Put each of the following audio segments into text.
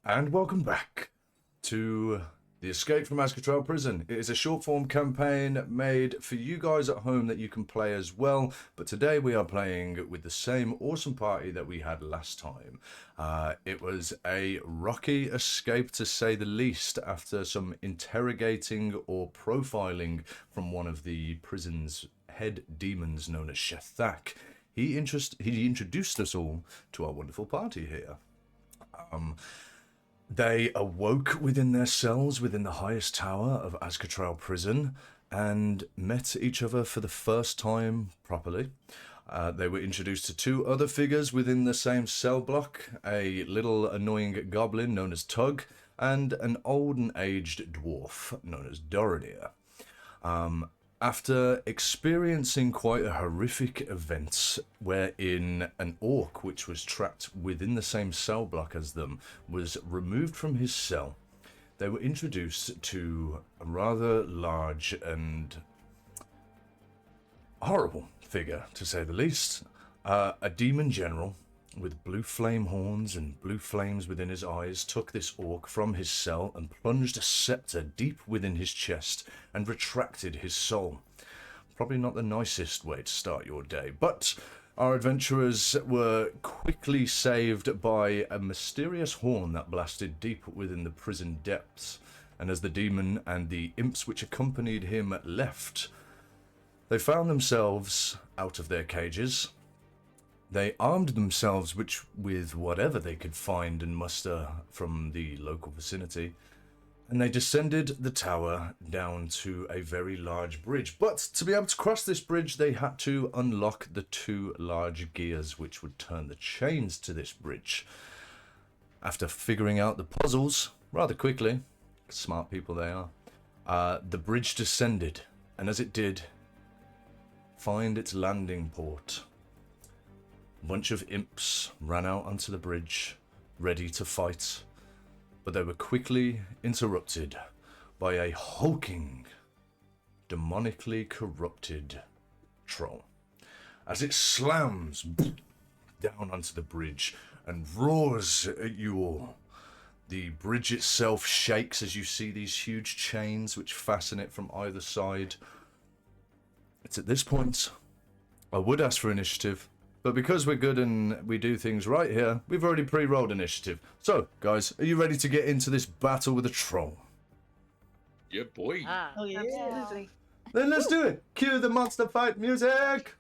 And welcome back to the Escape from Az'ketral prison. It is a short-form campaign made for you guys at home that you can play as well, but today we are playing with the same awesome party that we had last time. It was a rocky escape, to say the least, after some interrogating or profiling from one of the prison's head demons known as Shethak. He introduced us all to our wonderful party here. They awoke within their cells within the highest tower of Az'ketral prison and met each other for the first time properly. They were introduced to two other figures within the same cell block, a little annoying goblin known as Tug, and an old and aged dwarf known as Dorinir. After experiencing quite a horrific event wherein an orc which was trapped within the same cell block as them was removed from his cell, they were introduced to a rather large and horrible figure, to say the least. A demon general with blue flame horns and blue flames within his eyes took this orc from his cell and plunged a scepter deep within his chest and retracted his soul. Probably not the nicest way to start your day, but our adventurers were quickly saved by a mysterious horn that blasted deep within the prison depths, and as the demon and the imps which accompanied him left, they found themselves out of their cages. They armed themselves with whatever they could find and muster from the local vicinity, and they descended the tower down to a very large bridge. But to be able to cross this bridge, they had to unlock the two large gears which would turn the chains to this bridge. After figuring out the puzzles rather quickly, smart people they are, the bridge descended, and as it did, find its landing port. A bunch of imps ran out onto the bridge, ready to fight, but they were quickly interrupted by a hulking, demonically corrupted troll. As it slams down onto the bridge and roars at you all, the bridge itself shakes as you see these huge chains which fasten it from either side. It's at this point I would ask for initiative, but because we're good and we do things right here, we've already pre-rolled initiative. So, guys, are you ready to get into this battle with a troll? Yeah, boy. Oh, yeah. Absolutely. Then let's do it! Cue the monster fight music!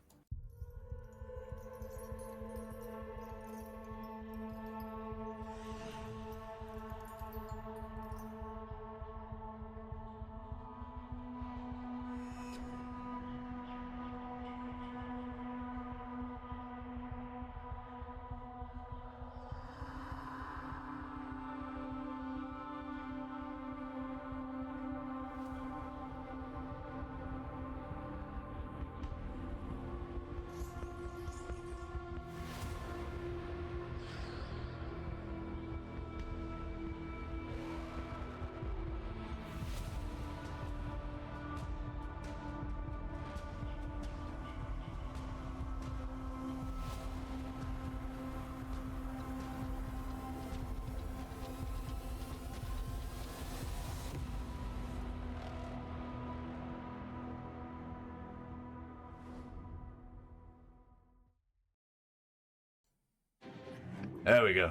There we go.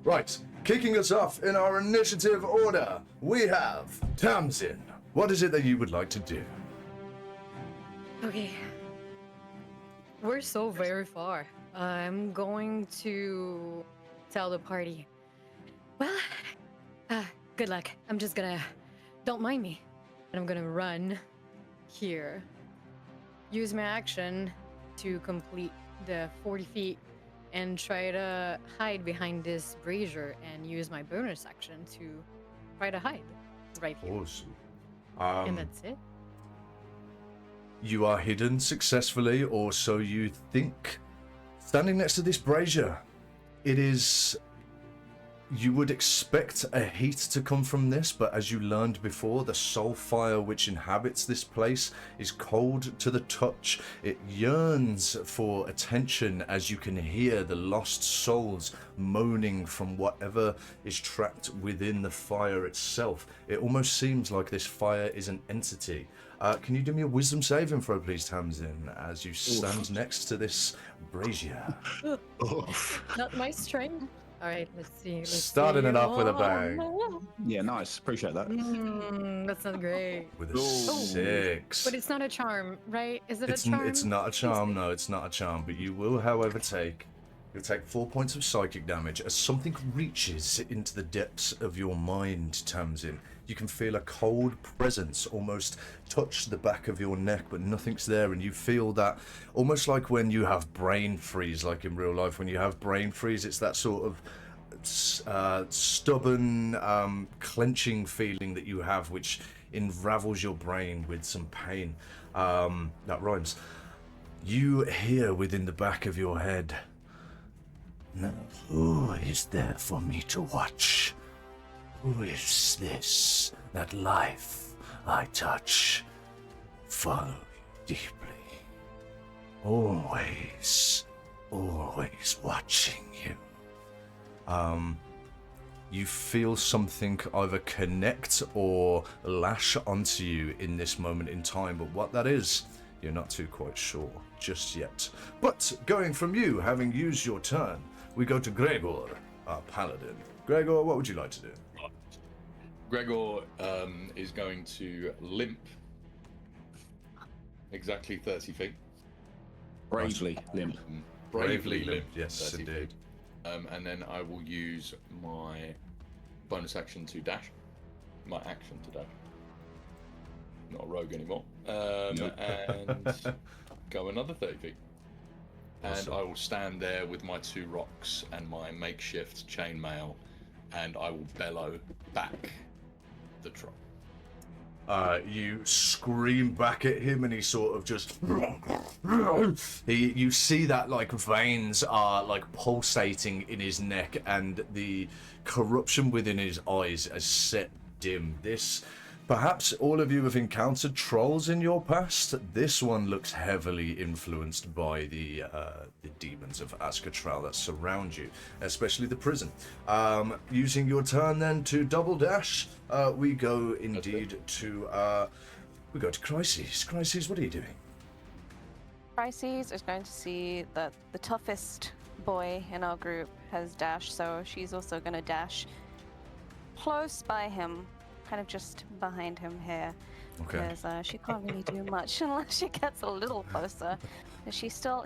Right, kicking us off in our initiative order, we have Tamsin. What is it that you would like to do? Okay. We're so very far. I'm going to tell the party. Well, good luck. I'm just gonna, don't mind me. And I'm gonna run here. Use my action to complete the 40 feet and try to hide behind this brazier and use my bonus action to try to hide right here. Awesome. And that's it. You are hidden successfully, or so you think. Standing next to this brazier, it is You would expect a heat to come from this, but as you learned before, the soul fire which inhabits this place is cold to the touch. It yearns for attention as you can hear the lost souls moaning from whatever is trapped within the fire itself. It almost seems like this fire is an entity. Can you do me a wisdom saving throw, please, Tamsin, as you stand next to this brazier? Not my strength. All right, let's see. Starting it off with a bang. Yeah, nice. Appreciate that. That's not great. With a Ooh. 6. But it's not a charm, right? Is it It's a charm? it's not a charm, no, it's not a charm. But you will, however, you'll take 4 points of psychic damage as something reaches into the depths of your mind, Tamsin. You can feel a cold presence almost touch the back of your neck, but nothing's there, and you feel that almost like when you have brain freeze, like in real life. When you have brain freeze, it's that sort of stubborn, clenching feeling that you have, which unravels your brain with some pain. That rhymes. You hear within the back of your head, "Now, who is there for me to watch? Who is this that life I touch? Follow you deeply. Always, always watching you." You feel something either connect or lash onto you in this moment in time, but what that is, you're not too quite sure just yet. But going from you, having used your turn, we go to Gregor, our paladin. Gregor, what would you like to do? Gregor is going to limp exactly 30 feet. Bravely limp. Bravely limp. Yes, 30 indeed. feet. And then I will use my bonus action to dash. My action to dash. Not a rogue anymore. Nope. And go another 30 feet. Awesome. And I will stand there with my 2 rocks and my makeshift chainmail, and I will bellow back the troll. You scream back at him, and he sort of just. You see that like veins are like pulsating in his neck, and the corruption within his eyes has set dim. This, perhaps all of you have encountered trolls in your past. This one looks heavily influenced by the demons of Az'ketral that surround you, especially the prison. Using your turn then to double dash, we go indeed to Crises. Crises, what are you doing? Crises is going to see that the toughest boy in our group has dashed, so she's also going to dash close by him, kind of just behind him here, Okay. because she can't really do much unless she gets a little closer. Is she still?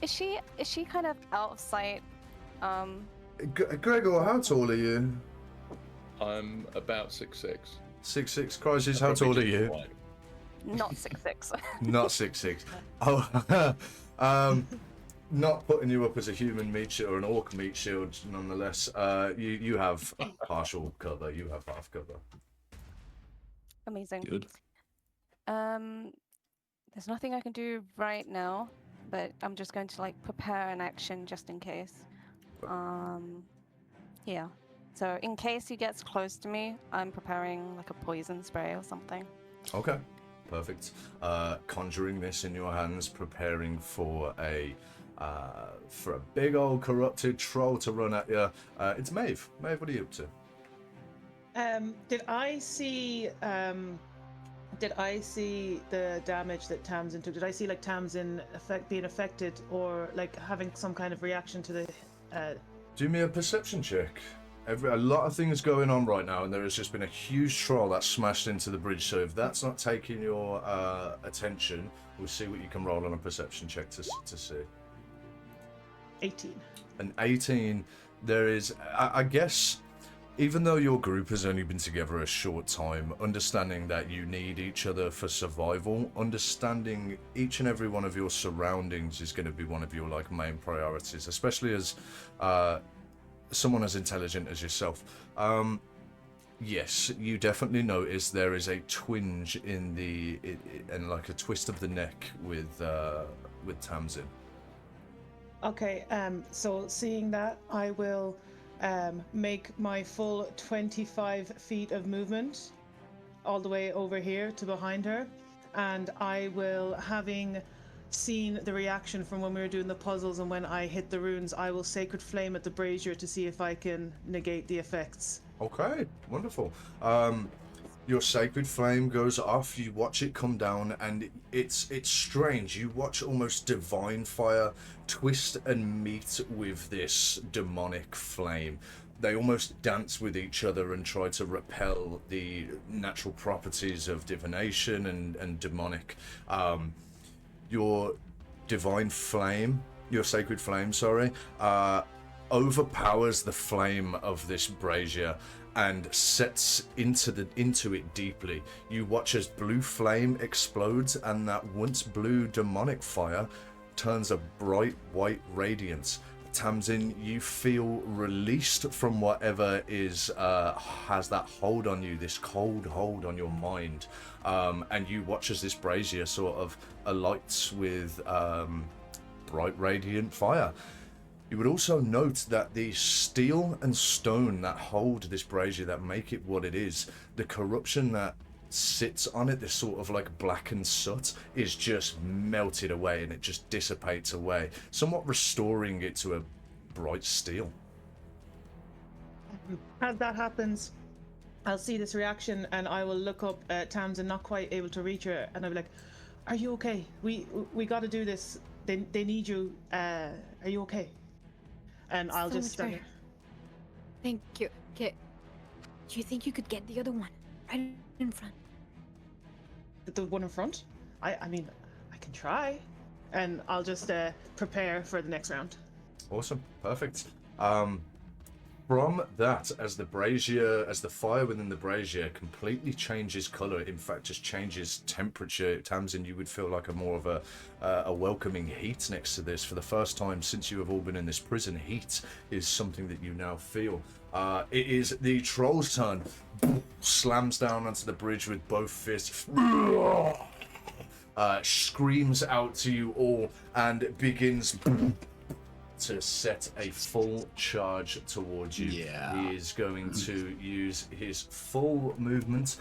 Is she kind of out of sight? Gregor, how tall are you? I'm about 6'6". 6'6". Crisis, how tall are you? Not 6'6". Not 6'6". Oh, not putting you up as a human meat shield or an orc meat shield, nonetheless. You have partial cover. You have half cover. Amazing. Good. There's nothing I can do right now, but I'm just going to like prepare an action just in case. Yeah. So in case he gets close to me, I'm preparing like a poison spray or something. Okay, perfect. Conjuring this in your hands, preparing for a big old corrupted troll to run at you. It's Maeve. Maeve, what are you up to? Did I see the damage that Tamsin took? Did I see like Tamsin being affected or like having some kind of reaction to the? Do me a perception check. A lot of things going on right now, and there has just been a huge troll that smashed into the bridge. So if that's not taking your attention, we'll see what you can roll on a perception check to see. 18. An 18. There is, I guess, even though your group has only been together a short time, understanding that you need each other for survival, understanding each and every one of your surroundings is going to be one of your like main priorities, especially as someone as intelligent as yourself. Yes, you definitely notice there is a twinge in and like a twist of the neck with Tamsin. Okay. So seeing that, I will make my full 25 feet of movement all the way over here to behind her, and I will, having seen the reaction from when we were doing the puzzles and when I hit the runes, I will Sacred Flame at the brazier to see if I can negate the effects. Okay, wonderful. Your sacred flame goes off. You watch it come down, and it's strange. You watch almost divine fire twist and meet with this demonic flame. They almost dance with each other and try to repel the natural properties of divination and demonic. Your divine flame, your sacred flame, sorry, overpowers the flame of this brazier and sets into it deeply. You watch as blue flame explodes, and that once blue demonic fire turns a bright white radiance. Tamsin, you feel released from whatever is has that hold on you, this cold hold on your mind, and you watch as this brazier sort of alights with bright radiant fire. You would also note that the steel and stone that hold this brazier, that make it what it is, the corruption that sits on it, this sort of like blackened soot, is just melted away, and it just dissipates away, somewhat restoring it to a bright steel. As that happens, I'll see this reaction, and I will look up at Tamsin, not quite able to reach her, and I'll be like, "Are you okay? We got to do this. They need you. Are you okay?" And I'll So just much stand better. Thank you. Okay. Do you think you could get the other one right in front? the one in front. I mean, I can try, and I'll just prepare for the next round. Awesome, perfect. From that, as the fire within the brazier completely changes color, in fact just changes temperature, Tamsin, you would feel like a welcoming heat next to this. For the first time since you have all been in this prison, heat is something that you now feel. It is the troll's turn. Slams down onto the bridge with both fists. Screams out to you all and begins to set a full charge towards you. Yeah. He is going to use his full movement.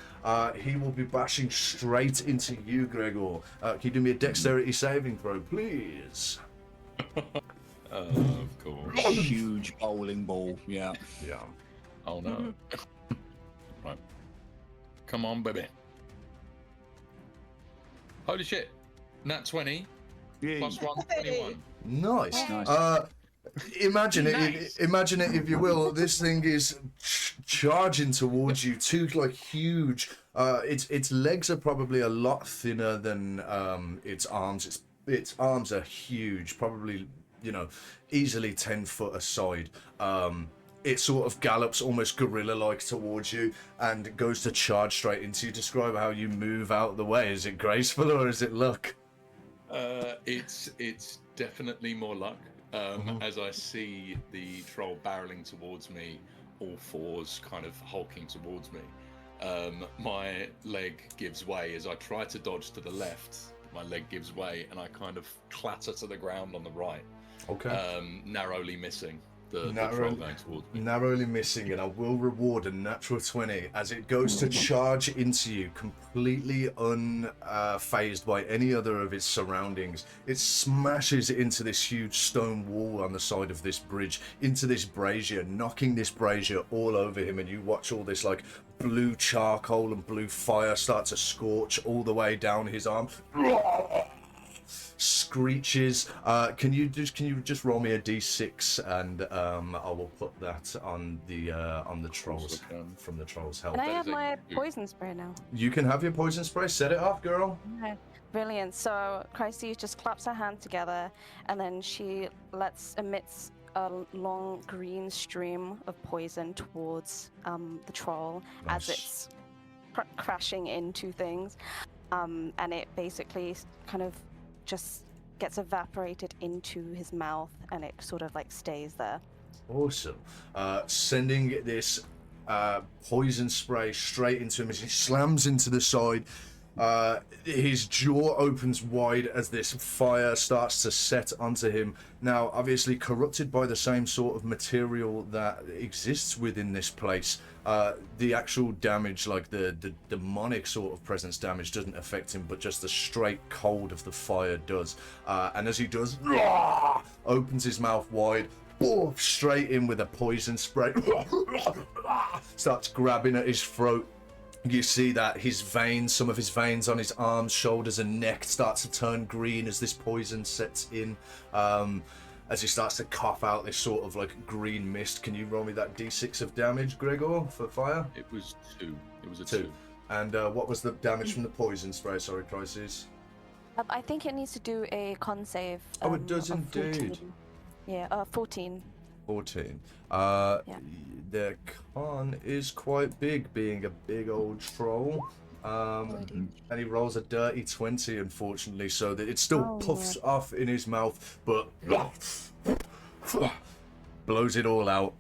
He will be bashing straight into you, Gregor. Can you do me a dexterity saving throw, please? Of course. Huge bowling ball. Yeah. Yeah. Oh no. Right. Come on, baby. Holy shit. Nat 20 plus 1, 21. Nice. Nice. Imagine it. Nice. Imagine it, if you will. This thing is charging towards you. Two like huge. Its legs are probably a lot thinner than its arms. Its arms are huge, probably easily 10 foot aside. It sort of gallops almost gorilla-like towards you and goes to charge straight into you. Describe how you move out the way. Is it graceful or is it luck? It's definitely more luck. As I see the troll barreling towards me, all fours kind of hulking towards me, my leg gives way. As I try to dodge to the left, my leg gives way and I kind of clatter to the ground on the right, narrowly missing the troll going towards me. Narrowly missing, and I will reward a natural 20 as it goes to charge into you, completely unfazed by any other of its surroundings. It smashes into this huge stone wall on the side of this bridge, into this brazier, knocking this brazier all over him, and you watch all this like blue charcoal and blue fire start to scorch all the way down his arm. Screeches. Can you just roll me a d6 and I will put that on the trolls from the trolls' help. And I have my poison spray now. You can have your poison spray. Set it off, girl. Okay. Brilliant. So Chryse just claps her hands together, and then she emits a long green stream of poison towards the troll. Nice. As it's crashing into things, and it basically kind of just gets evaporated into his mouth, and it sort of like stays there. Awesome. Sending this poison spray straight into him as he slams into the side. His jaw opens wide as this fire starts to set onto him. Now, obviously corrupted by the same sort of material that exists within this place. The actual damage, like the demonic sort of presence damage, doesn't affect him, but just the straight cold of the fire does. And as he does, opens his mouth wide, straight in with a poison spray, starts grabbing at his throat. You see that his veins, some of his veins on his arms, shoulders, and neck starts to turn green as this poison sets in. As he starts to cough out this sort of like green mist. Can you roll me that d6 of damage, Gregor, for fire? It was 2. It was a 2. And what was the damage from the poison spray? Sorry, Crisis. I think it needs to do a con save. Oh, it does of indeed. 14. Yeah, 14. 14. Yeah. The con is quite big, being a big old troll. And he rolls a dirty 20, unfortunately, so that it still puffs off in his mouth, but blows it all out.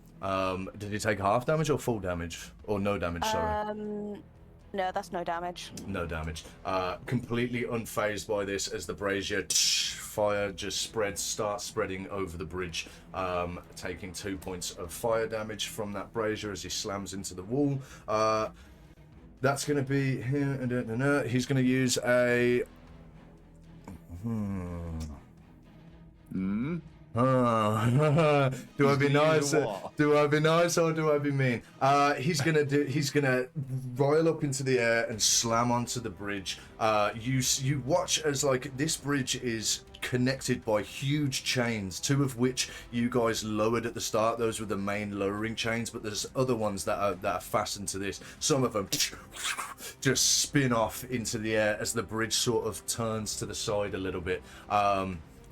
Did he take half damage or full damage? Or no damage, sorry. No, that's no damage. No damage. Completely unfazed by this as the brazier fire just starts spreading over the bridge, taking 2 points of fire damage from that brazier as he slams into the wall. That's going to be him. He's going to use a... Do I be nice? Do I be nice or do I be mean? He's gonna roil up into the air and slam onto the bridge. You watch as like this bridge is connected by huge chains, 2 of which you guys lowered at the start. Those were the main lowering chains, but there's other ones that are fastened to this. Some of them just spin off into the air as the bridge sort of turns to the side a little bit.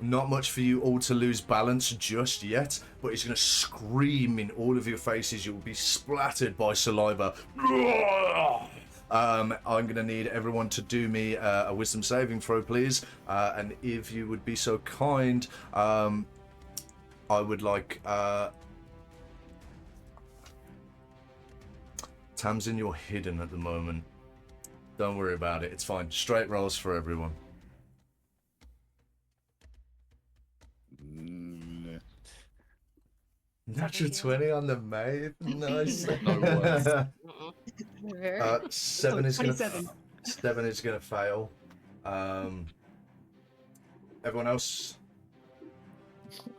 Not much for you all to lose balance just yet, but he's going to scream in all of your faces. You'll be splattered by saliva. I'm going to need everyone to do me a wisdom saving throw, please. And if you would be so kind, I would like... Tamsin, you're hidden at the moment. Don't worry about it. It's fine. Straight rolls for everyone. Natural 20 on the Maeve. Nice. No worries. 7 is gonna fail. Everyone else?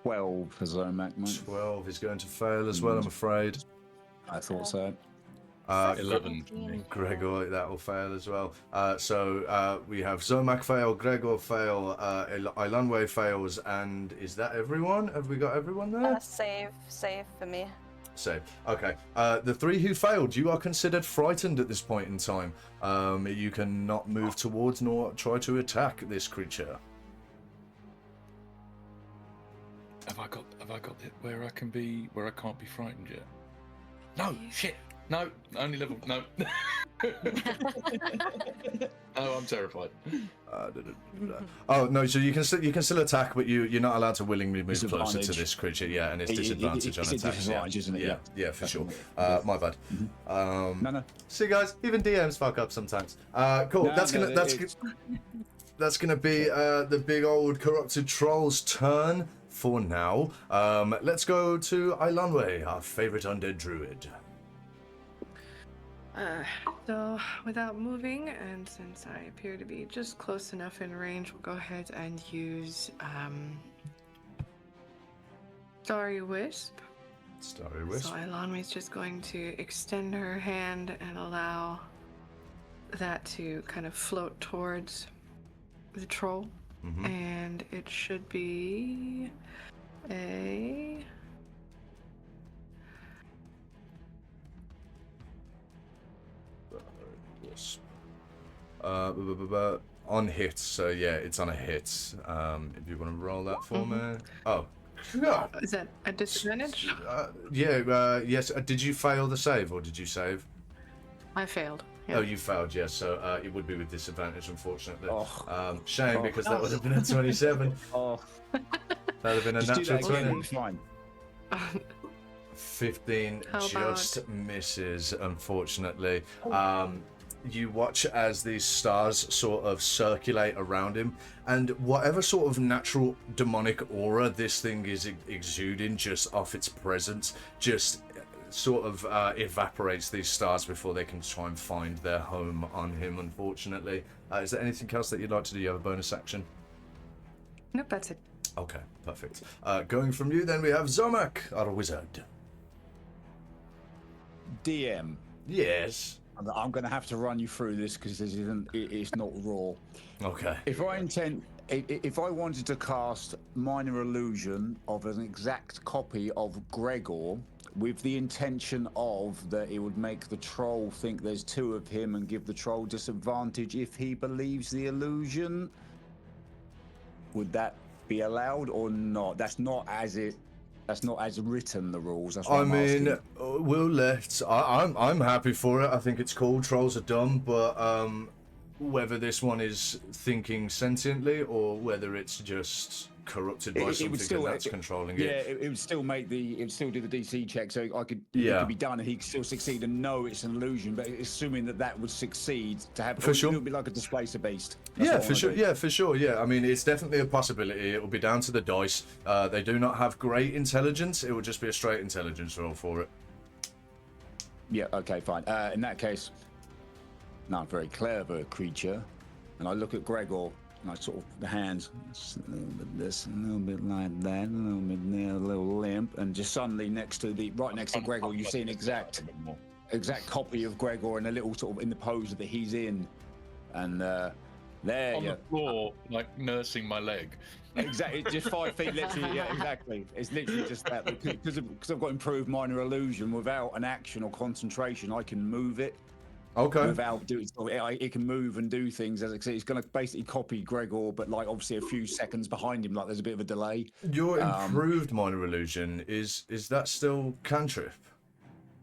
12 for Zomac, mate. 12 is going to fail as well, I'm afraid. I thought so. 11. Gregor, that will fail as well. So we have Zomac fail, Gregor fail, Ilanwe fails, and is that everyone? Have we got everyone there? Save for me. Save. Okay. The 3 who failed, you are considered frightened at this point in time. You cannot move towards nor try to attack this creature. Have I got it where I can't be frightened yet? No, shit. No, only level. No. Oh, I'm terrified. Oh no! So you can still attack, but you're not allowed to willingly move closer to this creature. Yeah, and it's disadvantage on it's attacks. Disadvantage, isn't it? Yeah, for sure. My bad. No. See, guys, even DMs fuck up sometimes. Cool. No, That's gonna be the big old corrupted troll's turn for now. Let's go to Ilanwe, our favorite undead druid. So, without moving, and since I appear to be just close enough in range, we'll go ahead and use Starry Wisp. Starry Wisp. So Ilanwe's just going to extend her hand and allow that to kind of float towards the troll. Mm-hmm. And it should be a... On hit, so yeah, it's on a hit. If you want to roll that for me. Oh. Is that a disadvantage? Yes. Did you fail the save, or did you save? I failed. Yeah. Oh, you failed, yes. So it would be with disadvantage, unfortunately. Oh. Shame, because that would have been a 27. Oh. That would have been a natural 20. Fine. 15 How just misses, unfortunately. you watch as these stars sort of circulate around him, and whatever sort of natural demonic aura this thing is exuding just off its presence just sort of evaporates these stars before they can try and find their home on him, unfortunately. Is there anything else that you'd like to do? You have a bonus action? Nope, that's it. Okay, perfect. Going from you, then we have Zomak, our wizard. DM. Yes. I'm going to have to run you through this because this isn't. It's not raw. Okay. If I wanted to cast minor illusion of an exact copy of Gregor, with the intention of that it would make the troll think there's two of him and give the troll disadvantage if he believes the illusion, would that be allowed or not? That's not as written, the rules. That's what I'm asking. we'll let. I'm happy for it. I think it's cool. Trolls are dumb, but whether this one is thinking sentiently or whether it's just corrupted by something and that's controlling it. Yeah, it would still make it would still do the DC check, so it could be done and he could still succeed and know it's an illusion, but assuming that would succeed to have for sure. It would be like a displacer beast. Yeah, for sure. Yeah, for sure. Yeah, I mean, it's definitely a possibility. It will be down to the dice. They do not have great intelligence. It will just be a straight intelligence roll for it. Yeah, okay, fine. In that case, not a very clever creature, and I look at Gregor. And I sort of the hands, a little bit this, a little bit like that, a little bit there, a little limp, and just suddenly right next to Gregor, you see an exact copy of Gregor in a little sort of in the pose that he's in, and there on the floor, like nursing my leg. Exactly, just 5 feet, literally. Yeah, exactly. It's literally just that because I've got improved minor illusion. Without an action or concentration, I can move it. Okay. Without doing, it can move and do things as it's going to basically copy Gregor, but like obviously a few seconds behind him. Like there's a bit of a delay. Your improved minor illusion is that still cantrip?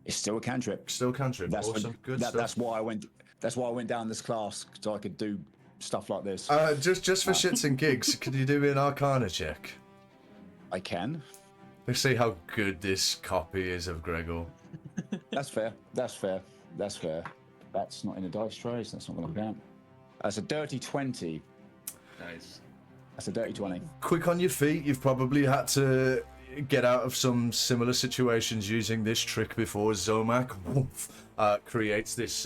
It's still a cantrip. Still cantrip. That's awesome. Good stuff. That's why I went. That's why I went down this class so I could do stuff like this. Just for shits and gigs, could you do me an Arcana check? I can. Let's see how good this copy is of Gregor. That's fair. That's fair. That's fair. That's not in a dice tray, so that's not going to count. That's a dirty 20. Nice. That's a dirty 20. Quick on your feet. You've probably had to get out of some similar situations using this trick before. Zomak creates this,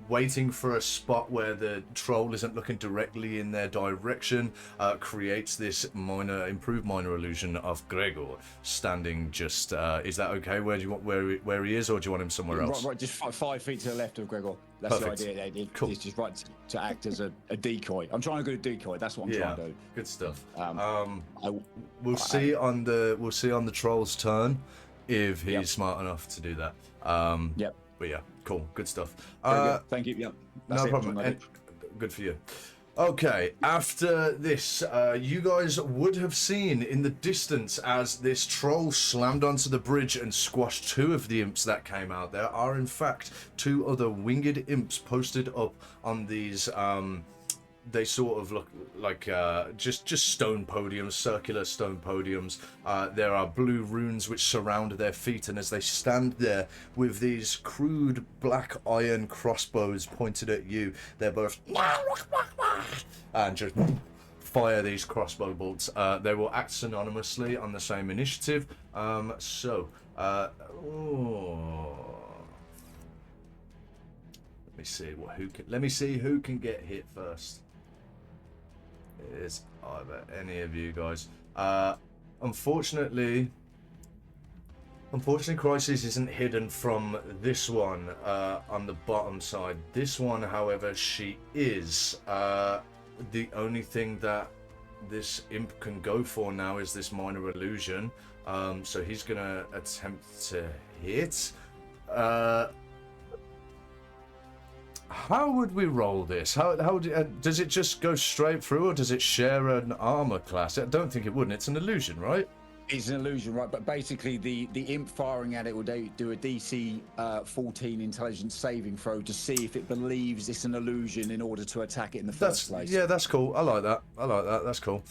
waiting for a spot where the troll isn't looking directly in their direction, creates this improved minor illusion of Gregor standing just, is that okay? Where do you want, where he is, or do you want him somewhere else? Right, just 5 feet to the left of Gregor. That's Perfect. the idea. Cool. It's just right to act as a decoy. I'm trying to go to decoy. That's what I'm trying to do. Good stuff. We'll see on the troll's turn if he's smart enough to do that. Yep. But yeah, cool, good stuff. Thank you. Yep. No problem. Good for you. Okay, after this, you guys would have seen in the distance as this troll slammed onto the bridge and squashed 2 of the imps that came out. There are, in fact, 2 other winged imps posted up on these. They sort of look like just stone podiums, circular stone podiums. There are blue runes which surround their feet, and as they stand there with these crude black iron crossbows pointed at you, they're both and just fire these crossbow bolts. They will act synonymously on the same initiative. Let me see who can get hit first. Is either any of you guys. Unfortunately, Crisis isn't hidden from this one on the bottom side. This one, however, she is. The only thing that this imp can go for now is this minor illusion. So he's gonna attempt to hit. How would we roll this? Does it just go straight through, or does it share an armor class? I don't think it would. It's an illusion, right? It's an illusion, right? But basically, the imp firing at it will do a DC 14 intelligence saving throw to see if it believes it's an illusion in order to attack it in the first place. Yeah, that's cool. I like that. That's cool.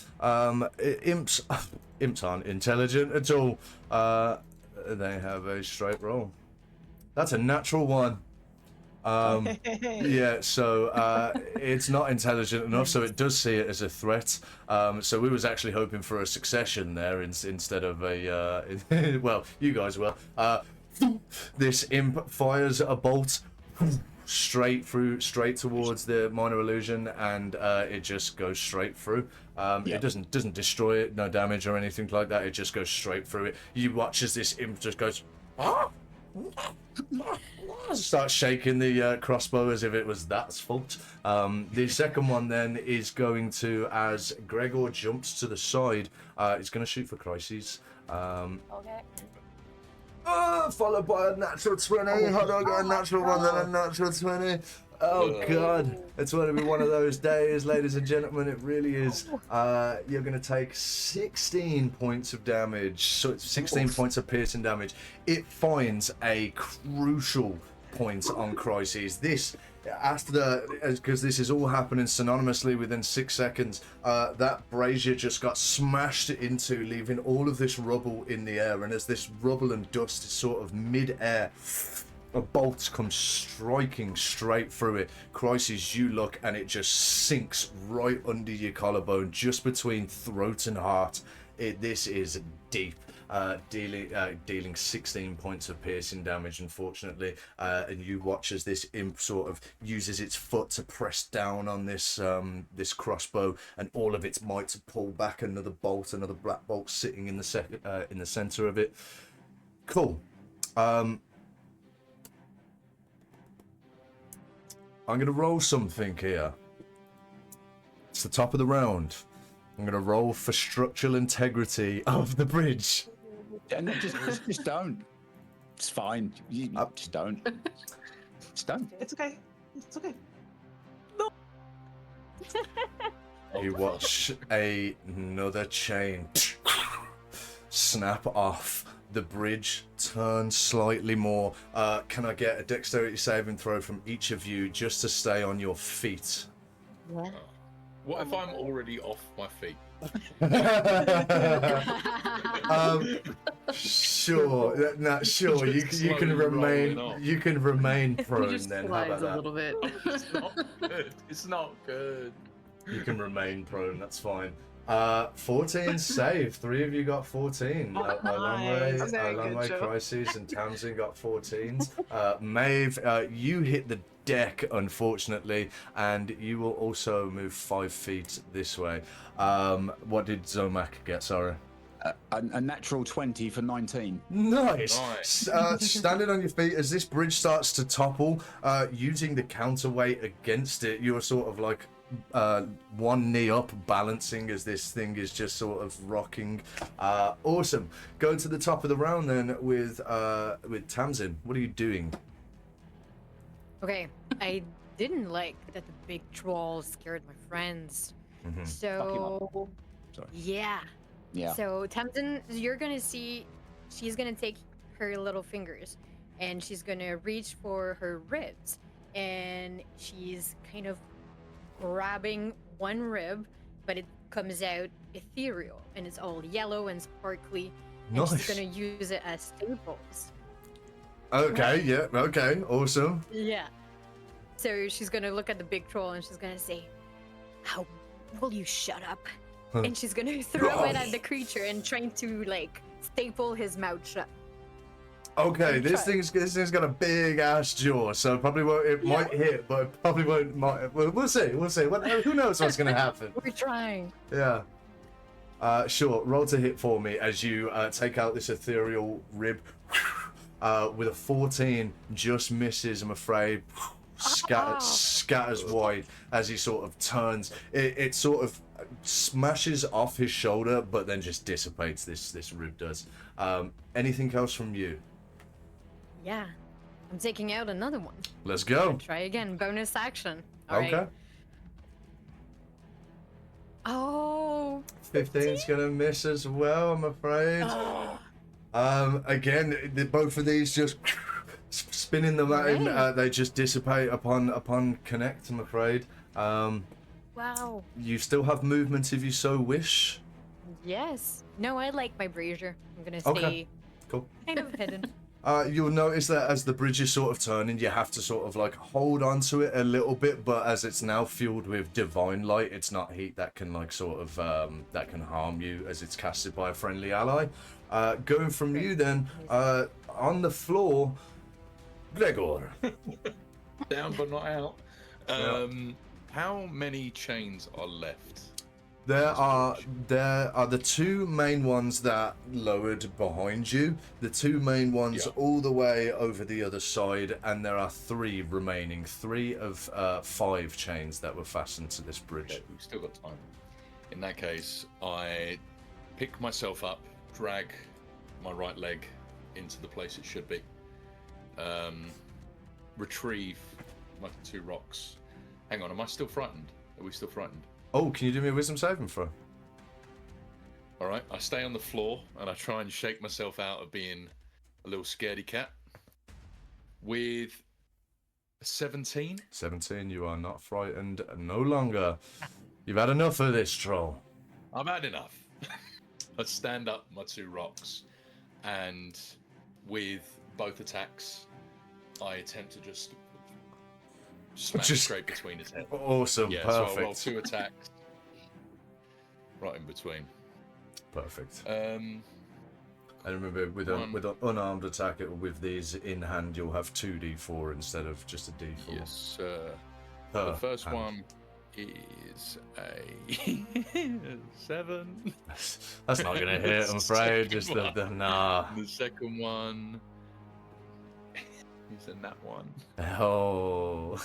Imps aren't intelligent at all. They have a straight roll. That's a natural one. Yeah, so it's not intelligent enough, so it does see it as a threat. So we was actually hoping for a succession there instead of a, well, you guys will. This imp fires a bolt straight towards the minor illusion, and it just goes straight through. It doesn't destroy it, no damage or anything like that. It just goes straight through it. You watch as this imp just goes, start shaking the crossbow as if it was that's fault. The second one then is going to, as Gregor jumps to the side, is going to shoot for Crises. Okay. Followed by a natural 20. How do I get a natural one then a natural 20? Oh god, it's going to be one of those days, ladies and gentlemen. It really is. You're going to take 16 points of damage. So it's 16 points of piercing damage. It finds a crucial point on Crises. This, because this is all happening synonymously within 6 seconds, that brazier just got smashed into, leaving all of this rubble in the air. And as this rubble and dust is sort of mid-air, a bolt comes striking straight through it. Crisis, you look and it just sinks right under your collarbone, just between throat and heart. This is deep. Dealing 16 points of piercing damage, unfortunately, and you watch as this imp sort of uses its foot to press down on this this crossbow, and all of its might to pull back another bolt, another black bolt sitting in the center of it. Cool. I'm going to roll something here. It's the top of the round. I'm going to roll for structural integrity of the bridge. And just don't. It's fine. You just don't. Just don't. It's okay. It's okay. You watch another chain snap off. The bridge turns slightly more. Can I get a dexterity saving throw from each of you just to stay on your feet? Yeah. What if I'm already off my feet? Sure. No, sure. You can remain. You can remain prone. Just Then how about slides a that? little bit. It's not good. It's not good. You can remain prone. That's fine. 14 save. 3 of you got 14. Nice. Very good, Alangway, Joe. Crisis, and Tamsin got 14s. Maeve, you hit the deck, unfortunately, and you will also move 5 feet this way. What did Zomak get? Sorry. A natural 20 for 19. Nice. Nice. Standing on your feet as this bridge starts to topple, using the counterweight against it, you're sort of like one knee up, balancing as this thing is just sort of rocking. Awesome. Go to the top of the round then with Tamsin. What are you doing? Okay, I didn't like that the big troll scared my friends. So, Sorry. yeah. Yeah. So, Tamsin, you're gonna see, she's gonna take her little fingers and she's gonna reach for her ribs, and she's kind of grabbing one rib, but it comes out ethereal and it's all yellow and sparkly. And Nice. she's gonna use it as staples. Okay, yeah, okay, awesome. Yeah. So she's gonna look at the big troll and she's gonna say, "How will you shut up?" And she's gonna throw it at the creature and trying to like staple his mouth shut. Okay, And this try. thing's got a big ass jaw, so probably won't. It might hit, but it probably won't. We'll see. We'll see. Who knows what's gonna happen? We're trying. Yeah. Sure. Roll to hit for me as you take out this ethereal rib. With a 14, just misses. I'm afraid. Scatters wide as he sort of turns. It sort of smashes off his shoulder, but then just dissipates. This rib does. Anything else from you? Yeah. I'm taking out another one. Let's go. Try again. Bonus action. All Okay. right. Oh. 15's gonna miss as well, I'm afraid. Again, both of these just spinning them out. Right. They just dissipate upon connect, I'm afraid. Wow. You still have movement if you so wish. Yes. No, I like my brazier. I'm gonna stay Okay. Cool. kind of hidden. You'll notice that as the bridge is sort of turning, you have to sort of like hold on to it a little bit, but as it's now fueled with divine light, it's not heat that can like sort of that can harm you as it's casted by a friendly ally. Going from you then, on the floor, Gregor. Down but not out. Yeah. How many chains are left? There are the two main ones that lowered behind you, the two main ones all the way over the other side, and there are three remaining, 3 of 5 chains that were fastened to this bridge. Okay, we've still got time. In that case, I pick myself up, drag my right leg into the place it should be, retrieve my 2 rocks. Hang on, am I still frightened? Are we still frightened? Oh, can you do me a wisdom saving throw? All right, I stay on the floor and I try and shake myself out of being a little scaredy cat. With 17. 17, you are not frightened no longer. You've had enough of this, troll. I've had enough. I stand up my 2 rocks, and with both attacks, I attempt to just smash straight between his head. Awesome, Yeah, perfect. so I roll 2 attacks right in between. Perfect. Um, I remember with an unarmed attack, with these in hand, you'll have 2d4 instead of just a d4. yes, the first one is a 7. That's not gonna hit, I'm afraid. Just the nah. The second one is a nat 1. Oh.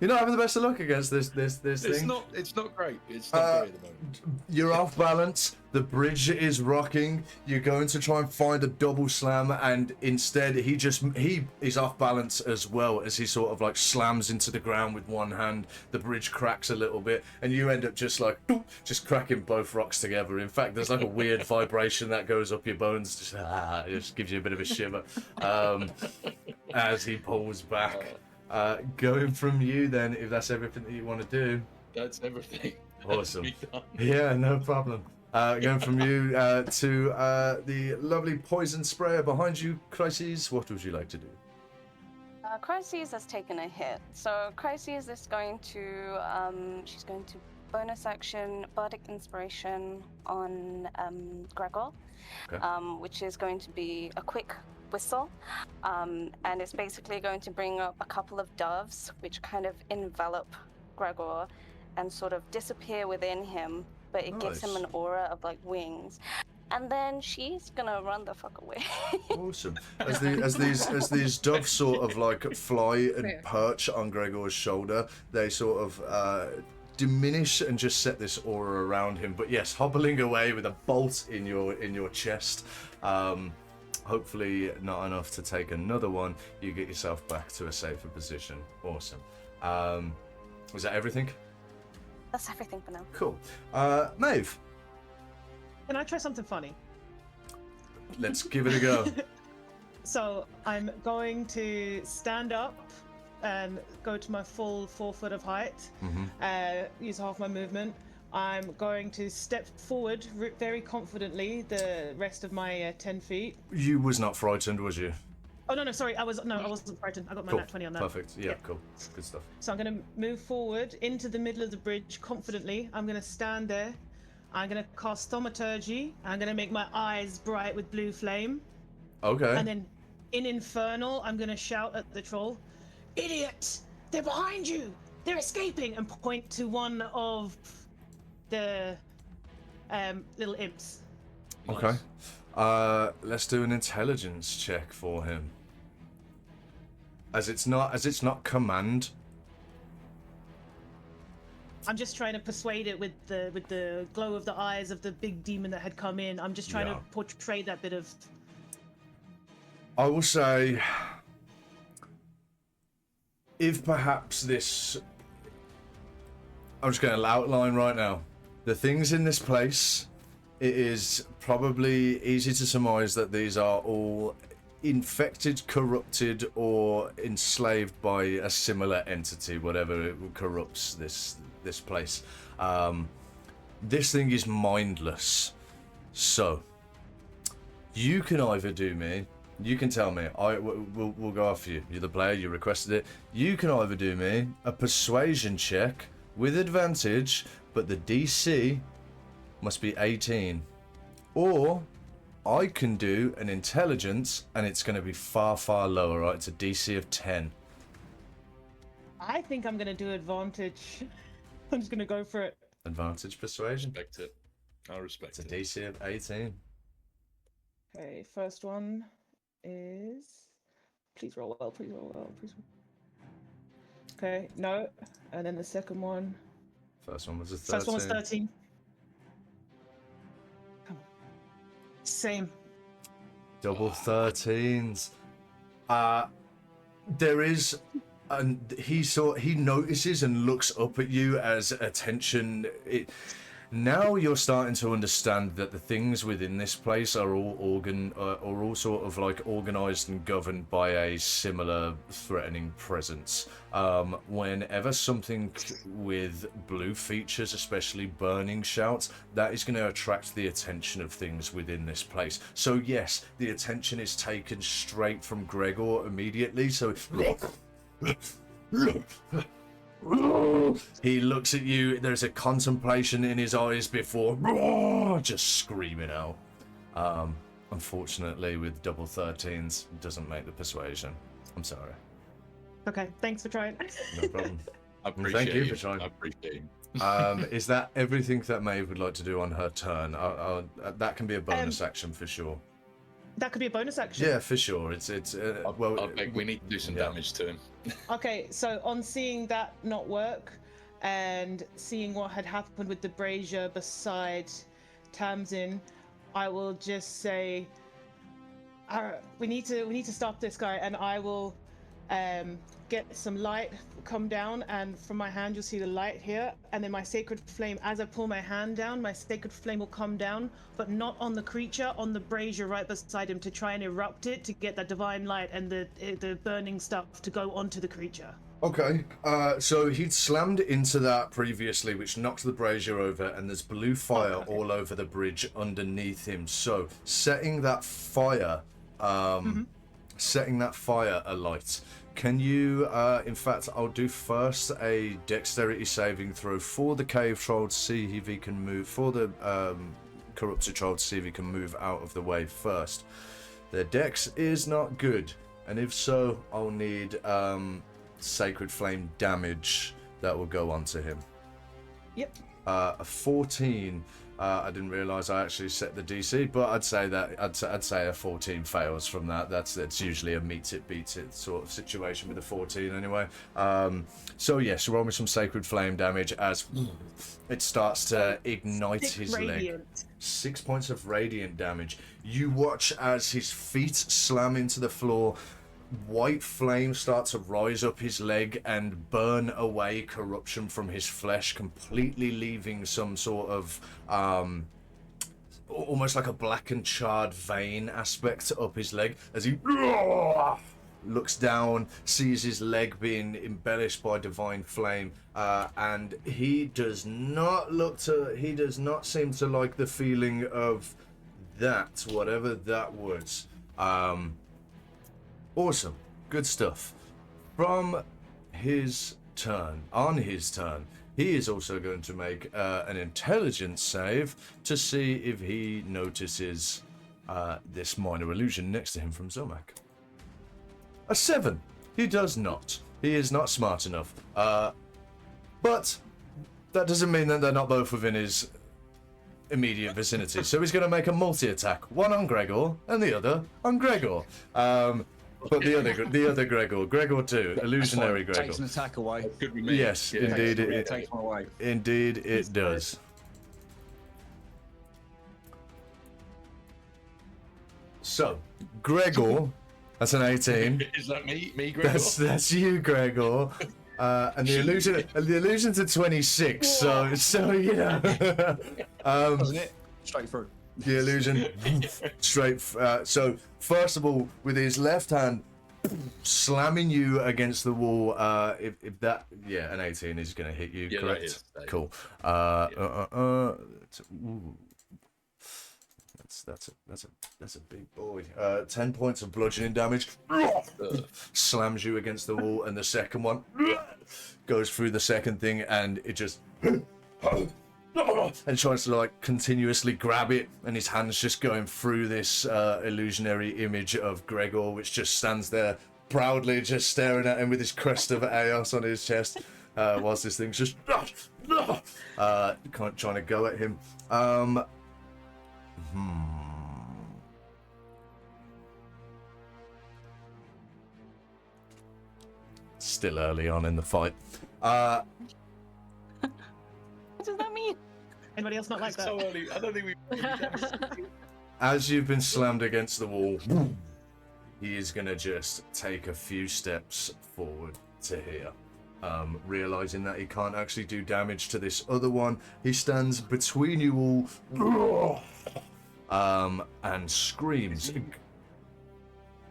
You're not having the best of luck against this thing. It's not great. It's not great at the moment. You're off balance. The bridge is rocking. You're going to try and find a double slam, and instead he is off balance as well as he sort of like slams into the ground with one hand. The bridge cracks a little bit, and you end up just like just cracking both rocks together. In fact, there's like a weird vibration that goes up your bones. Just gives you a bit of a shiver as he pulls back. Going from you then, if that's everything that you want to do. That's everything. Awesome. That's me done. Yeah, no problem. Going from you to the lovely poison sprayer behind you, Crises, what would you like to do? Crises has taken a hit. So Crises is going to, she's going to bonus action Bardic Inspiration on Gregor, Okay. which is going to be a quick whistle, and it's basically going to bring up a couple of doves which kind of envelop Gregor and sort of disappear within him, but it gives him Nice. an aura of like wings, and then she's gonna run the fuck away. Awesome. As these doves sort of like fly and perch on Gregor's shoulder, they sort of diminish and just set this aura around him. But yes, hobbling away with a bolt in your chest. Hopefully not enough to take another one. You get yourself back to a safer position. Awesome. Was that everything? That's everything for now. Cool. Maeve, Can I try something funny? let's give it a go. So I'm going to stand up and go to my full 4 foot of height. Use half my movement. I'm going to step forward very confidently the rest of my 10 feet. You was not frightened, was you? Oh no, sorry, I wasn't frightened. I got my Cool. nat 20 on that. Perfect. Yeah, cool. Good stuff. So I'm going to move forward into the middle of the bridge confidently. I'm going to stand there. I'm going to cast Thaumaturgy. I'm going to make my eyes bright with blue flame. Okay. And then in Infernal, I'm going to shout at the troll, "Idiot! They're behind you! They're escaping!" and point to one of the little imps. Okay. Let's do an intelligence check for him. As it's not command. I'm just trying to persuade it with the glow of the eyes of the big demon that had come in. I'm just trying to portray that bit of. I will say, if perhaps this, I'm just going to outline right now. The things in this place, it is probably easy to surmise that these are all infected, corrupted, or enslaved by a similar entity, whatever corrupts this place. This thing is mindless. So, You can either do me. You can tell me. We'll go after you. You're the player. You requested it. You can either do me a persuasion check with advantage, but the DC must be 18, or I can do an intelligence, and it's going to be far, far lower. Right? It's a DC of 10. I think I'm gonna do advantage. I'm just gonna go for it. Advantage persuasion. Respect it. I respect It's a it. DC of 18. Okay, first one is. Please roll well. Please roll well. Please. Okay, no, and then the second one. First one was a 13. First one was 13. Come on. Same. Double 13s. There is, and he notices and looks up at you as attention. Now you're starting to understand that the things within this place are all sort of like organized and governed by a similar threatening presence. Whenever something with blue features, especially burning shouts, that is going to attract the attention of things within this place. So yes, the attention is taken straight from Gregor immediately. So he looks at you. There's a contemplation in his eyes before just screaming out. Unfortunately, with double 13s, doesn't make the persuasion. I'm sorry. Okay, thanks for trying. No problem. I appreciate Thank you for trying. I appreciate you. Is that everything that Maeve would like to do on her turn? That can be a bonus action for sure. That could be a bonus action. Yeah, for sure. It's well. Okay, we need to do some damage to him. Okay, so on seeing that not work, and seeing what had happened with the brazier beside Tamsin, I will just say, we need to stop this guy, and I will get some light come down, and from my hand you'll see the light here, and then my sacred flame, as I pull my hand down, my sacred flame will come down, but not on the creature, on the brazier right beside him, to try and erupt it, to get that divine light and the burning stuff to go onto the creature. Okay, so he'd slammed into that previously, which knocked the brazier over, and there's blue fire all over the bridge underneath him. So setting that fire, alight. Can you, in fact, I'll do first a dexterity saving throw for the cave troll to see if he can move, for the corrupted troll to see if he can move out of the way first. Their dex is not good, and if so, I'll need sacred flame damage that will go onto him. Yep. A 14. I didn't realise I actually set the DC, but I'd say a 14 fails from that. That's usually a meet it, beat it sort of situation with a 14 anyway. So yes, roll me some sacred flame damage as it starts to ignite his leg. 6 points of radiant damage. You watch as his feet slam into the floor. White flames start to rise up his leg and burn away corruption from his flesh, completely leaving some sort of almost like a black and charred vein aspect up his leg as he looks down, sees his leg being embellished by divine flame, and he does not seem to like the feeling of that, whatever that was. Awesome. Good stuff. On his turn, he is also going to make an intelligence save to see if he notices this minor illusion next to him from Zomak. A 7. He does not. He is not smart enough. But that doesn't mean that they're not both within his immediate vicinity. So he's going to make a multi-attack. One on Gregor and the other on Gregor. But the other Gregor, Gregor 2, illusionary Gregor. Takes an attack away. Good with me. Yes, Yeah. indeed It takes one away. Indeed it does. So, Gregor, that's an 18. Is that me, Gregor? That's you, Gregor. And the illusion's a 26. So you know. Wasn't it? Straight through. The illusion straight. So first of all, with his left hand slamming you against the wall. If that, an 18 is going to hit you. Yeah, correct. that is. Cool. That's a big boy. 10 points of bludgeoning damage. Slams you against the wall, and the second one goes through the second thing, and it just and tries to like continuously grab it, and his hand's just going through this illusionary image of Gregor, which just stands there proudly, just staring at him with his crest of Eos on his chest, whilst this thing's just trying to go at him. Still early on in the fight. What does that mean? Anybody else not like that? So early. I don't think we. As you've been slammed against the wall, he is going to just take a few steps forward to here. Realizing that he can't actually do damage to this other one, he stands between you all and screams.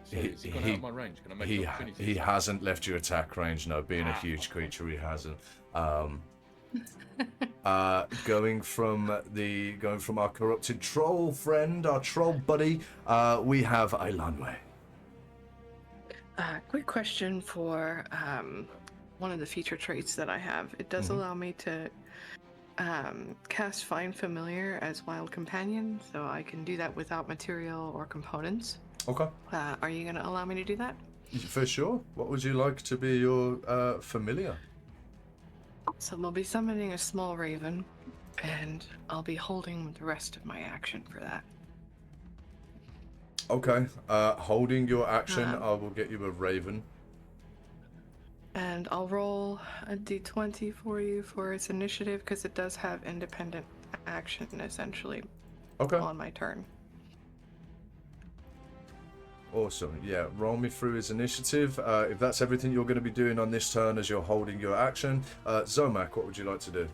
He's gone out of my range. Can I make an opportunity? He hasn't left your attack range, no. Being a huge creature, he hasn't. Going from our corrupted troll friend, our troll buddy, we have Ailanwe. Quick question for one of the feature traits that I have. It does allow me to cast Find Familiar as Wild Companion, so I can do that without material or components. Okay. Are you going to allow me to do that? For sure. What would you like to be your familiar? So I'll be summoning a small raven, and I'll be holding the rest of my action for that. Okay. Holding your action, I will get you a raven. And I'll roll a d20 for you for its initiative, because it does have independent action, essentially, on my turn. Awesome. Yeah, roll me through his initiative. If that's everything you're going to be doing on this turn as you're holding your action, Zomak, what would you like to do?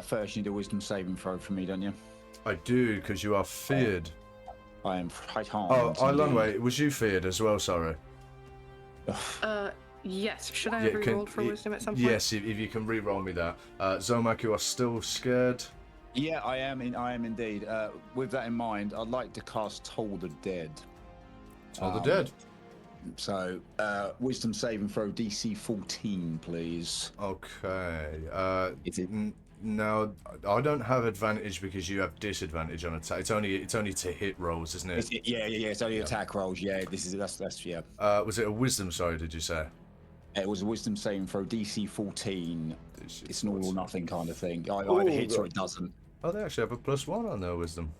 First, you need a wisdom saving throw for me, don't you? I do, because you are feared. I am frightened. Oh, Ailanwe, was you feared as well? Sorry. Yes. Should I have re-rolled for wisdom at some point? Yes, if you can re-roll me that. Zomak, you are still scared? Yeah, I am indeed. With that in mind, I'd like to cast Toll the Dead. Toll the Dead. So, wisdom saving throw DC 14, please. Okay. Is it? Now, I don't have advantage because you have disadvantage on attack. It's only to hit rolls, isn't it? Yeah. It's only attack rolls. Yeah, that's yeah. Was it a wisdom? Sorry, did you say? It was a wisdom saving throw DC 14. It's an all or nothing kind of thing. Either Ooh, hits or it doesn't. Oh, they actually have a +1 on their wisdom.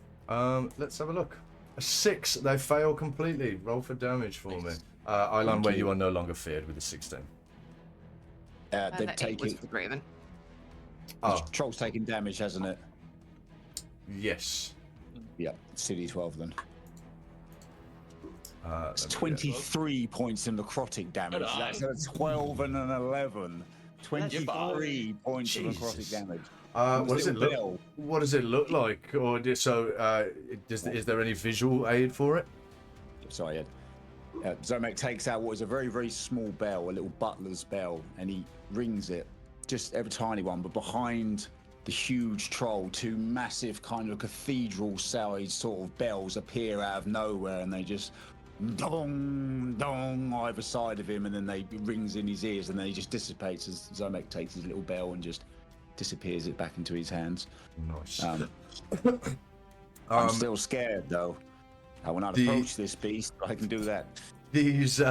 Let's have a look. A 6. They fail completely. Roll for damage for me. Island where you are no longer feared with a 16. They've taken. Raven. Oh, Troll's taking damage, hasn't it? yes. Yeah, City 12 then. It's Let me 23 points in necrotic damage. That's a 12 and an 11. 23 points of necrotic damage. What does it look like? Or is there any visual aid for it? Sorry, Ed. Zomek takes out what is a very, very small bell, a little butler's bell, and he rings it. Just a tiny one, but behind the huge troll, two massive kind of cathedral-sized sort of bells appear out of nowhere, and they just dong, dong either side of him, and then they rings in his ears, and then he just dissipates as Zomek takes his little bell and just disappears it back into his hands. Nice. I'm still scared, though. I will not approach this beast, but I can do that. These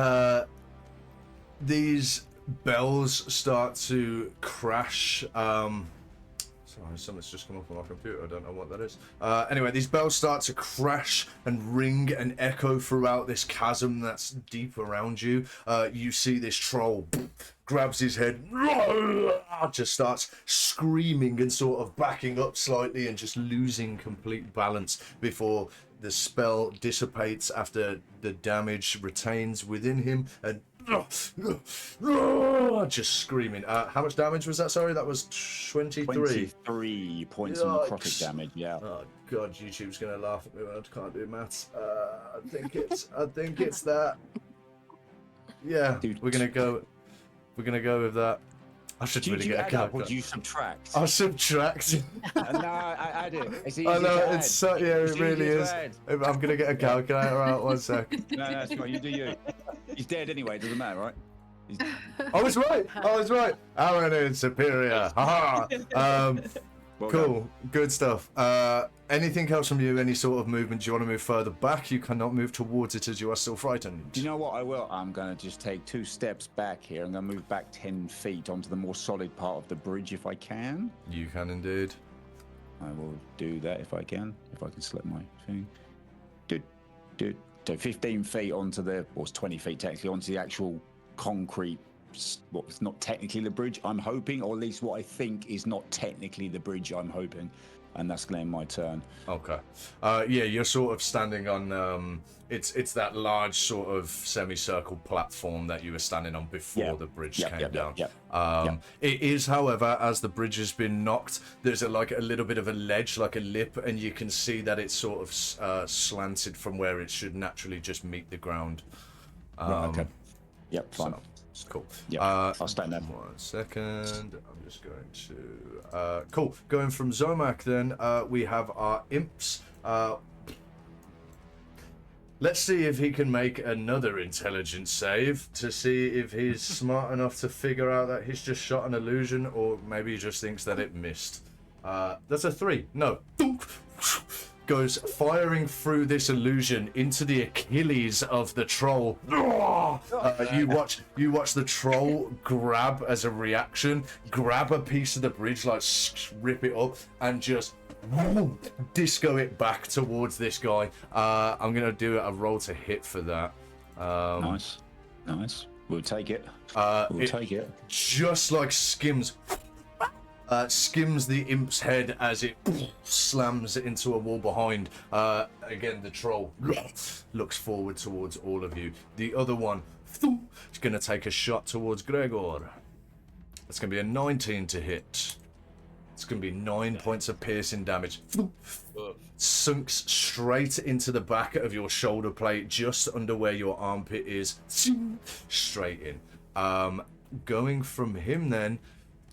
bells start to crash. Sorry, something's just come up on my computer. I don't know what that is. Anyway, these bells start to crash and ring and echo throughout this chasm that's deep around you. You see this troll grabs his head, just starts screaming and sort of backing up slightly and just losing complete balance before the spell dissipates after the damage retains within him, and just screaming. How much damage was that? Sorry, that was 23. 23 points of necrotic damage. Yeah. Oh god, YouTube's gonna laugh at me when I can't do maths. I think it's that. Yeah, we're gonna go with that. I should Do really you get a add up or calculator. do you subtract? I'll subtract. No, I add it. It's easy I know, to add. it's so, yeah, It's it really easier to is. add. I'm going to get a calculator out, 1 sec. No, that's fine. You do you. He's dead anyway. It doesn't matter, right? I was right. Aaron is superior. Haha. Well Cool. Good stuff. Anything else from you? Any sort of movement? Do you want to move further back? You cannot move towards it as you are still frightened. Do you know what I will? I'm going to just take 2 steps back here. I'm going to move back 10 feet onto the more solid part of the bridge if I can. You can indeed. I will do that if I can select my thing. So 15 feet onto the, or it's 20 feet technically, onto the actual concrete, what's not technically the bridge, I'm hoping, or at least what I think is not technically the bridge, I'm hoping. And that's going to end my turn. Okay. Yeah, you're sort of standing on. It's that large sort of semicircle platform that you were standing on before the bridge came down. It is, however, as the bridge has been knocked, there's a little bit of a ledge, like a lip, and you can see that it's sort of slanted from where it should naturally just meet the ground. Right, okay. Yep, fine. So, cool. Yeah, I'll stand there. 1 second. I'm just going to. Cool. Going from Zomac, then we have our imps. Let's see if he can make another intelligence save to see if he's smart enough to figure out that he's just shot an illusion, or maybe he just thinks that it missed. That's a 3. No. Goes firing through this illusion into the Achilles of the troll. You watch the troll grab as a reaction, grab a piece of the bridge, like rip it up, and just disco it back towards this guy. I'm gonna do a roll to hit for that. Nice. We'll take it. Take it. Just like skims the imp's head as it slams into a wall behind. Again, the troll looks forward towards all of you. The other one is going to take a shot towards Gregor. It's going to be a 19 to hit. It's going to be 9 points of piercing damage. Sunks straight into the back of your shoulder plate, just under where your armpit is. Straight in. Going from him then,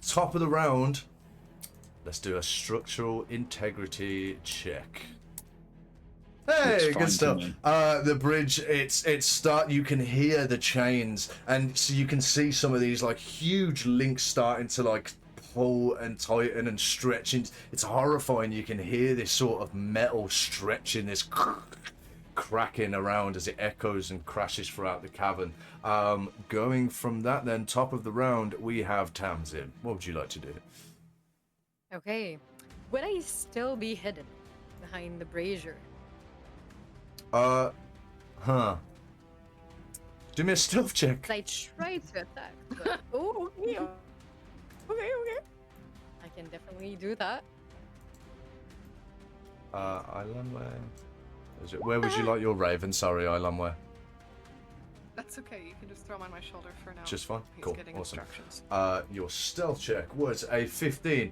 top of the round, let's do a structural integrity check. Hey, good stuff. The bridge, you can hear the chains, and so you can see some of these like huge links starting to like pull and tighten and stretch. It's horrifying. You can hear this sort of metal stretching, this cracking around as it echoes and crashes throughout the cavern. Going from that then, top of the round, we have Tamsin. What would you like to do? Okay. Would I still be hidden behind the brazier? Do me a stealth check. 'Cause I tried to attack, but... Oh, okay. Okay. I can definitely do that. Islandware. Where would you like your raven? Sorry, Islandware. That's okay. You can just throw him on my shoulder for now. Just fine. He's Cool. getting Awesome. instructions. Your stealth check was a 15.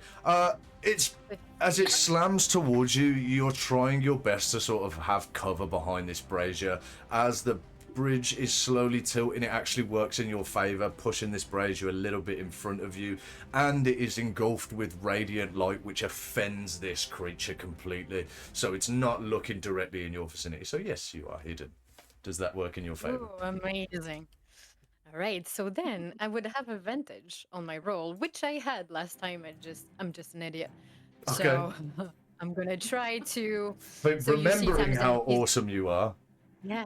It's as it slams towards you, you're trying your best to sort of have cover behind this brazier. As the bridge is slowly tilting, it actually works in your favor, pushing this brazier a little bit in front of you, and it is engulfed with radiant light, which offends this creature completely. So it's not looking directly in your vicinity. So yes, you are hidden. Does that work in your favor? Ooh, amazing. All right, so then I would have advantage on my roll, which I had last time. I'm just an idiot. Okay. So I'm gonna try to. But So you see remembering Tamsin, how he's- awesome you are. Yeah.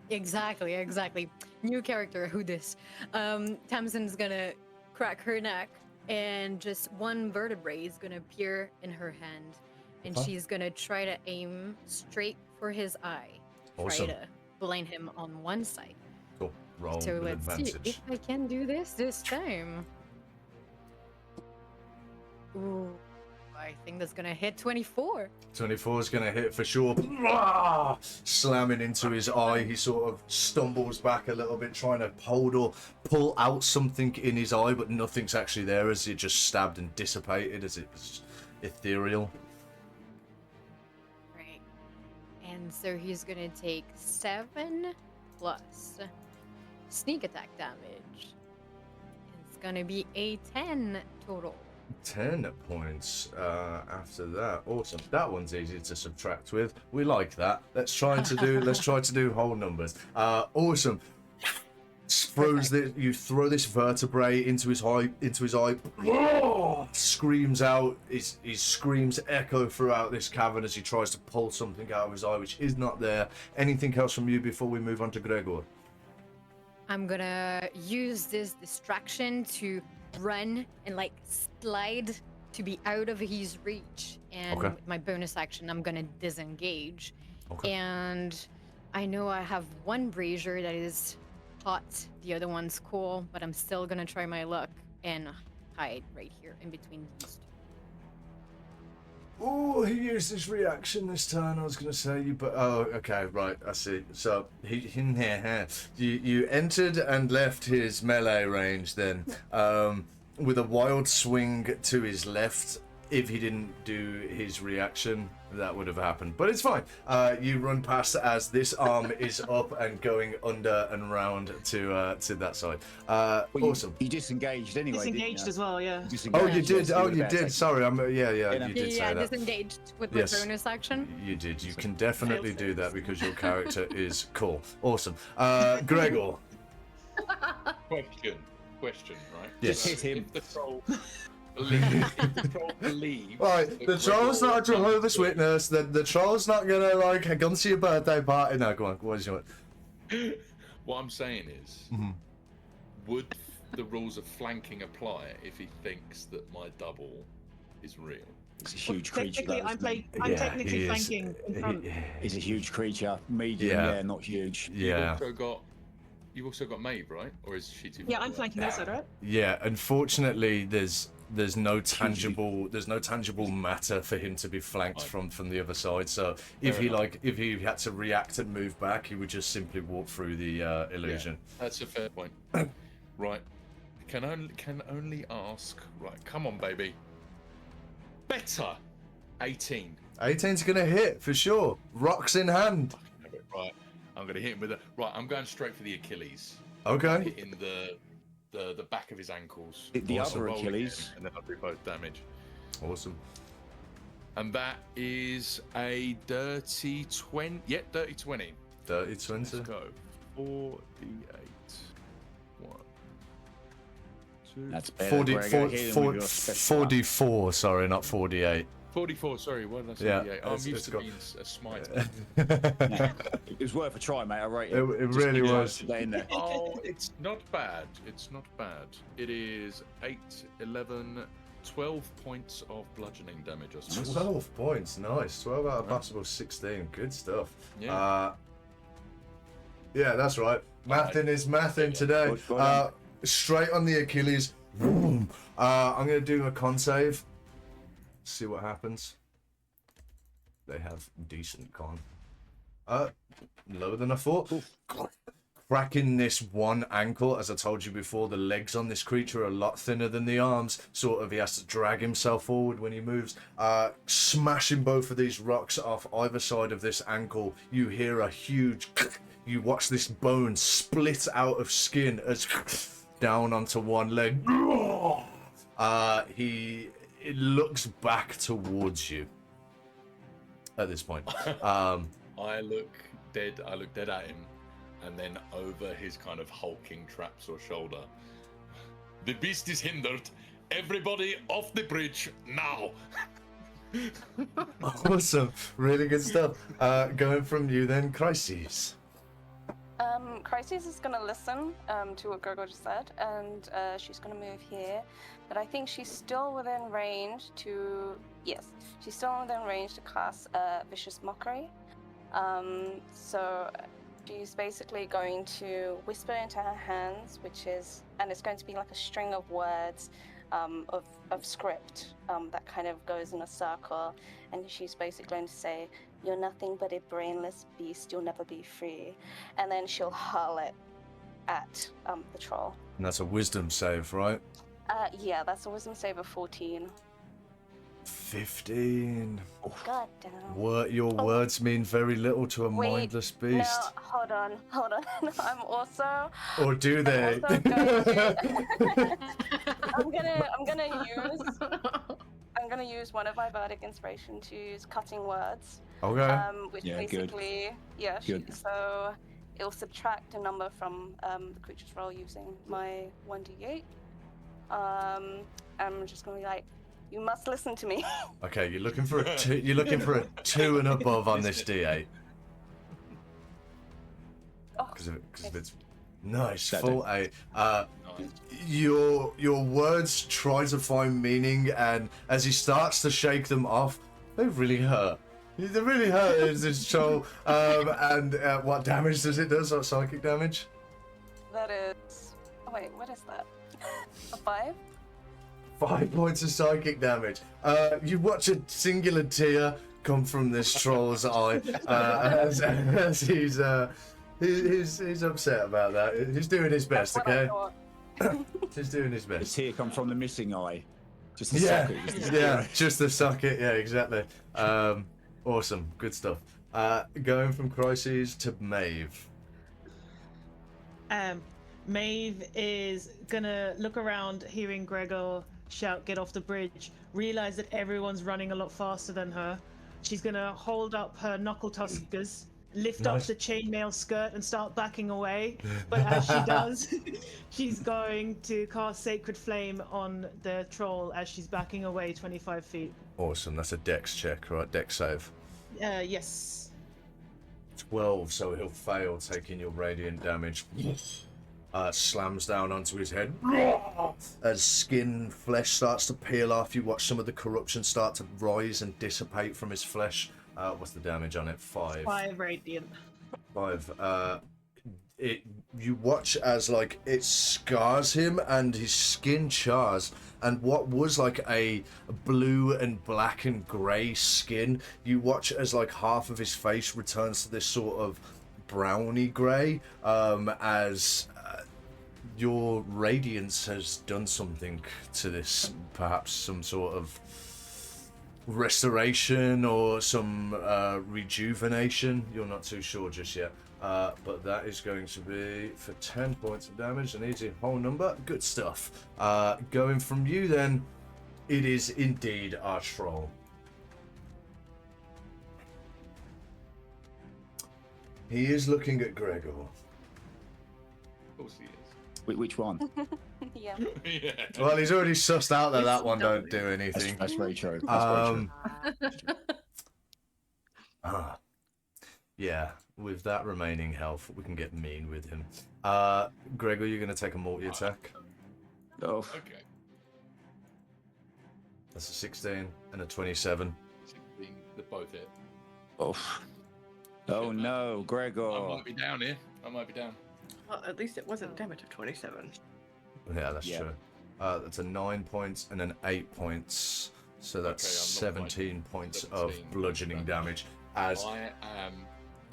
Exactly. New character, who this? Tamsin's gonna crack her neck, and just one vertebrae is gonna appear in her hand, and she's gonna try to aim straight for his eye. Awesome. Try to blind him on one side. Cool. Roll So with let's see advantage. if I can do this time. Ooh, I think that's gonna hit 24. 24 is going to hit for sure. Slamming into his eye, he sort of stumbles back a little bit, trying to pull out something in his eye, but nothing's actually there as it just stabbed and dissipated as it's ethereal. Right. And so he's gonna take 7 plus sneak attack damage. It's gonna be a 10 total. 10 points after that. Awesome. That one's easy to subtract with. We like that. Let's try to do whole numbers. Awesome. You throw this vertebrae into his eye. Screams out. His screams echo throughout this cavern as he tries to pull something out of his eye, which is not there. Anything else from you before we move on to Gregor? I'm gonna use this distraction to run and like slide to be out of his reach. And Okay. with my bonus action, I'm gonna disengage. Okay. And I know I have one brazier that is hot, the other one's cool, but I'm still gonna try my luck and hide right here in between these two. Oh, he used his reaction this turn. I was going to say you, but oh, okay, right. I see. So you entered and left his melee range then, with a wild swing to his left. If he didn't do his reaction, that would have happened. But it's fine. You run past as this arm is up and going under and round to that side. Well, Awesome. You disengaged anyway. Disengaged didn't as well, yeah. Oh, you Disengaged, did. yes, Oh, were you about did. to- Sorry, you did say Yeah, that. disengaged with Yes. my bonus action. You did. You can definitely do that because your character is cool. Awesome. Gregor. Question, right? Yes. Just hit him. If the troll believes Right, that the troll's not a Gregor- Jehovah's Witness. The troll's not gonna like come to your birthday party. No, go on. What is your? What I'm saying is, would the rules of flanking apply if he thinks that my double is real? It's a huge creature. Technically, though, I'm, isn't he? I'm Yeah, technically he is. flanking in front. He's a huge creature. Medium, Yeah. yeah, not huge. Yeah. You've also got Maeve, right? Or is she too? Yeah, far I'm away? flanking this side, right? Yeah. Unfortunately, there's no tangible matter for him to be flanked from the other side. So if he had to react and move back, he would just simply walk through the illusion. Yeah, that's a fair point. Right. Can only ask. Right. Come on, baby. Better. 18. 18's gonna hit for sure. Rocks in hand. Right. I'm gonna hit him with a. Right. I'm going straight for the Achilles. Okay. Hitting the back of his ankles. The Awesome. other Roll Achilles. again, and then I'll do both damage. Awesome. And that is a dirty 20. Yeah, dirty 20. Dirty 20. Let's go. 4d8. 1, 2. That's better. 40, Gregor. Hit him with your special 44, sorry, not 48. 44. Sorry, what did I say? Yeah, I'm it's used to got- being a smite. It was worth a try, mate. I rate It it. really was. Stay in there. Oh, it's not bad. It's not bad. It is 8, 11, 12 points of bludgeoning damage. I suppose. 12 points, nice. 12 out of possible 16, good stuff. Yeah. Yeah, that's right. Mathing is mathing today. Well done. Straight on the Achilles. Boom. I'm going to do a con save. See what happens. They have decent con. Lower than I thought. Cracking this one ankle, as I told you before, the legs on this creature are a lot thinner than the arms. Sort of, he has to drag himself forward when he moves. Smashing both of these rocks off either side of this ankle. You hear a huge... You watch this bone split out of skin as down onto one leg. He looks back towards you at this point. I look dead at him, and then over his kind of hulking traps or shoulder. The beast is hindered. Everybody off the bridge now. Awesome. Really good stuff. Going from you then, Crises. Crisis is going to listen to what Gregor just said, and she's going to move here. But I think she's still within range to... Yes, she's still within range to cast Vicious Mockery. So she's basically going to whisper into her hands, which is... And it's going to be like a string of words of script that kind of goes in a circle. And she's basically going to say... You're nothing but a brainless beast. You'll never be free. And then she'll hurl it at the troll. And that's a wisdom save, right? Yeah, that's a wisdom save of 14. 15. God damn. Your words mean very little to a Wait, mindless No, beast. hold on. I'm also Or do they? also going to I'm gonna use one of my bardic inspiration to use cutting words. Okay. Which Yeah, good. basically Good. so it'll subtract a number from the creature's roll using my 1d8. I'm just gonna be like, you must listen to me. Okay, you're looking for a 2. You're looking for a 2 and above on this D8. Oh, Because if it's nice, That full 8. Nice. Your words try to find meaning, and as he starts to shake them off, they really hurt. They really hurt as this troll. And what damage does it do? So psychic damage? that is. Oh wait, what is that? A 5? 5 points of psychic damage. You watch a singular tear come from this troll's eye as he's upset about that. He's doing his best, That's what I okay? thought. He's doing his The best. tear come from the missing eye. Just the Yeah, socket. Just the yeah, just the socket. Yeah, exactly. Awesome, good stuff. Going from Crises to Maeve. Maeve is gonna look around, hearing Gregor shout, "Get off the bridge!" Realize that everyone's running a lot faster than her. She's gonna hold up her knuckle tuskers, lift up Nice. the chainmail skirt, and start backing away. But as she does, she's going to cast Sacred Flame on the troll as she's backing away 25 feet. Awesome, that's a dex check, right? Dex save. Yes. 12, so he'll fail, taking your radiant damage. Slams down onto his head. As skin, flesh starts to peel off, you watch some of the corruption start to rise and dissipate from his flesh. What's the damage on it? 5. 5 radiant. 5. You watch as like it scars him and his skin chars, and what was like a blue and black and grey skin, you watch as like half of his face returns to this sort of browny grey, as your radiance has done something to this, perhaps some sort of restoration or some rejuvenation. You're not too sure just yet. But that is going to be for 10 points of damage, an easy whole number. Good stuff. Going from you then, it is indeed our troll. He is looking at Gregor. Of course he is. Which one? Yeah. Yeah. Well, he's already sussed out that that one don't do anything. That's very true. That's very true. Yeah, with that remaining health, we can get mean with him. Gregor, you're going to take a multi attack. Oh, Okay. That's a 16 and a 27. 16, they both hit. oh. Oh no, I Gregor. might be down here. I might be down. Well, at least it wasn't damage of 27. Yeah, that's Yeah. true. That's a 9 points and an 8 points. So that's Okay, I'm not 17 points 17 of bludgeoning damage. As I am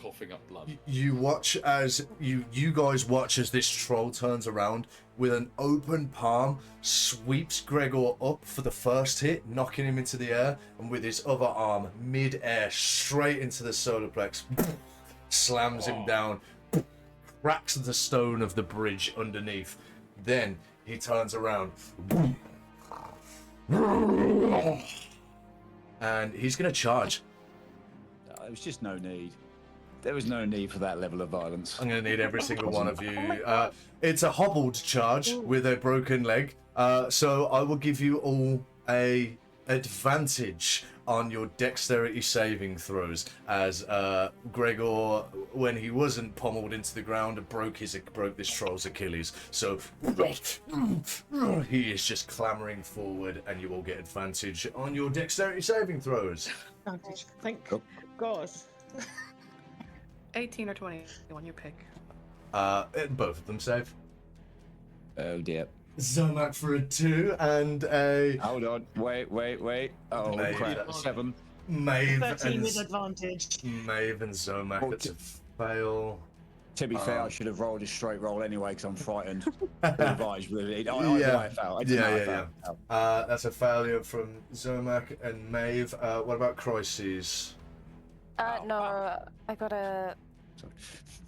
coughing up blood. you watch as you guys watch as this troll turns around with an open palm, sweeps Gregor up for the first hit, knocking him into the air, and with his other arm mid-air straight into the solar plex, slams him down, cracks the stone of the bridge underneath. Then he turns around and he's gonna charge. There was just no need. There was no need for that level of violence. I'm going to need every single one of you. It's a hobbled charge with a broken leg. So I will give you all a advantage on your dexterity saving throws, as Gregor, when he wasn't pummeled into the ground, broke this troll's Achilles. So he is just clambering forward, and you all get advantage on your dexterity saving throws. Advantage. Thank Cool. God. 18 or 21, you pick. Both of them save. Oh dear. Zomac for a 2 and a Hold on. Wait. Oh Maybe crap. that's- 7. Maeve 13 and with advantage. Maeve and Zomac. Oh, That's a fail. To be fair, I should have rolled a straight roll anyway because I'm frightened. Advised, I failed. I didn't know I failed. That's a failure from Zomac and Maeve. What about Crises? No, I got a.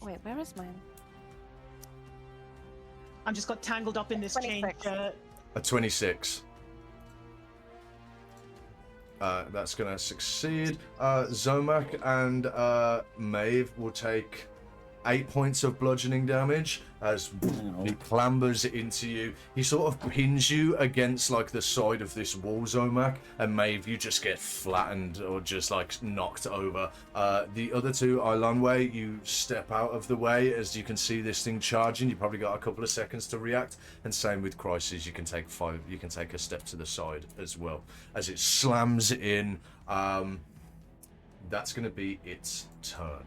Wait, where is mine? I'm just got tangled up in this chain. 26. A 26. That's going to succeed. Zomac and Maeve will take 8 points of bludgeoning damage as he clambers into you. He sort of pins you against like the side of this wall, Zomac, and Maeve, you just get flattened or just like knocked over. The other two, Ilanwe, you step out of the way as you can see this thing charging. You probably got a couple of seconds to react, and same with Crisis. You can take a step to the side as well as it slams in. That's going to be its turn.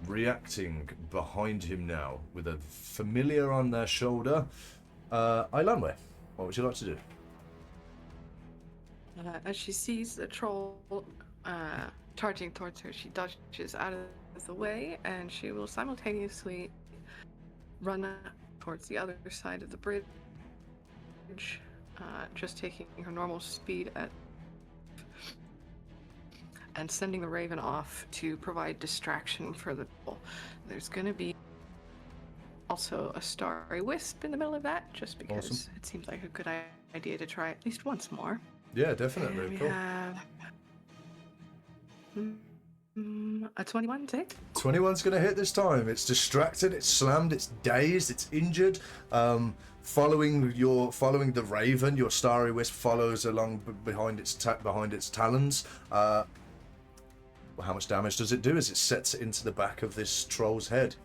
Reacting behind him now with a familiar on their shoulder. Ilanwe, what would you like to do? As she sees the troll charging towards her, she dodges out of the way, and she will simultaneously run towards the other side of the bridge, just taking her normal speed and sending the Raven off to provide distraction for the troll. There's going to be also a Starry Wisp in the middle of that, just because it seems like a good idea to try at least once more. Yeah, definitely. And we Cool. have a 21 to hit. 21's going to hit this time. It's distracted, it's slammed, it's dazed, it's injured. Following the Raven, your Starry Wisp follows along behind its talons. How much damage does it do as it sets into the back of this troll's head?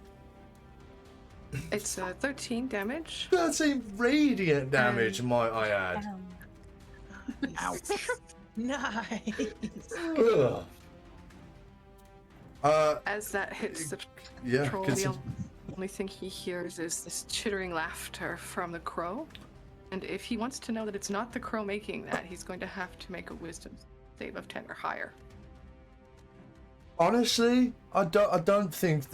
It's 13 damage. 13 radiant damage, might I add. Ouch. Nice. Ugh. As that hits the troll, the only thing he hears is this chittering laughter from the crow. And if he wants to know that it's not the crow making that, he's going to have to make a wisdom save of 10 or higher. Honestly, I don't think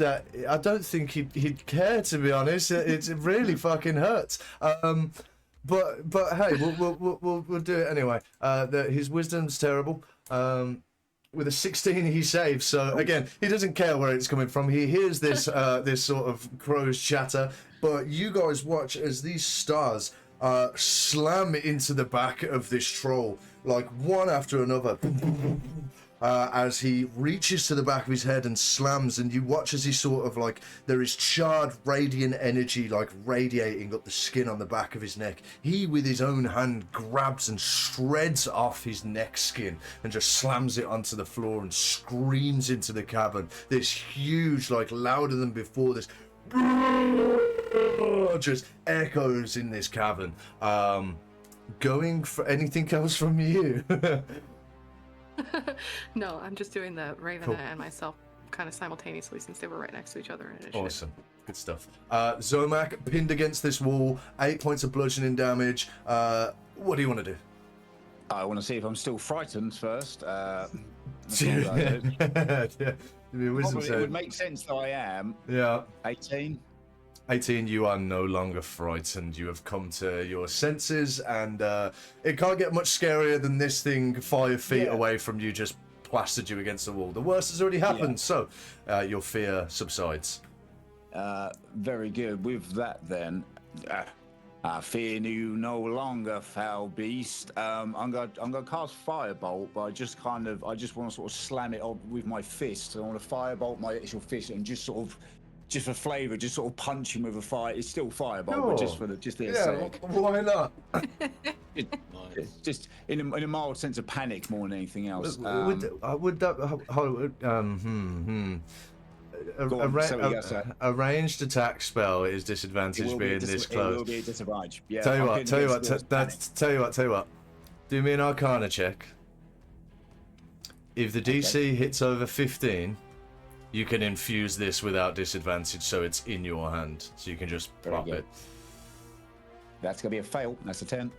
he'd care, to be honest. It really fucking hurts. But hey, we'll do it anyway. His wisdom's terrible. With a 16 he saves, so again, he doesn't care where it's coming from. He hears this this sort of crow's chatter, but you guys watch as these stars slam into the back of this troll, like one after another. As he reaches to the back of his head and slams, and you watch as he sort of like, there is charred radiant energy like radiating up the skin on the back of his neck. He with his own hand grabs and shreds off his neck skin and just slams it onto the floor and screams into the cavern. This huge, like louder than before, this just echoes in this cavern. Going for anything else from you? No, I'm just doing the Raven Cool. and myself kind of simultaneously since they were right next to each other in initiative. Awesome. Good stuff. Zomac pinned against this wall, 8 points of bludgeoning damage. What do you want to do? I want to see if I'm still frightened first. Yeah. Give me a wisdom It save. would make sense that I am. Yeah. 18. 18, you are no longer frightened. You have come to your senses, and it can't get much scarier than this thing 5 feet away from you just plastered you against the wall. The worst has already happened, so your fear subsides. Very good. With that, then, I fear you no longer, foul beast. I'm gonna cast Firebolt, but I just want to sort of slam it on with my fist. I want to Firebolt my actual fist and just sort of. Just for flavour, just sort of punch him with a fire. It's still Firebolt, but just for the aesthetic. Why not? Nice. Just in a mild sense of panic more than anything else. Would that Go on, say what you gotta say. a ranged attack spell is disadvantaged being this It will close. be a disadvantage. Yeah, Tell you I'm what. getting Tell you against the what. Do me an Arcana check. If the DC hits over 15, you can infuse this without disadvantage, so it's in your hand. So you can just Very plop good. it. That's gonna be a fail. That's a 10.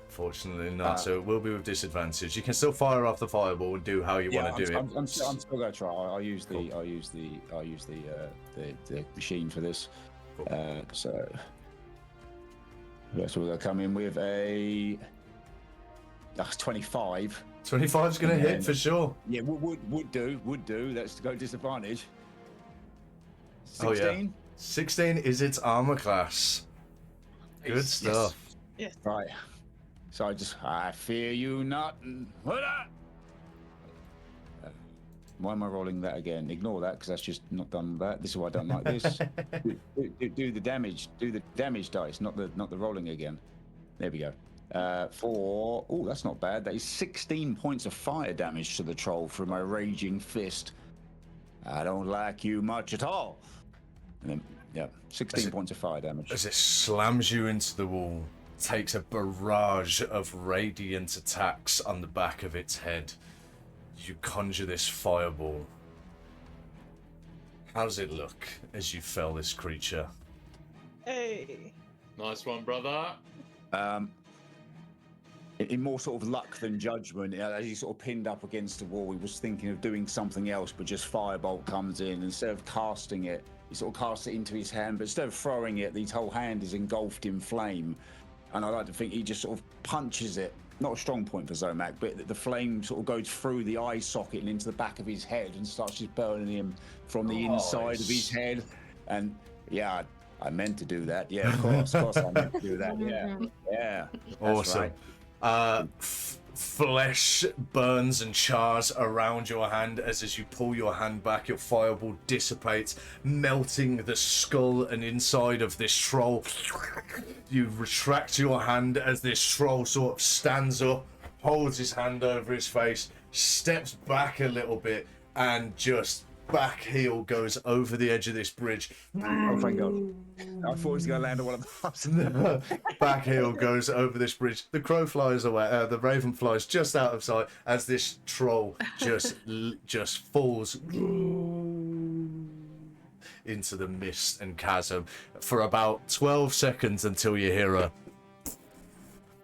Fortunately not, so it will be with disadvantage. You can still fire off the fireball and do how you want to do it. I'm still going to try. I'll use the machine for this. Cool. So we're going to come in with a 25. 25 is going to hit for sure. Yeah, would do. Let's go disadvantage. 16. Oh, yeah. 16 is its armor class. Good stuff. Yes. Right. So I fear you not. Why am I rolling that again? Ignore that because that's just not done that. This is why I don't like this. do the damage. Do the damage dice, not the rolling again. There we go. That's not bad. That is 16 points of fire damage to the troll from my raging fist. I don't like you much at all. And then, 16 points of fire damage. As it slams you into the wall, takes a barrage of radiant attacks on the back of its head. You conjure this fireball. How does it look as you fell this creature? Hey. Nice one, brother. In more sort of luck than judgment, as he sort of pinned up against the wall, he was thinking of doing something else, but just firebolt comes in. Instead of casting it, he sort of casts it into his hand, but instead of throwing it, his whole hand is engulfed in flame. And I like to think he just sort of punches it. Not a strong point for Zomac, but the flame sort of goes through the eye socket and into the back of his head and starts just burning him from the inside of his head. And yeah, I meant to do that. Yeah, of course I meant to do that. Yeah. Awesome. Right. Flesh burns and chars around your hand as you pull your hand back, your fireball dissipates, melting the skull and inside of this troll. You retract your hand as this troll sort of stands up, holds his hand over his face, steps back a little bit, and just back heel goes over the edge of this bridge. Oh, thank God. I thought he was going to land on one of them. Back heel goes over this bridge. The crow flies away. The raven flies just out of sight as this troll just falls into the mist and chasm for about 12 seconds until you hear a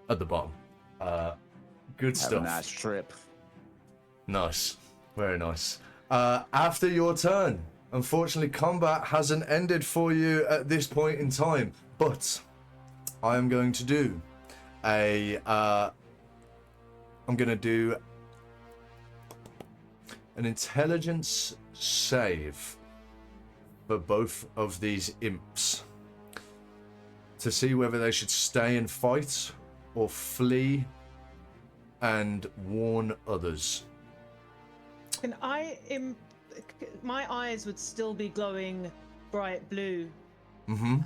at the bottom. Good stuff. Have a nice trip. Nice. Very nice. After your turn, unfortunately, combat hasn't ended for you at this point in time, but I am going to do an intelligence save for both of these imps to see whether they should stay and fight or flee and warn others. Can my eyes would still be glowing bright blue. Mm-hmm.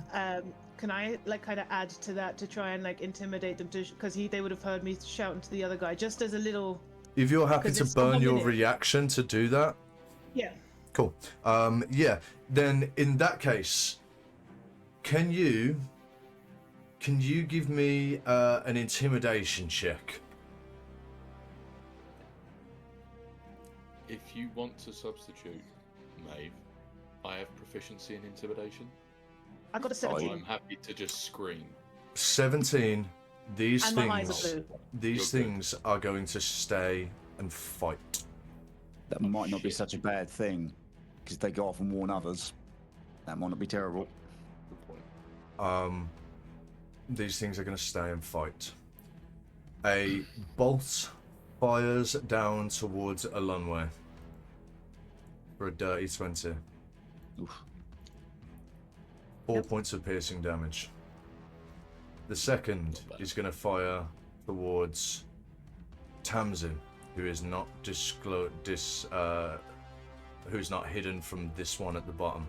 Can I kind of add to that to try and intimidate them because they would have heard me shouting to the other guy just as a little. If you're happy to burn your reaction to do that. Yeah. Cool. Yeah. Then in that case, can you give me an intimidation check? If you want to substitute, Maeve, I have proficiency in intimidation. I got a 17. I'm happy to just scream. 17. These and my eyes are blue. These things are going to stay and fight. That might not be such a bad thing, because they go off and warn others. That might not be terrible. Good point. These things are going to stay and fight. A bolt fires down towards Alunwe for a dirty 20. Oof. 4 points of piercing damage. The second is going to fire towards Tamsin, who is not who's not hidden from this one at the bottom.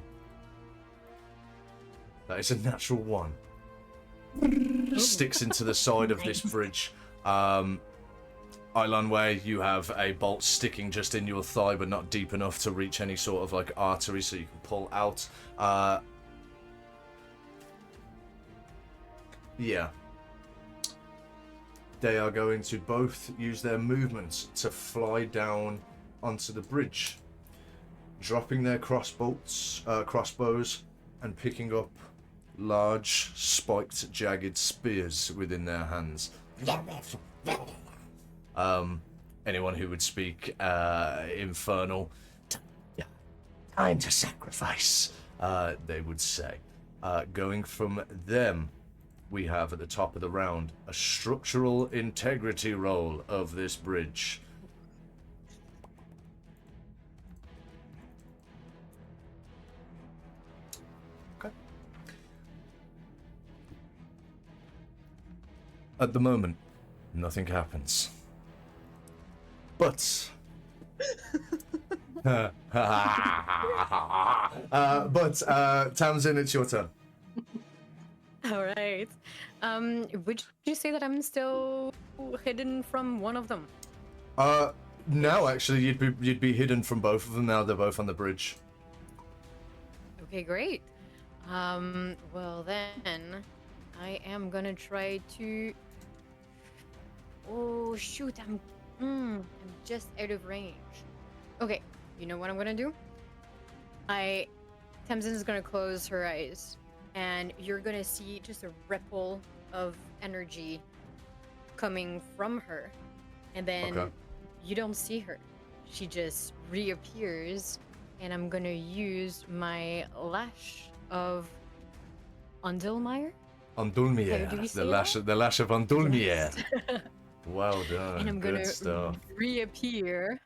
That is a natural 1. Sticks into the side of this bridge. Ilanway, you have a bolt sticking just in your thigh, but not deep enough to reach any sort of artery, so you can pull out. Yeah. They are going to both use their movement to fly down onto the bridge, dropping their crossbows, and picking up large, spiked, jagged spears within their hands. Anyone who would speak infernal, time to sacrifice, they would say. Going from them, we have at the top of the round a structural integrity roll of this bridge. Okay. At the moment, nothing happens. But Tamsin, it's your turn. All right. Would you say that I'm still hidden from one of them? No, actually, you'd be hidden from both of them now. They're both on the bridge. Okay, great. Well then, I am gonna try to. Oh shoot! I'm just out of range. Okay, you know what I'm gonna do? Tamsin is gonna close her eyes, and you're gonna see just a ripple of energy coming from her, and then you don't see her. She just reappears, and I'm gonna use my lash of Undulmire. Undulmire, do we the say lash of Undulmire. Well done. And I'm Good gonna stuff. reappear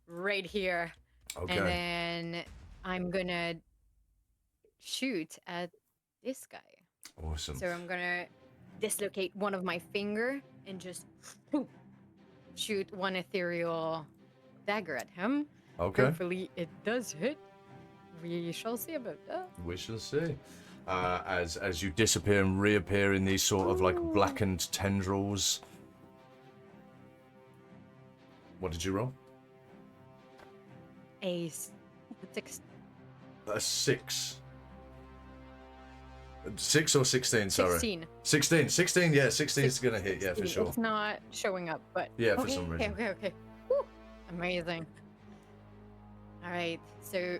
right here. Okay. And then I'm gonna shoot at this guy. Awesome. So I'm gonna dislocate one of my finger and just shoot one ethereal dagger at him. Okay. Hopefully it does hit. We shall see about that. We shall see. As you disappear and reappear in these sort of like blackened tendrils. What did you roll? A 6. A 6. 6 or 16, sorry. 16. 16, yeah, 16 is gonna hit, yeah, for sure. It's not showing up, but Yeah, for okay, some reason. Okay. Woo, amazing. All right, so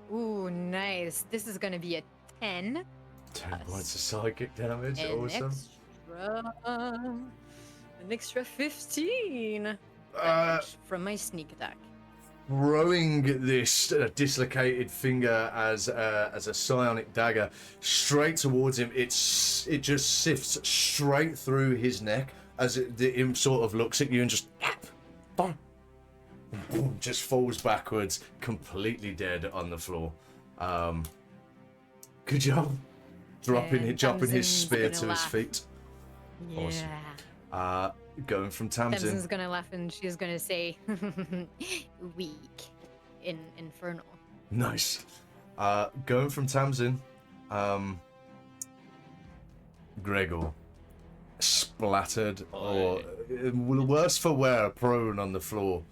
nice. This is gonna be a 10. 10 points of psychic damage, An awesome. An extra 15 damage from my sneak attack. Throwing this dislocated finger as a psionic dagger straight towards him, it just sifts straight through his neck as it sort of looks at you and just just falls backwards, completely dead on the floor. Good job. Dropping his Tamsin's spear gonna to his laugh. feet. Yeah. Awesome. Going from Tamsin. Tamsin's gonna laugh and she's gonna say, weak in Infernal. Nice. Going from Tamsin, Gregor, splattered or worse for wear, prone on the floor,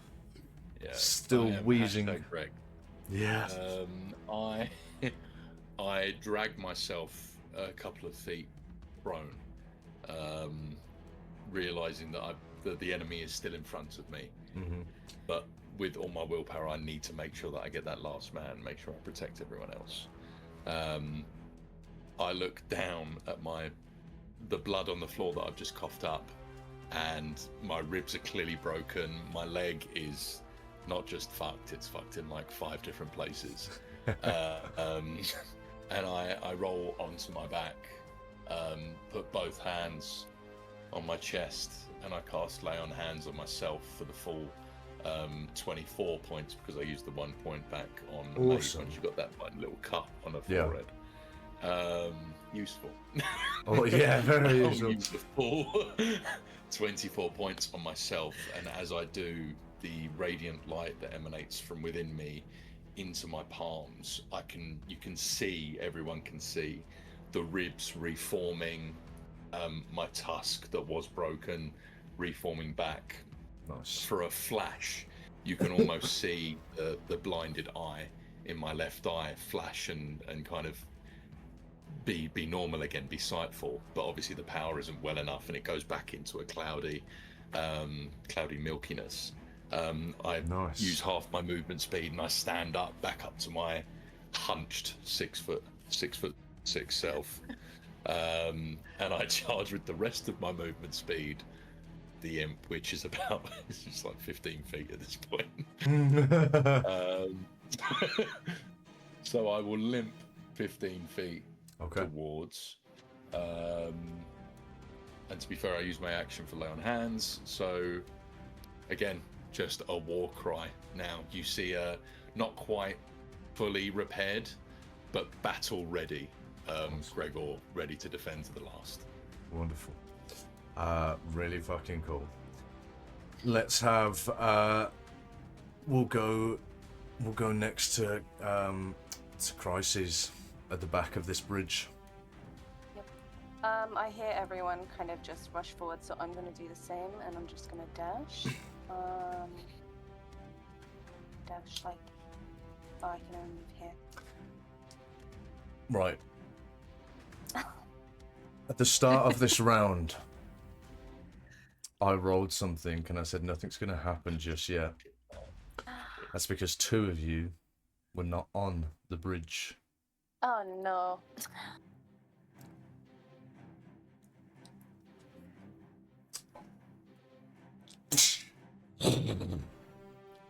still wheezing. Correct. Yeah. I dragged myself a couple of feet prone, realizing that the enemy is still in front of me. Mm-hmm. But with all my willpower, I need to make sure that I get that last man, make sure I protect everyone else. I look down at the blood on the floor that I've just coughed up, and my ribs are clearly broken. My leg is not just fucked, it's fucked in like 5 different places. And I roll onto my back, put both hands on my chest, and I cast Lay on Hands on myself for the full 24 points, because I used the 1 point back on Awesome. once you got that like, little cut on her forehead. Useful. Oh yeah, very useful. Useful. 24 points on myself, and as I do, the radiant light that emanates from within me into my palms, everyone can see the ribs reforming, my tusk that was broken reforming back. Nice. For a flash, you can almost see the blinded eye in my left eye flash and kind of be normal again, be sightful, but obviously the power isn't well enough and it goes back into a cloudy milkiness. I use half my movement speed and I stand up back up to my hunched 6'6" self, and I charge with the rest of my movement speed the imp, which is about it's just like 15 feet at this point. So I will limp 15 feet towards. And to be fair, I use my action for lay on hands. So again, just a war cry. Now you see not quite fully repaired, but battle ready. Gregor ready to defend to the last. Wonderful. Really fucking cool. Let's have we'll go next to Crises at the back of this bridge. I hear everyone kind of just rush forward, so I'm gonna do the same, and I'm just gonna dash. Dash like, oh, I can only move here. Right. At the start of this round, I rolled something and I said nothing's going to happen just yet. That's because two of you were not on the bridge. Oh no.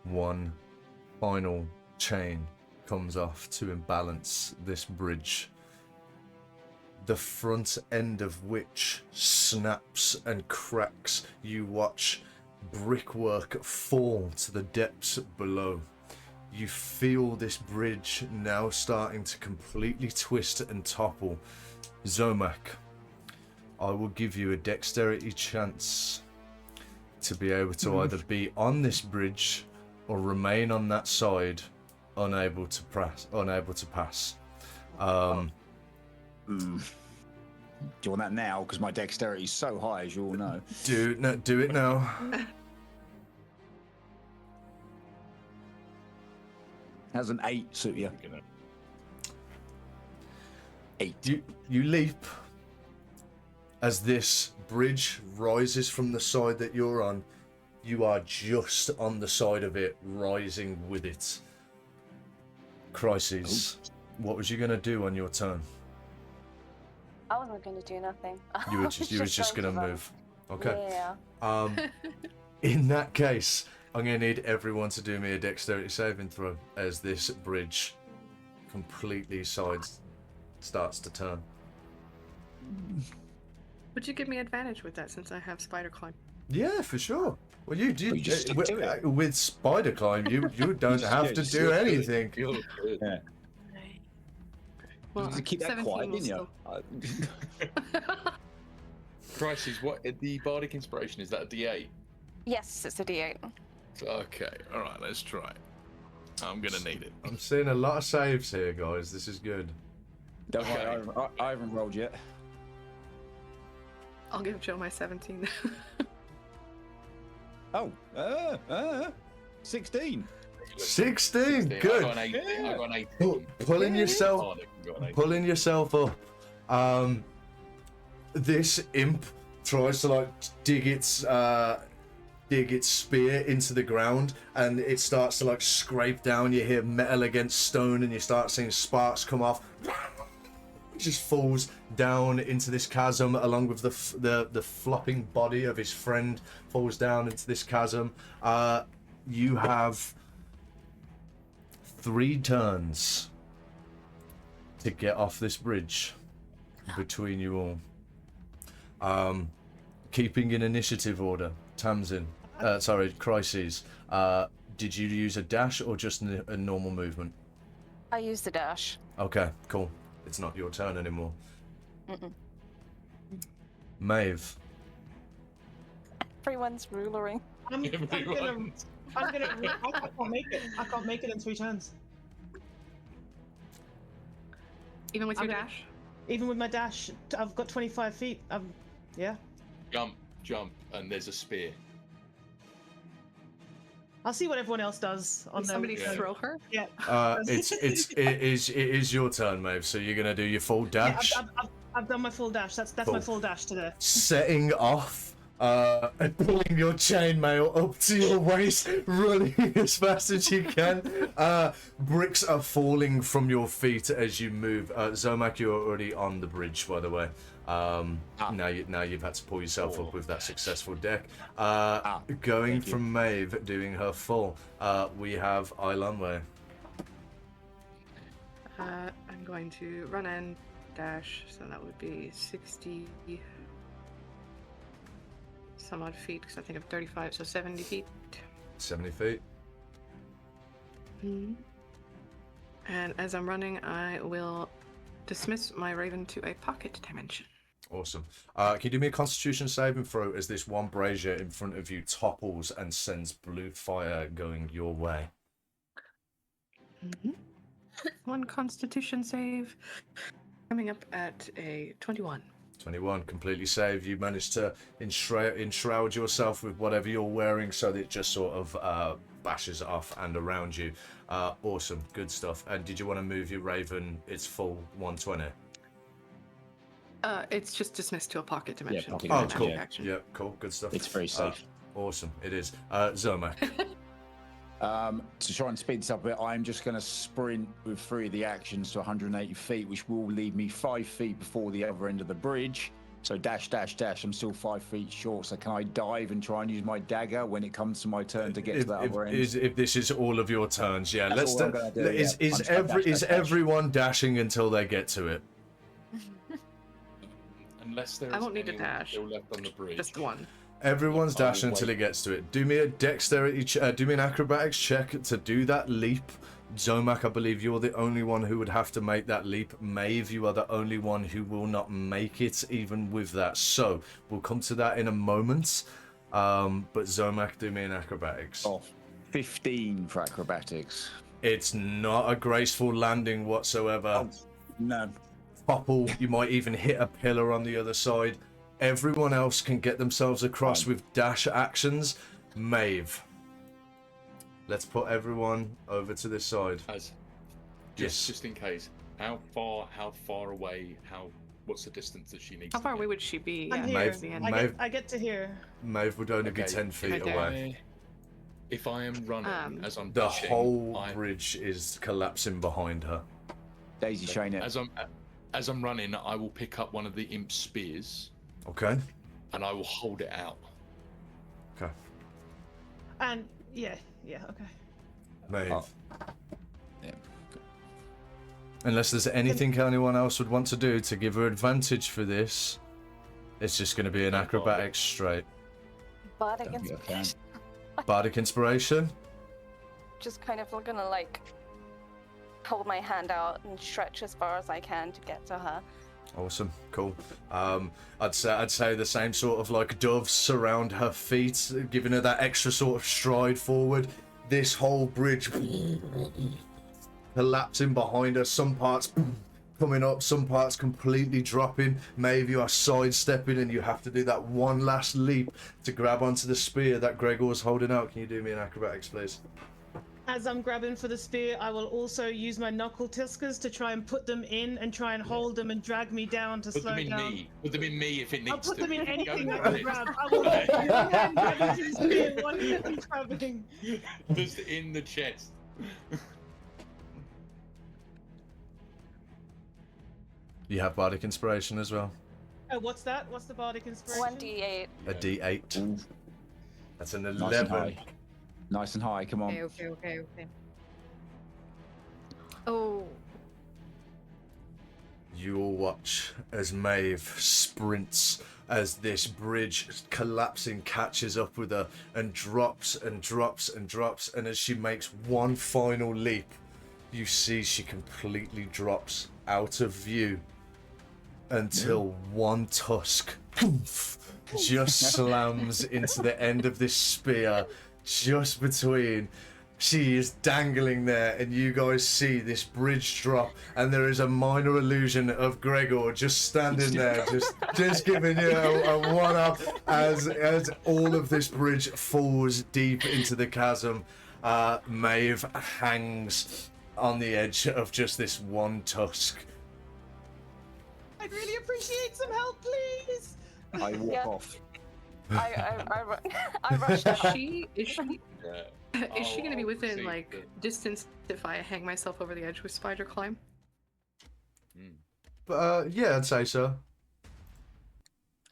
One final chain comes off to imbalance this bridge, the front end of which snaps and cracks. You watch brickwork fall to the depths below. You feel this bridge now starting to completely twist and topple. Zomak, I will give you a dexterity chance to be able to either be on this bridge or remain on that side, unable to pass. Do you want that now? Because my dexterity is so high, as you all know. Do it now. How's an 8 suit you? 8. You leap as this bridge rises from the side that you're on. You are just on the side of it, rising with it. Crises, what was you gonna do on your turn? I wasn't going to do nothing. You were just gonna move. Okay. Yeah. In that case, I'm gonna need everyone to do me a dexterity saving throw as this bridge completely starts to turn. Would you give me advantage with that since I have spider climb? Yeah, for sure. Well, you do. You just stick to it. With spider climb, you don't have to do anything. Yeah. Well, To keep that 17 quiet, will didn't you? Crisis, what the bardic inspiration is that a D8? Yes, it's a D8. Okay, all right, let's try. I'm gonna need it. I'm seeing a lot of saves here, guys. This is good. Don't Okay. worry, I haven't rolled yet. I'll give Joe my 17. Oh, 16. 16, I good. got an 18. I got an 18. Pulling yourself, Bardic got an 18. pulling yourself up. This imp tries to like dig its spear into the ground, and it starts to like scrape down. You hear metal against stone, and you start seeing sparks come off. It just falls down into this chasm, along with the flopping body of his friend falls down into this chasm. You have 3 turns to get off this bridge between you all. Keeping in initiative order, Tamsin, Crises, did you use a dash or just a normal movement? I used the dash. Okay, cool. It's not your turn anymore. Mm-mm. Maeve. Everyone's rulering. I'm gonna. Everyone. I can't make it. I can't make it in 3 turns. Even with I'm your gonna- dash? Even with my dash, I've got 25 feet. Yeah. Jump, and there's a spear. I'll see what everyone else does on Will their somebody Yeah. throw her? Yeah. It is your turn, Maeve. So you're gonna do your full Yeah, dash. I've done my full dash. That's Cool. my full dash today. Setting off and pulling your chainmail up to your waist, running as fast as you can. Bricks are falling from your feet as you move. Zomak, you're already on the bridge, by the way. Now you've had to pull yourself up with that successful deck. Going thank you. from Maeve doing her full, we have Ilanway. I'm going to run and dash, so that would be 60 some odd feet, because I think I'm 35, so 70 feet. 70 feet. And as I'm running, I will dismiss my raven to a pocket dimension. Awesome. Can you do me a Constitution saving throw as this one brazier in front of you topples and sends blue fire going your way? One Constitution save, coming up at a 21. 21, completely saved. You managed to enshroud yourself with whatever you're wearing so that it just sort of bashes off and around you. Awesome, good stuff. And did you want to move your raven its full 120? It's just dismissed to a pocket dimension. pocket Oh, dimension, cool. yeah. Yeah, cool, good stuff. It's very safe. Awesome, it is. Zomak. To try and speed this up a bit, I'm just going to sprint with 3 of the actions to 180 feet, which will leave me 5 feet before the other end of the bridge. So dash, dash, dash. I'm still 5 feet short. So can I dive and try and use my dagger when it comes to my turn to get to that other end? If this is all of your turns, yeah. That's all I'm gonna do, yeah. I'm just gonna dash, dash, dash. Everyone dashing until they get to it? Unless there's I won't need to anyone dash. still left on the bridge. Just the one. Everyone's I will dashing until wait. it gets to it. Do me a dexterity, do me an acrobatics check to do that leap. Zomak, I believe you're the only one who would have to make that leap. Maeve, you are the only one who will not make it, even with that. So we'll come to that in a moment. But Zomak, do me an acrobatics. 15 for acrobatics. It's not a graceful landing whatsoever. No. Topple, you might even hit a pillar on the other side. Everyone else can get themselves across with dash actions. Maeve. Let's put everyone over to this side. Just in case. How far away, what's the distance that she needs How to far get? away would she be? I'm at here. the end? I get to here. Maeve would only be Okay. 10 feet Okay. away. If I am running as I'm The dashing, whole bridge is collapsing behind her. Daisy chain it. As I'm running, I will pick up one of the imp spears Okay. and I will hold it out. Okay. And yeah, okay. Maeve. Yeah. Unless there's anything anyone else would want to do to give her advantage for this, it's just going to be an acrobatics straight. But Don't against be a fan. Bardic inspiration. just kind of gonna like hold my hand out and stretch as far as I can to get to her. Awesome, cool. I'd say the same sort of like doves surround her feet, giving her that extra sort of stride forward. This whole bridge collapsing behind her. Some parts coming up, some parts completely dropping. Maybe you are sidestepping and you have to do that one last leap to grab onto the spear that Gregor's holding out. Can you do me an acrobatics, please? As I'm grabbing for the spear, I will also use my knuckle tiskers to try and put them in and try and hold them and drag me down to Put slow them in down. me. Put them in me if it needs I'll put to. them in anything Go I for can it. grab. I will one hand grabbing to the spear, one hand grabbing. Just in the chest. You have Bardic inspiration as well. Oh, what's that? What's the bardic inspiration? 1d8. A D8. That's an Nice and 11. high. Nice and high, come on. Okay. Oh, You will watch as Maeve sprints as this bridge collapsing catches up with her and drops and drops and drops, and as she makes one final leap, you see she completely drops out of view until one tusk just slams into the end of this spear just between. She is dangling there, and you guys see this bridge drop, and there is a minor illusion of Gregor just standing there, just giving you a one-up as all of this bridge falls deep into the chasm. Maeve hangs on the edge of just this one tusk. I'd really appreciate some help, please. I walk Yeah. off. I rushed Is out. she is she Yeah. is she gonna be I'll within see like the- distance if I hang myself over the edge with spider climb? But yeah, I'd say so.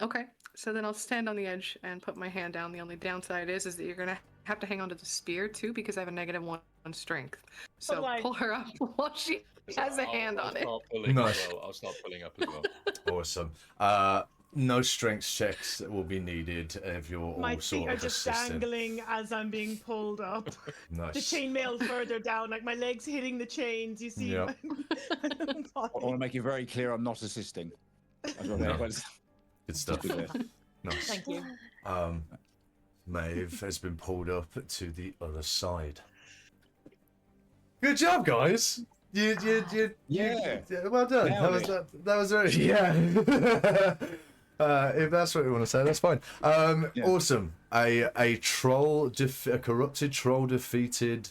Okay, so then I'll stand on the edge and put my hand down. The only downside is that you're gonna have to hang onto the spear too, because I have a -1 strength. So like- pull her up while she has a hand I'll on it. start pulling Nice. as well. I'll start pulling up as well. Awesome. No strength checks will be needed if you're all My feet sort are of just assisting. dangling as I'm being pulled up. The Nice. chainmail further down, like my legs hitting the chains. You see? Yep. my I want to make it very clear I'm not assisting. That's what No. I'm Good stuff. Nice. Thank you. Maeve has been pulled up to the other side. Good job, guys. You Yeah. well done. Nailed That was it. that was very yeah. If that's what you want to say, that's fine. Yeah. Awesome. A troll, a corrupted troll defeated.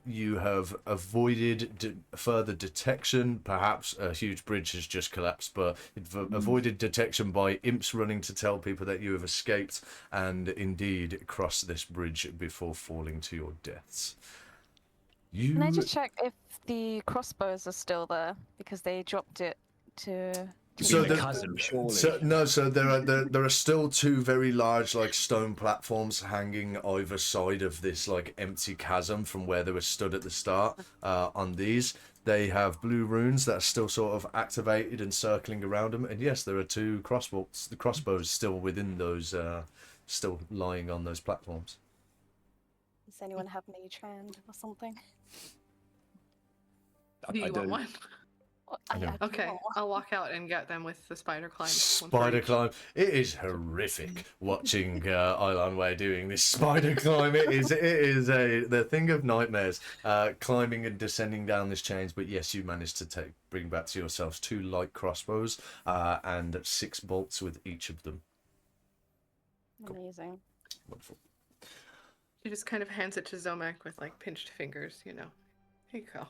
You have avoided further detection. Perhaps a huge bridge has just collapsed, but avoided detection by imps running to tell people that you have escaped, and indeed crossed this bridge before falling to your deaths. Can I just check if the crossbows are still there, because they dropped it to So the the- chasm, surely. So there are still two very large like stone platforms hanging either side of this like empty chasm from where they were stood at the start. On these, they have blue runes that are still sort of activated and circling around them. And yes, there are two crossbows. The crossbows still within those, still lying on those platforms. Does anyone have mage hand or something? Do you want one? Yeah. Okay, I'll walk out and get them with the spider climb. one for Spider each. climb. It is horrific watching Eilon Way doing this spider climb. It is the thing of nightmares. Climbing and descending down this chains. But yes, you managed to bring back to yourselves 2 light crossbows and 6 bolts with each of them. Amazing. Wonderful. She just kind of hands it to Zomek with like pinched fingers, you know. Here you go.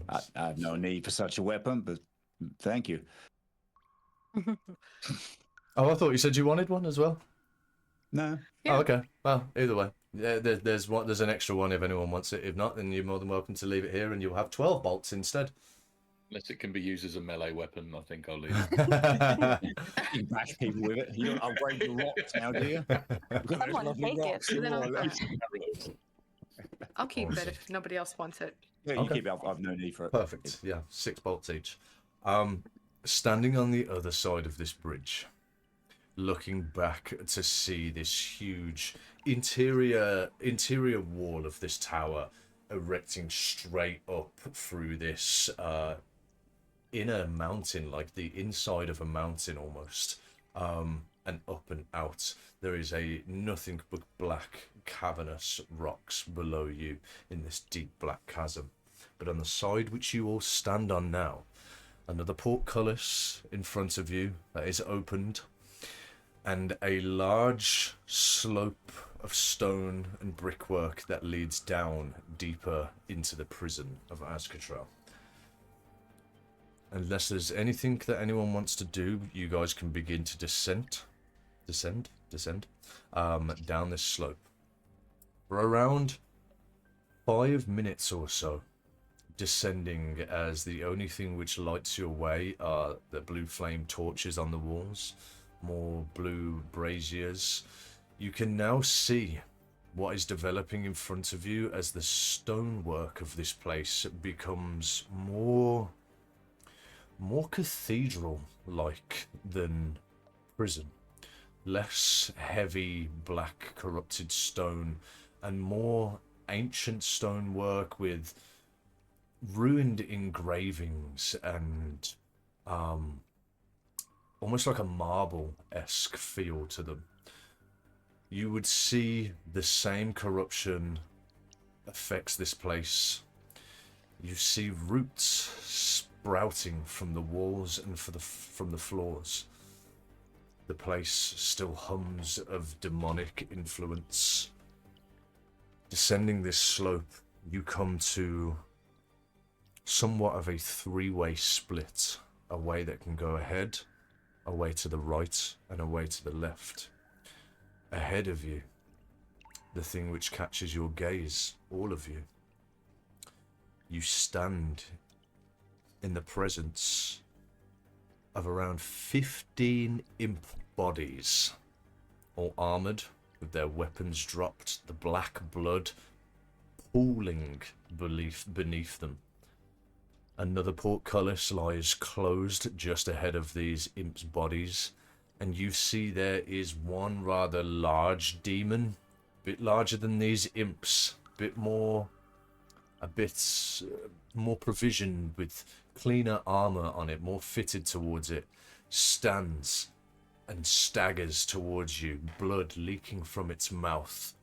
I have no need for such a weapon, but thank you. Oh, I thought you said you wanted one as well. No. Yeah. Oh, okay. Well, either way, yeah, there's an extra one if anyone wants it. If not, then you're more than welcome to leave it here, and you'll have 12 bolts instead. Unless it can be used as a melee weapon, I think I'll leave it. You bash people with it. You don't upgrade your rocks now, do you? Look at those Someone lovely take it. rocks. You're Then all I'll- like- I'll keep Awesome. it if nobody else wants it. Yeah, you Okay. keep it. I've no need for it. Perfect. Yeah, 6 bolts each. Standing on the other side of this bridge, looking back to see this huge interior wall of this tower erecting straight up through this inner mountain, like the inside of a mountain almost, and up and out. There is nothing but black cavernous rocks below you in this deep black chasm. But on the side which you all stand on now, another portcullis in front of you that is opened, and a large slope of stone and brickwork that leads down deeper into the prison of Az'ketral. Unless there's anything that anyone wants to do, you guys can begin to descend down this slope. For around 5 minutes or so, descending, as the only thing which lights your way are the blue flame torches on the walls, more blue braziers. You can now see what is developing in front of you as the stonework of this place becomes more cathedral-like than prison. Less heavy, black, corrupted stone, and more ancient stonework with ruined engravings and almost like a marble-esque feel to them. You would see the same corruption affects this place. You see roots sprouting from the walls and from the floors. The place still hums of demonic influence. Descending this slope, you come to somewhat of a 3-way split. A way that can go ahead, a way to the right, and a way to the left. Ahead of you, the thing which catches your gaze, all of you. You stand in the presence of around 15 imp bodies, all armored, with their weapons dropped, the black blood pooling beneath them. Another portcullis lies closed just ahead of these imps' bodies, and you see there is one rather large demon, a bit larger than these imps, a bit more provisioned with cleaner armor on it, more fitted towards it, stands and staggers towards you, blood leaking from its mouth.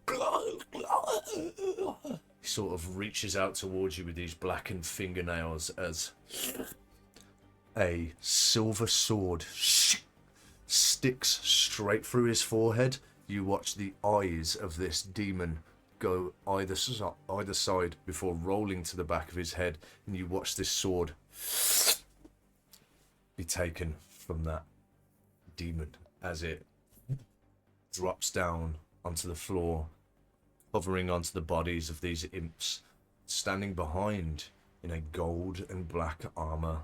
He sort of reaches out towards you with these blackened fingernails as a silver sword sticks straight through his forehead. You watch the eyes of this demon go either side before rolling to the back of his head, and you watch this sword be taken from that demon as it drops down onto the floor, hovering onto the bodies of these imps, standing behind in a gold and black armor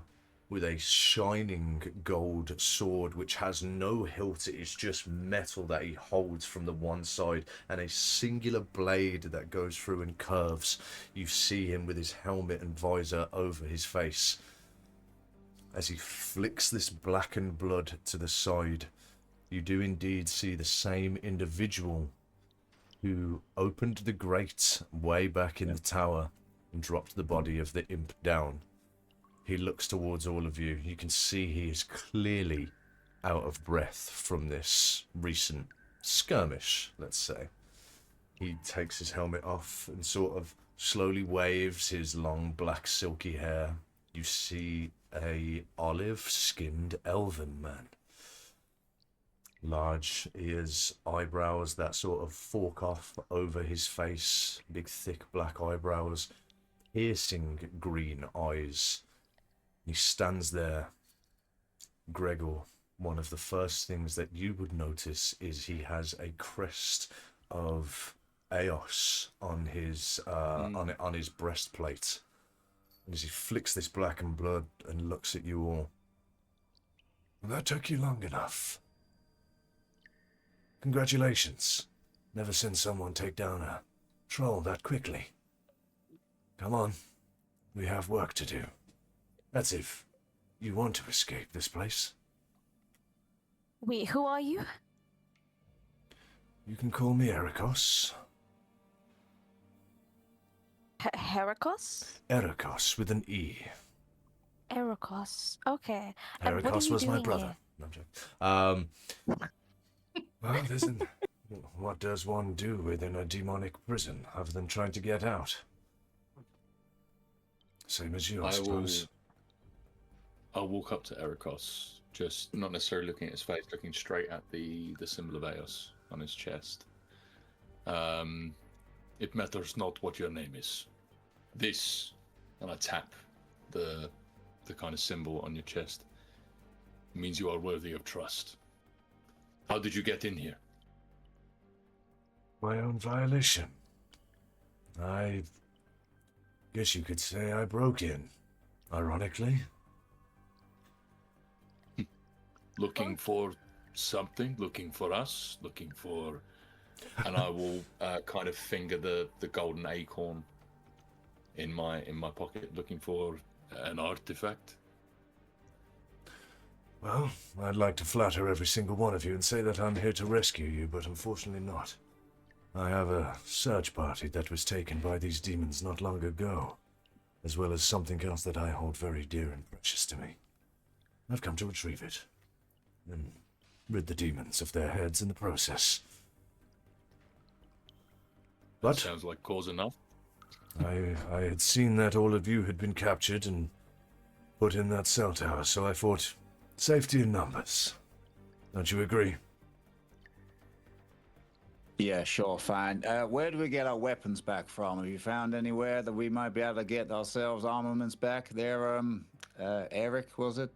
with a shining gold sword which has no hilt. It is just metal that he holds from the one side and a singular blade that goes through and curves. You see him with his helmet and visor over his face. As he flicks this blackened blood to the side, you do indeed see the same individual who opened the grate way back in the tower and dropped the body of the imp down. He looks towards all of you. You can see he is clearly out of breath from this recent skirmish, let's say. He takes his helmet off and sort of slowly waves his long black silky hair. You see a olive-skinned elven man. Large ears, eyebrows that sort of fork off over his face, big thick black eyebrows, piercing green eyes. He stands there. Gregor, one of the first things that you would notice is he has a crest of Eos on his on his breastplate. And as he flicks this blackened blood and looks at you all, that took you long enough. Congratulations. Never seen someone take down a troll that quickly. Come on, we have work to do. That's if you want to escape this place. Wait, who are you? You can call me Erikos. Heracos? Erikos with an E. Ericos. Okay. And what are Erikos you was my doing brother. here? No, I'm joking. Well, what does one do within a demonic prison other than trying to get out? Same as you, I suppose. I'll walk up to Erikos, just not necessarily looking at his face, looking straight at the symbol of Eos on his chest. It matters not what your name is. This, and I tap the kind of symbol on your chest, means you are worthy of trust. How did you get in here? My own violation. I guess you could say I broke in, ironically. Looking for something? Looking for us? Looking for... And I will kind of finger the golden acorn in my pocket, looking for an artifact. Well, I'd like to flatter every single one of you and say that I'm here to rescue you, but unfortunately not. I have a search party that was taken by these demons not long ago, as well as something else that I hold very dear and precious to me. I've come to retrieve it, and rid the demons of their heads in the process. But sounds like cause enough. I had seen that all of you had been captured and put in that cell tower, so I thought safety in numbers. Don't you agree? Yeah, sure, fine. Where do we get our weapons back from? Have you found anywhere that we might be able to get ourselves armaments back? There, Eric, was it?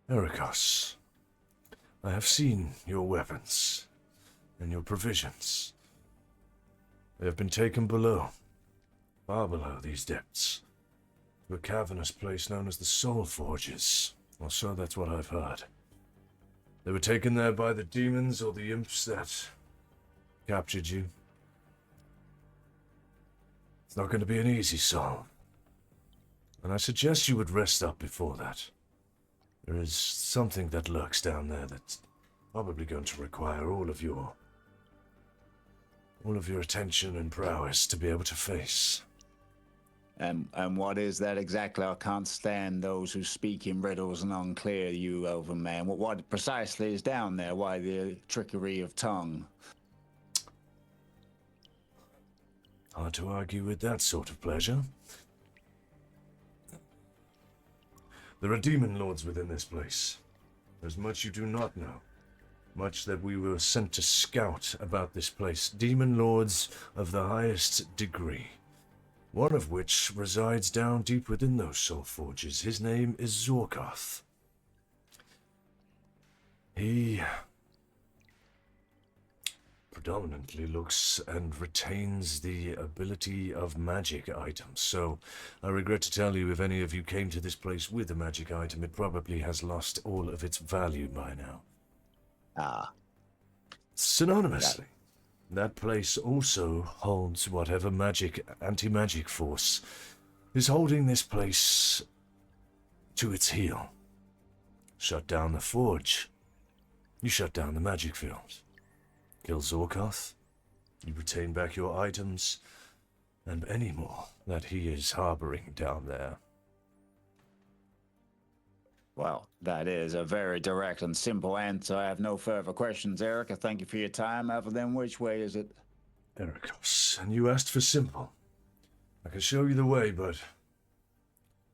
Erikos, I have seen your weapons and your provisions. They have been taken below, far below these depths, to a cavernous place known as the Soul Forges, Well, so that's what I've heard. They were taken there by the demons or the imps that captured you. It's not going to be an easy solve. And I suggest you would rest up before that. There is something that lurks down there that's probably going to require all of your attention and prowess to be able to face. And what is that exactly? I can't stand those who speak in riddles and unclear, you elven man. What precisely is down there? Why the trickery of tongue? Hard to argue with that sort of pleasure. There are demon lords within this place. There's much you do not know. Much that we were sent to scout about this place. Demon lords of the highest degree. One of which resides down deep within those soul forges. His name is Zorkoth. He predominantly looks and retains the ability of magic items. So, I regret to tell you, if any of you came to this place with a magic item, it probably has lost all of its value by now. Ah. Synonymously, that place also holds whatever magic, anti-magic force is holding this place to its heel. Shut down the forge. You shut down the magic field. Kill Zorkoth. You retain back your items and any more that he is harboring down there. Well, that is a very direct and simple answer. I have no further questions, Eric. I thank you for your time. Other than which way is it? Ericos, and you asked for simple. I can show you the way, but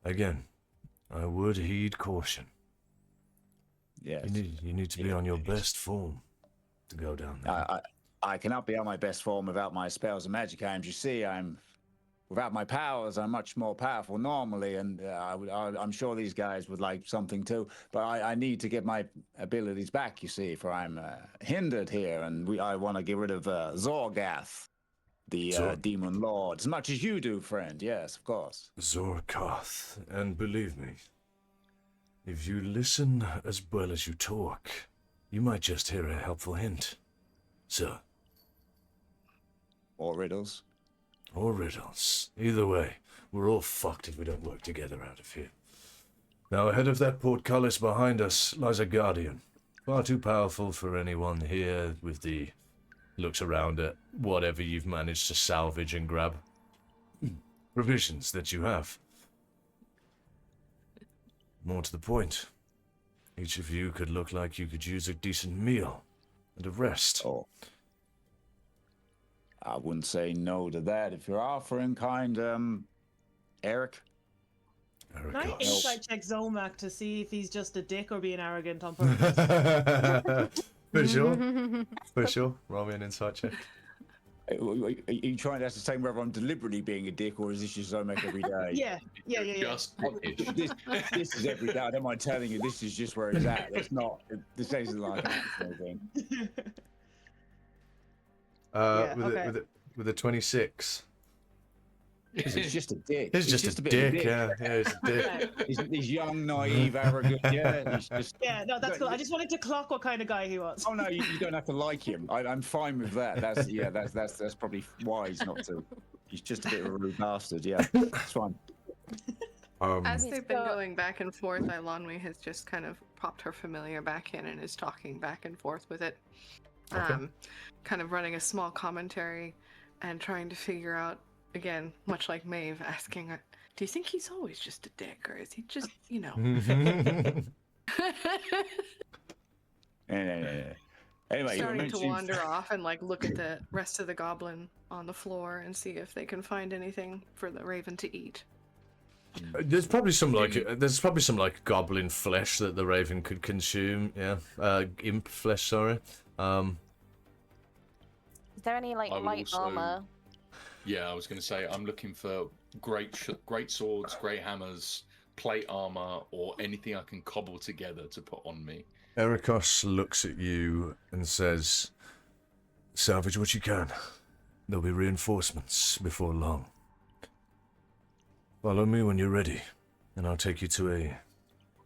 again, I would heed caution. Yes. You need to be on your best form to go down there. I cannot be on my best form without my spells and magic items. You see, without my powers, I'm much more powerful normally, and I'm sure these guys would like something too. But I need to get my abilities back, you see, for I'm hindered here, and I want to get rid of Zorgath, the demon lord, as much as you do, friend. Yes, of course. Zorkoth, and believe me, if you listen as well as you talk, you might just hear a helpful hint, sir. Or riddles. Or riddles. Either way, we're all fucked if we don't work together out of here. Now, ahead of that portcullis behind us lies a guardian. Far too powerful for anyone here with the looks around at whatever you've managed to salvage and grab. Provisions that you have. More to the point, each of you could look like you could use a decent meal and a rest. Oh. I wouldn't say no to that if you're offering kind, Eric. Can I insight check Zomac to see if he's just a dick or being arrogant on purpose? For sure. For sure. Roll me an insight check. Are you trying to ascertain whether I'm deliberately being a dick, or is this just Zomac every day? Yeah. Just This is every day. I don't mind telling you, this is just where it's at. It's not. This isn't like anything. With a 26. He's just a dick. He's just a dick, yeah. Yeah, he's a dick. He's young, naive, arrogant. Yeah, he's just. Yeah, no, that's cool. I just wanted to clock what kind of guy he was. Oh no, you don't have to like him. I'm fine with that. That's probably wise not to. He's just a bit of a rude bastard. Yeah, it's fine. As they've been going back and forth, Ilanwi has just kind of popped her familiar back in and is talking back and forth with it. Okay. Kind of running a small commentary and trying to figure out, again, much like Maeve, asking, do you think he's always just a dick, or is he just, you know? Anyway, starting to wander off and like look at the rest of the goblin on the floor and see if they can find anything for the raven to eat. There's probably some like goblin flesh that the raven could consume. Yeah, imp flesh. Sorry. Is there any like light armor? Yeah, I was going to say I'm looking for great swords, great hammers, plate armor, or anything I can cobble together to put on me. Ericos looks at you and says, "Salvage what you can. There'll be reinforcements before long. Follow me when you're ready, and I'll take you to a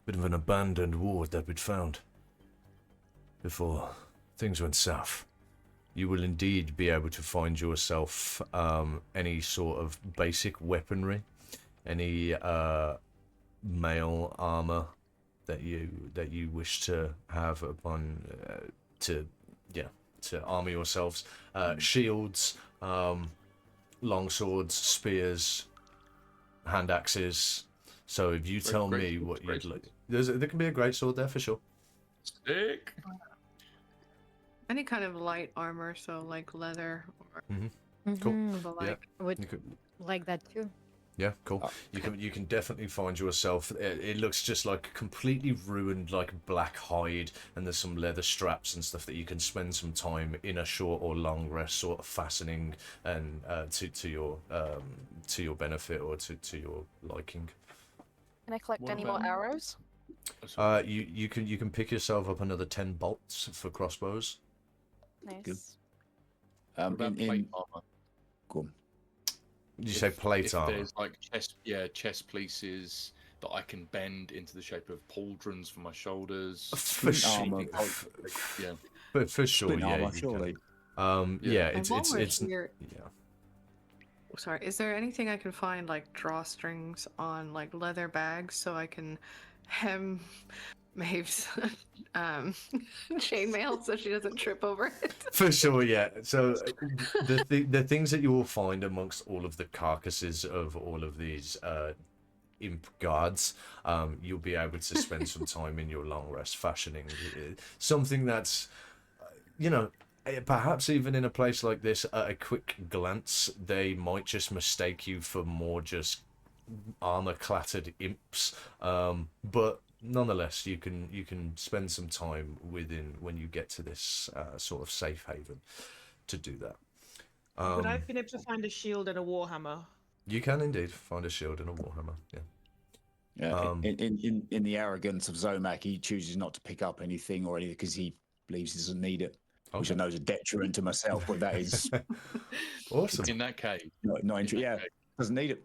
bit of an abandoned ward that we'd found before things went south. You will indeed be able to find yourself any sort of basic weaponry, any mail armor that you wish to have upon to armor yourselves, shields, long swords, spears, hand axes. So if you tell me what you'd like, there can be a great sword there for sure. Sick. Any kind of light armor, so like leather or Cool. Mhm. the Yeah. like. Would You could, like that too. yeah, cool. You can definitely find yourself. It looks just like completely ruined, like black hide, and there's some leather straps and stuff that you can spend some time in a short or long rest, sort of fastening and to your benefit or to your liking. Can I collect What any more about- arrows? Oh, sorry. You can pick yourself up another 10 bolts for crossbows. Nice. Good. What about plate armor? Go on. Did you say plate if armor? there's like chest pieces that I can bend into the shape of pauldrons for my shoulders. For sure. armor. Yeah. But for sure, Splint yeah. armor, you surely. can. Yeah. Yeah, And it's while we're here, yeah. sorry, is there anything I can find like drawstrings on like leather bags so I can hem Maeve's chainmail so she doesn't trip over it? For sure, yeah. So the things that you will find amongst all of the carcasses of all of these imp guards, you'll be able to spend some time in your long rest fashioning something that's, perhaps even in a place like this, at a quick glance, they might just mistake you for more just armor-clattered imps. But nonetheless, you can spend some time within when you get to this sort of safe haven to do that. Would I have been able to find a shield and a warhammer? You can indeed find a shield and a warhammer. Yeah. Yeah, in the arrogance of Zomac, he chooses not to pick up anything or anything because he believes he doesn't need it, which I know is a detriment to myself, but that is Awesome. In that case, not interesting. Yeah, doesn't need it.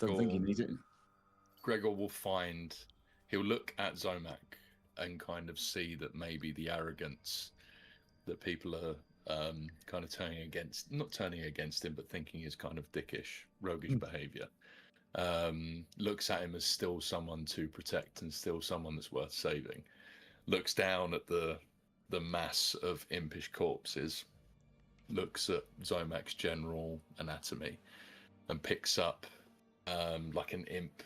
Doesn't think he Gregor, needs it. Gregor will find. He'll look at Zomac and kind of see that maybe the arrogance that people are kind of not turning against him, but thinking is kind of dickish, roguish behavior. Looks at him as still someone to protect and still someone that's worth saving. Looks down at the mass of impish corpses, looks at Zomac's general anatomy, and picks up like an imp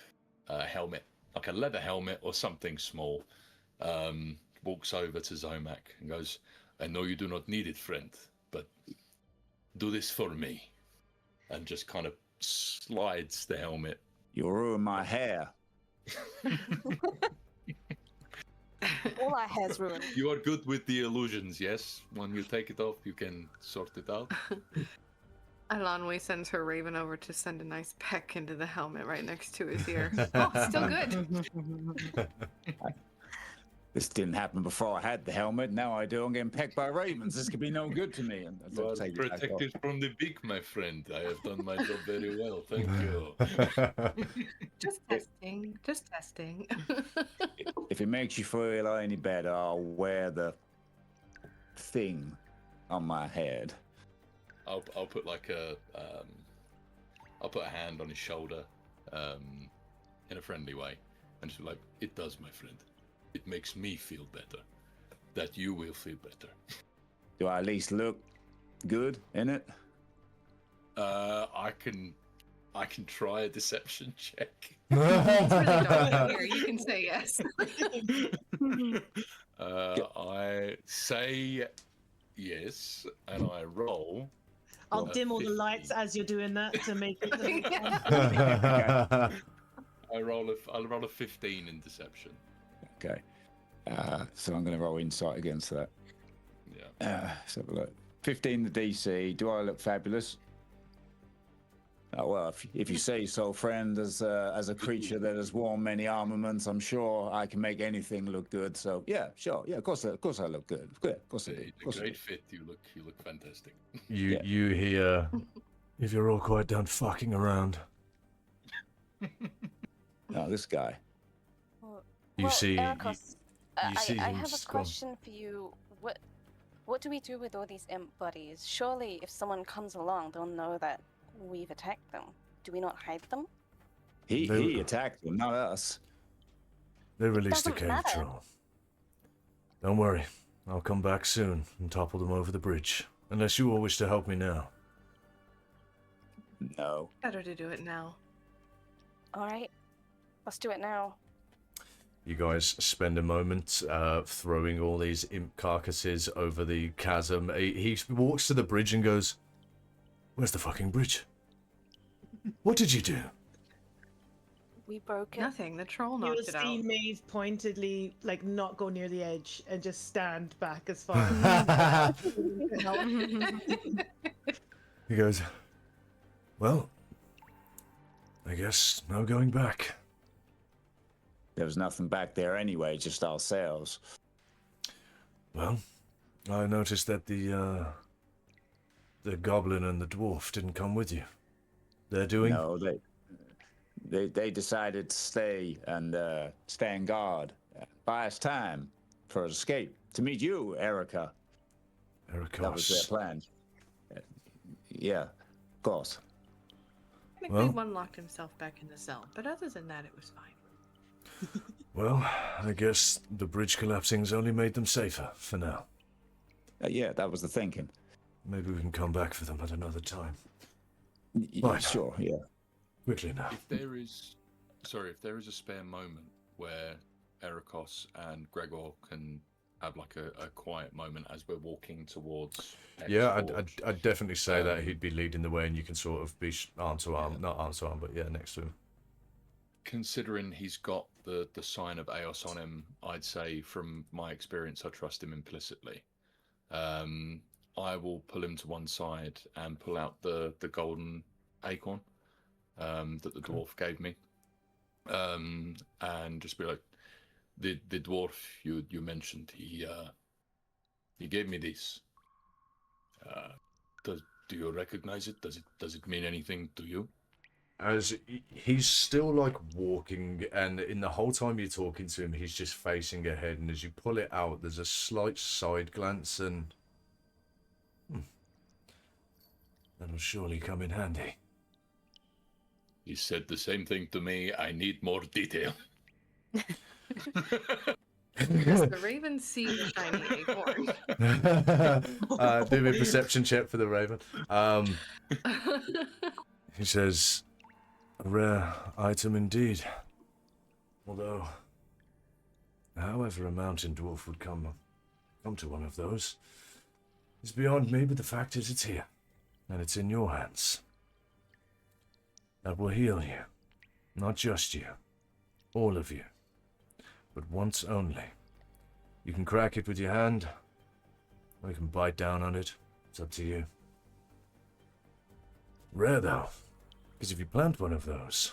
helmet, like a leather helmet or something small. Walks over to Zomac and goes, "I know you do not need it, friend, but do this for me," and just kind of slides the helmet. You'll ruin my hair. All our hair's ruined. You are good with the illusions, yes? When you take it off, you can sort it out. Alanwe sends her raven over to send a nice peck into the helmet right next to his ear. Oh, still good. This didn't happen before I had the helmet. Now I do. I'm getting pecked by ravens. This could be no good to me. And You are take it back off. protected from the beak, my friend. I have done my job very well, thank you. Just testing. Just testing. If it makes you feel any better, I'll wear the thing on my head. I'll put like I'll put a hand on his shoulder, in a friendly way, and just be like, "It does, my friend. It makes me feel better. That you will feel better." Do I at least look good in it? I can try a deception check. It's really dark in here. You can say yes. I say yes, and I roll. I'll Well, dim all the 50. lights as you're doing that to make it. I'll roll a 15 in deception. Okay. So I'm going to roll insight against that. Yeah. Let's have a look. 15 the DC. Do I look fabulous? Oh, well, if you say so, friend, as a creature that has worn many armaments, I'm sure I can make anything look good. So yeah, sure, yeah, of course I look good. Good, of course I do. It's Of course a I do. great fit. You look fantastic. You hear, if you're all quite done fucking around. Oh, this guy. You well, see, Ericos, you see I him have a just go on. question for you. What do we do with all these imp buddies? Surely, if someone comes along, they'll know that we've attacked them. Do we not hide them? He attacked them, not us. They released the doesn't cave matter. troll. Don't worry, I'll come back soon and topple them over the bridge. Unless you all wish to help me now. No. Better to do it now. All right, let's do it now. You guys spend a moment throwing all these imp carcasses over the chasm. He walks to the bridge and goes, "Where's the fucking bridge? What did you do?" We broke it. Nothing. The troll You will knocked it out. see Maeve pointedly, like, not go near the edge and just stand back as far as He goes, "Well, I guess no going back." There was nothing back there anyway, just ourselves. Well, I noticed that the goblin and the dwarf didn't come with you. They're doing... No, they decided to stay and stand guard, buy us time for escape to meet you, Erica. That was their Ericos. plan. Yeah, of course. I think Well- one locked himself back in the cell, but other than that, it was fine. Well, I guess the bridge collapsing's only made them safer for now. Yeah, that was the thinking. Maybe we can come back for them at another time. Yeah, sure, yeah. Quickly now. If there is, if there is a spare moment where Ericos and Gregor can have like a quiet moment as we're walking towards. Yeah, X-Forge, I'd definitely say that he'd be leading the way, and you can sort of be arm to arm, not arm to arm, but yeah, next to him. considering he's got the sign of Eos on him, I'd say from my experience, I trust him implicitly. I will pull him to one side and pull out the golden acorn that the dwarf gave me, and just be like, the dwarf you mentioned, he gave me this. Do you recognize it? Does it mean anything to you? As he's still like walking, and in the whole time you're talking to him, he's just facing ahead. And as you pull it out, there's a slight side glance, and that'll surely come in handy. He said the same thing to me. I need more detail. Does the raven see the shiny acorn? Do me a perception check for the raven. He says, "A rare item indeed. Although, however a mountain dwarf would come to one of those is beyond me, but the fact is it's here, and it's in your hands. That will heal you. Not just you. All of you. But once only. You can crack it with your hand, or you can bite down on it. It's up to you. Rare, though, because if you plant one of those,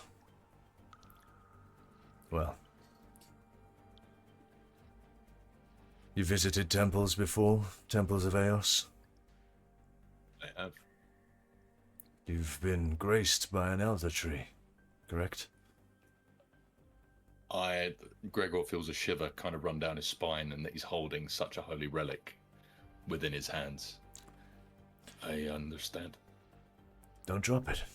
well, you visited temples before? Temples of Eos? I have. You've been graced by an elder tree, correct? Gregor feels a shiver kind of run down his spine, and that he's holding such a holy relic within his hands. I understand. Don't drop it.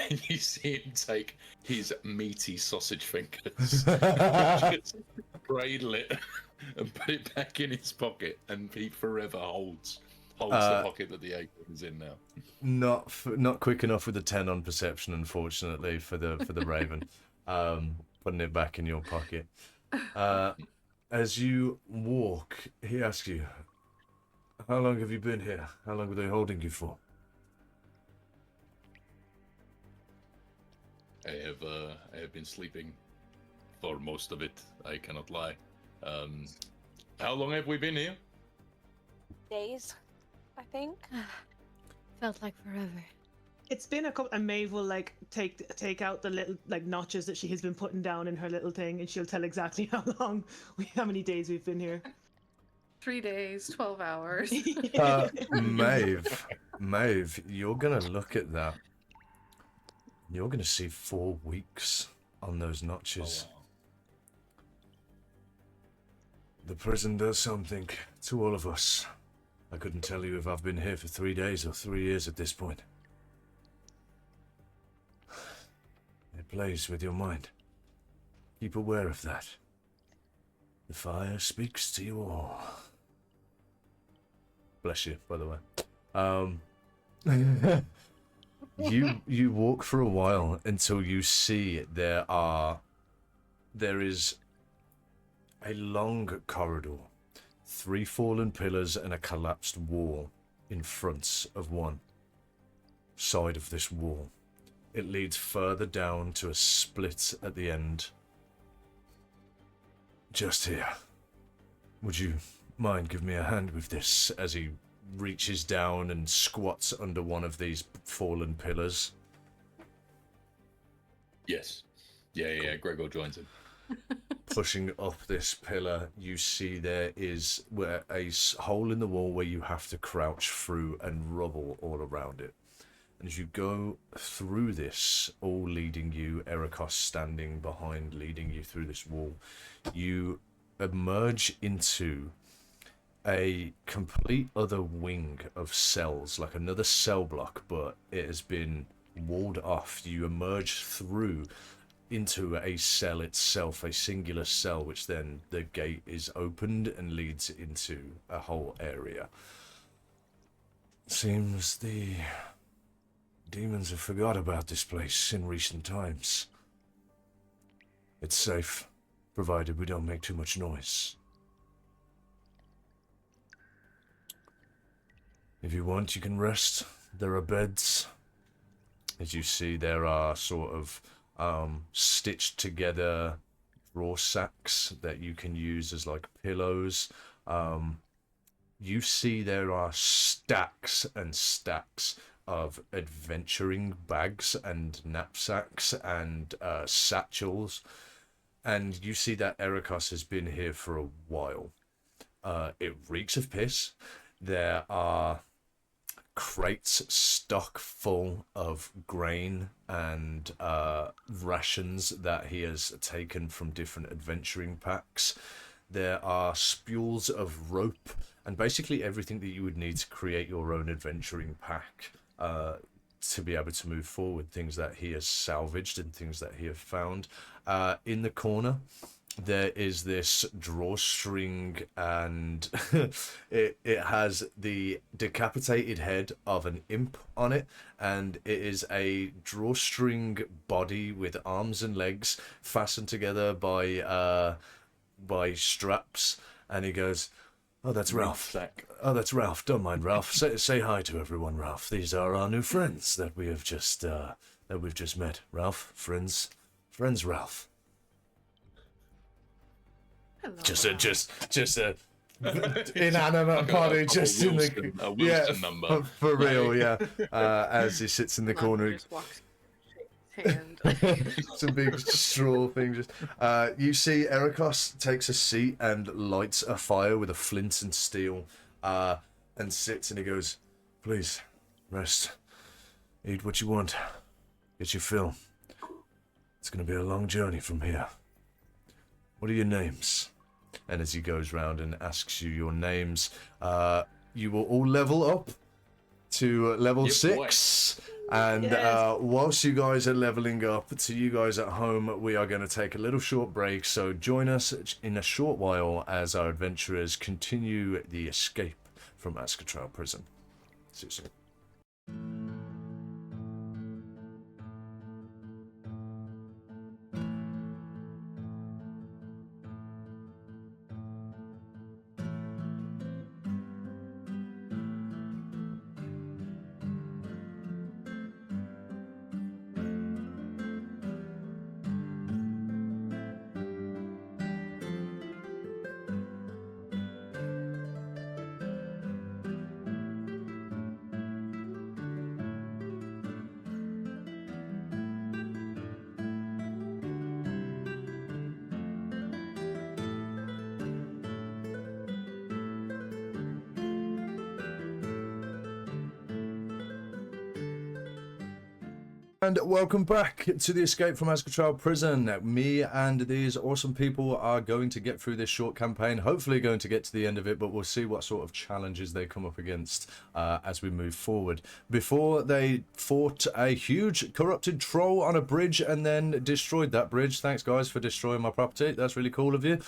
And you see him take his meaty sausage fingers, just cradle it, and put it back in his pocket, and he forever holds the pocket that the acorn is in now. Not quick enough with a 10 on perception, unfortunately, for the raven. Putting it back in your pocket. As you walk, he asks you, "How long have you been here? How long were they holding you for?" I have been sleeping for most of it. I cannot lie. How long have we been here? Days, I think. Felt like forever. It's been a couple, and Maeve will like take out the little like notches that she has been putting down in her little thing, and she'll tell exactly how many days we've been here. 3 days, 12 hours. Maeve, you're gonna look at that. You're gonna see 4 weeks on those notches. Oh, wow. The prison does something to all of us. I couldn't tell you if I've been here for 3 days or 3 years at this point. It plays with your mind. Keep aware of that. The fire speaks to you all. Bless you, by the way. You walk for a while until you see there is a long corridor, 3 fallen pillars and a collapsed wall in front of one side of this wall. It leads further down to a split at the end. Just here. Would you mind giving me a hand with this as he reaches down and squats under one of these fallen pillars? Yes. Yeah. Gregor joins him. Pushing up this pillar, you see there is a hole in the wall where you have to crouch through and rubble all around it. And as you go through this, all leading you, Erikos standing behind, leading you through this wall, you emerge into a complete other wing of cells, like another cell block, but it has been walled off. You emerge through into a cell itself, a singular cell, which then the gate is opened and leads into a whole area. Seems the demons have forgot about this place in recent times. It's safe, provided we don't make too much noise. If you want, you can rest. There are beds. As you see, there are sort of stitched together drawer sacks that you can use as like pillows. You see there are stacks and stacks of adventuring bags and knapsacks and satchels. And you see that Erikos has been here for a while. It reeks of piss. There are crates stuck full of grain and rations that he has taken from different adventuring packs. There are spools of rope and basically everything that you would need to create your own adventuring pack to be able to move forward. Things that he has salvaged and things that he has found. In the corner, there is this drawstring, and it has the decapitated head of an imp on it, and it is a drawstring body with arms and legs fastened together by straps. And he goes, "Oh, that's Ralph. Oh, that's Ralph. Don't mind Ralph. Say hi to everyone, Ralph. These are our new friends that we have just met. Ralph, friends, Ralph." Hello, Just Ralph. a inanimate body, just in the Wilson number. for real, yeah. As he sits in the London corner, just walks, shakes his hand. some big straw thing. Just you see, Erikos takes a seat and lights a fire with a flint and steel, and sits, and he goes, "Please, rest, eat what you want, get your fill. It's gonna be a long journey from here. What are your names?" And as he goes round and asks you your names, you will all level up to level 6. And whilst you guys are leveling up, to you guys at home, we are going to take a little short break. So join us in a short while as our adventurers continue the escape from Az'ketral prison. See you soon. And welcome back to the Escape from Az'ketral prison. Me and these awesome people are going to get through this short campaign, hopefully going to get to the end of it, but we'll see what sort of challenges they come up against as we move forward. Before they fought a huge corrupted troll on a bridge and then destroyed that bridge. Thanks guys for destroying my property. That's really cool of you.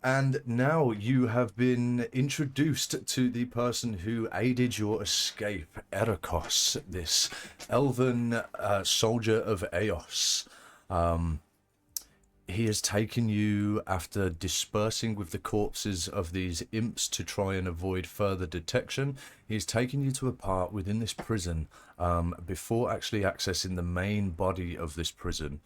And now you have been introduced to the person who aided your escape, Erikos, this elven soldier of Eos. He has taken you, after dispersing with the corpses of these imps to try and avoid further detection, he's taken you to a part within this prison before actually accessing the main body of this prison.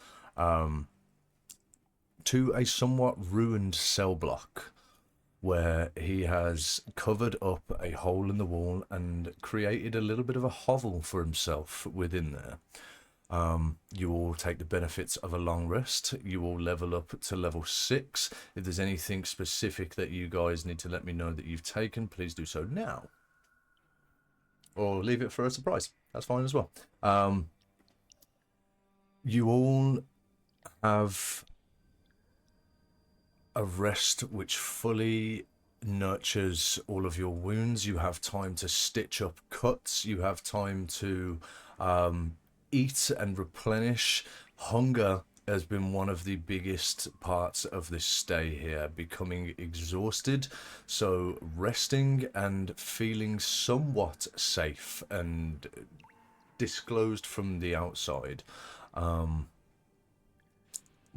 To a somewhat ruined cell block where he has covered up a hole in the wall and created a little bit of a hovel for himself within there. You all take the benefits of a long rest. You all level up to level 6. If there's anything specific that you guys need to let me know that you've taken, please do so now. Or leave it for a surprise. That's fine as well. You all have a rest which fully nurtures all of your wounds. You have time to stitch up cuts. You have time to eat and replenish. Hunger has been one of the biggest parts of this stay here, becoming exhausted. So resting and feeling somewhat safe and disclosed from the outside.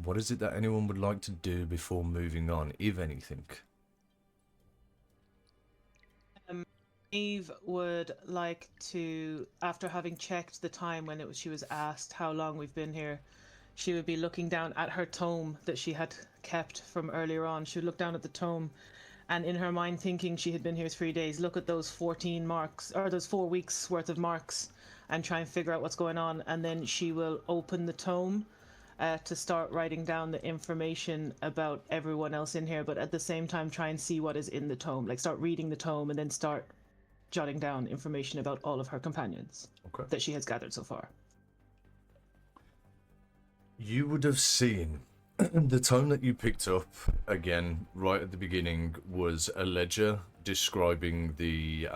What is it that anyone would like to do before moving on, if anything? Eve would like to, after having checked the time when she was asked how long we've been here, she would be looking down at her tome that she had kept from earlier on. She would look down at the tome and in her mind, thinking she had been here 3 days, look at those 14 marks, or those 4 weeks worth of marks, and try and figure out what's going on. And then she will open the tome to start writing down the information about everyone else in here, but at the same time try and see what is in the tome. Like start reading the tome and then start jotting down information about all of her companions that she has gathered so far. You would have seen the tome that you picked up, again, right at the beginning, was a ledger describing the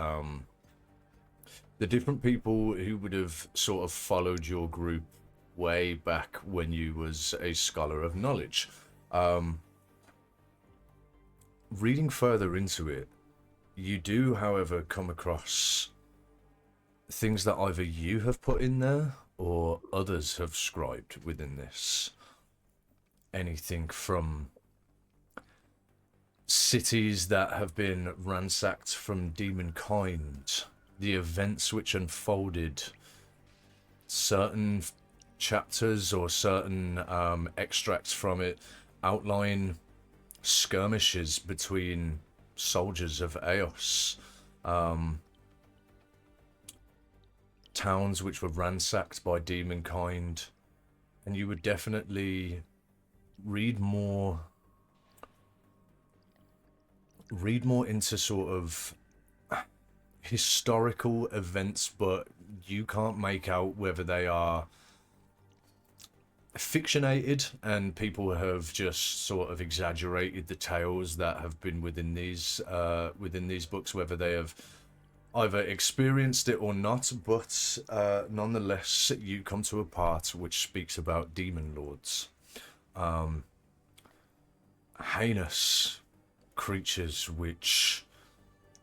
different people who would have sort of followed your group way back when you was a scholar of knowledge. Reading further into it, you do, however, come across things that either you have put in there or others have scribed within this. Anything from cities that have been ransacked from demonkind, the events which unfolded, certain chapters or certain extracts from it outline skirmishes between soldiers of Eos, towns which were ransacked by demonkind, and you would definitely read more into sort of historical events, but you can't make out whether they are fictionated and people have just sort of exaggerated the tales that have been within these books, whether they have either experienced it or not. But nonetheless, you come to a part which speaks about demon lords, heinous creatures which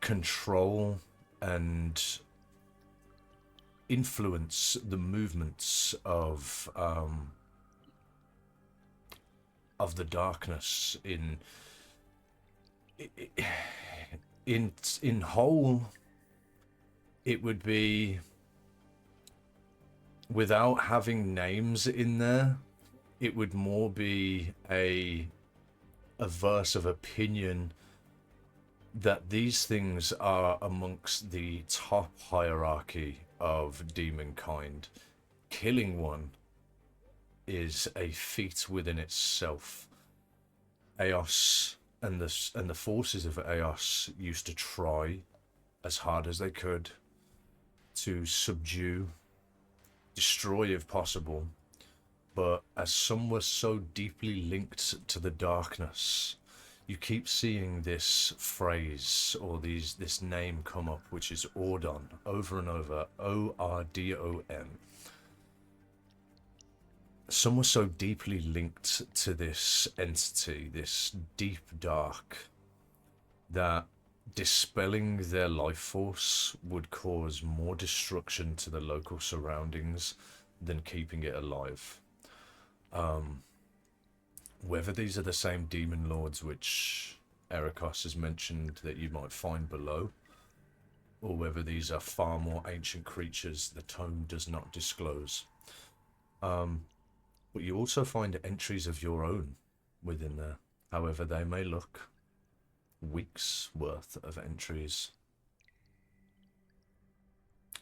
control and influence the movements of the darkness in whole. It would be, without having names in there, it would more be a verse of opinion that these things are amongst the top hierarchy of demonkind. Killing one is a feat within itself. Eos and the forces of Eos used to try as hard as they could to subdue, destroy if possible. But as some were so deeply linked to the darkness, you keep seeing this phrase or this name come up, which is Ordon, over and over, Ordon. Some were so deeply linked to this entity, this deep dark, that dispelling their life force would cause more destruction to the local surroundings than keeping it alive. Whether these are the same demon lords which Erikos has mentioned that you might find below, or whether these are far more ancient creatures the tome does not disclose. But you also find entries of your own within there, however they may look. Weeks worth of entries,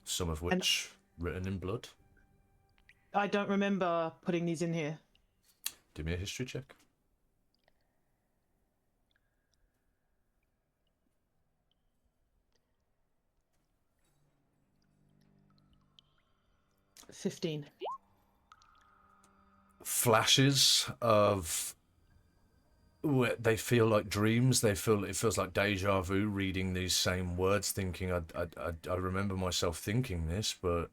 some of which written in blood. I don't remember putting these in here. Do me a history check. $15. Flashes of they feel like dreams. It feels like deja vu reading these same words, thinking I remember myself thinking this, but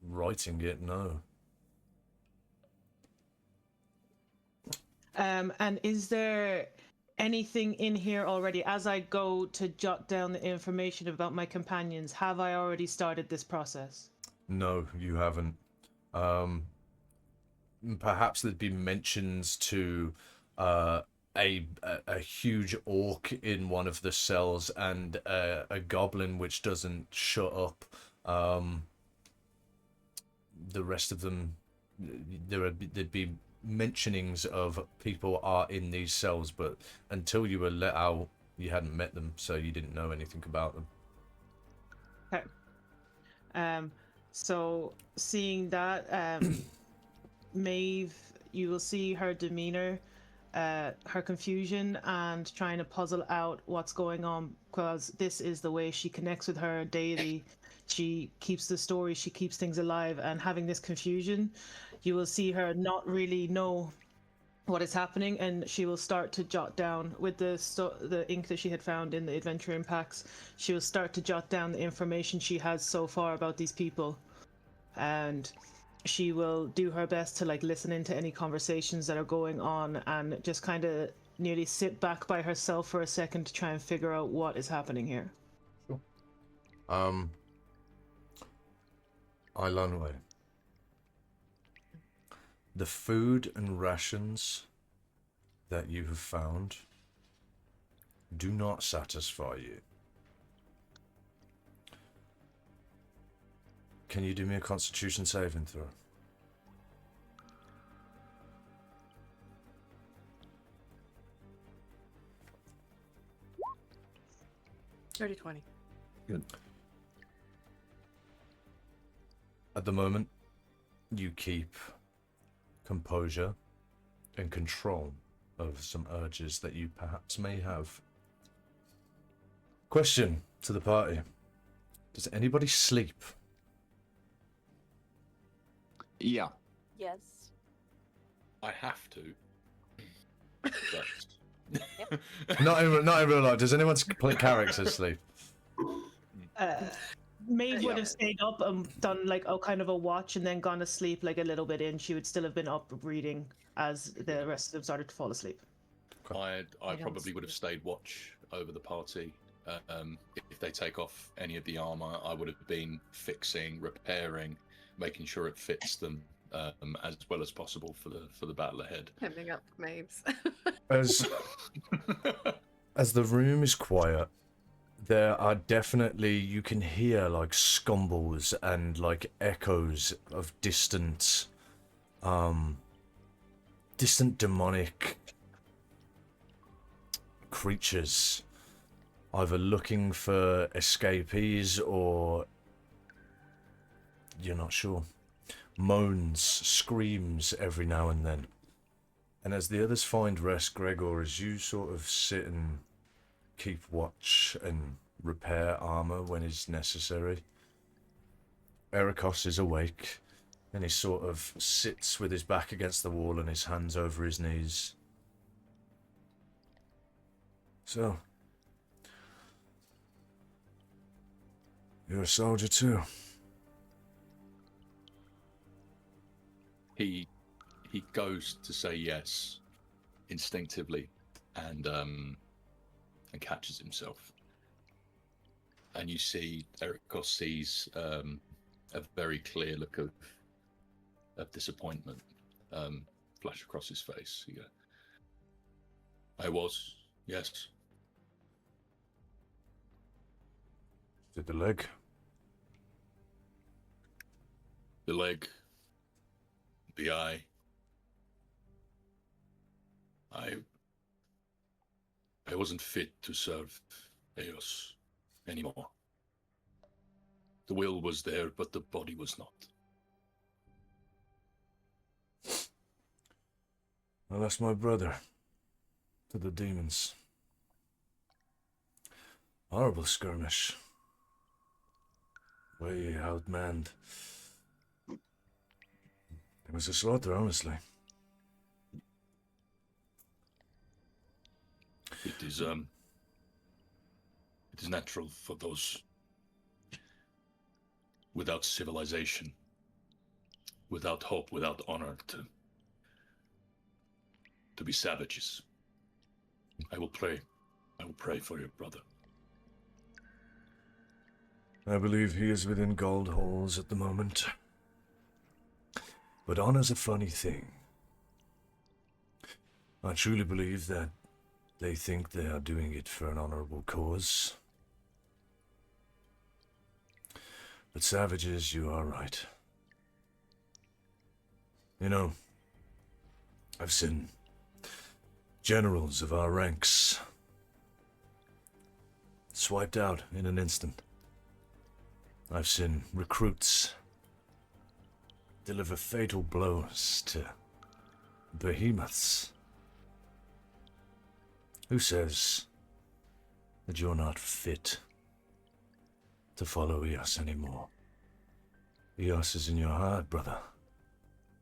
writing it, no. And is there anything in here already? As I go to jot down the information about my companions, have I already started this process? No, you haven't. Perhaps there'd be mentions to a huge orc in one of the cells and a goblin which doesn't shut up. The rest of them, there'd be mentionings of people are in these cells, but until you were let out, you hadn't met them, so you didn't know anything about them. Okay. So seeing that, Maeve, you will see her demeanor, her confusion, and trying to puzzle out what's going on, because this is the way she connects with her deity. She keeps the story, she keeps things alive, and having this confusion, you will see her not really know what is happening, and she will start to jot down with the ink that she had found in the adventuring packs. She will start to jot down the information she has so far about these people, and she will do her best to listen into any conversations that are going on, and just kind of nearly sit back by herself for a second to try and figure out what is happening here. Sure. Ilanwe. The food and rations that you have found do not satisfy you. Can you do me a Constitution saving throw? Dirty 20. Good. At the moment, you keep composure and control over some urges that you perhaps may have. Question to the party. Does anybody sleep? Yeah. Yes. I have to. But... Not in real life. Does anyone play characters sleep? Maeve would have stayed up and done a kind of a watch and then gone to sleep a little bit in. She would still have been up reading as the rest of them started to fall asleep. I probably would have stayed watch over the party. If they take off any of the armor, I would have been fixing, repairing, making sure it fits them as well as possible for the battle ahead. Hemming up Maeve's. As the room is quiet, there are definitely, you can hear scumbles and echoes of distant demonic creatures, either looking for escapees or you're not sure. Moans, screams every now and then. And as the others find rest, Gregor, as you sort of sit and keep watch and repair armor when it's necessary, Erikos is awake, and he sort of sits with his back against the wall and his hands over his knees. So, you're a soldier too? He goes to say yes instinctively, and catches himself. And you see Erikos sees a very clear look of disappointment flash across his face. He goes, I was, yes. Did the leg? The leg, the eye. I wasn't fit to serve Eos anymore. The will was there, but the body was not. I lost my brother to the demons. Horrible skirmish. Way outmanned. It was a slaughter, honestly. It is natural for those without civilization, without hope, without honor to be savages. I will pray for your brother. I believe he is within gold halls at the moment. But honor's a funny thing. I truly believe that they think they are doing it for an honorable cause. But savages, you are right. You know, I've seen generals of our ranks swiped out in an instant. I've seen recruits deliver fatal blows to behemoths. Who says that you're not fit to follow Eos anymore? Eos is in your heart, brother.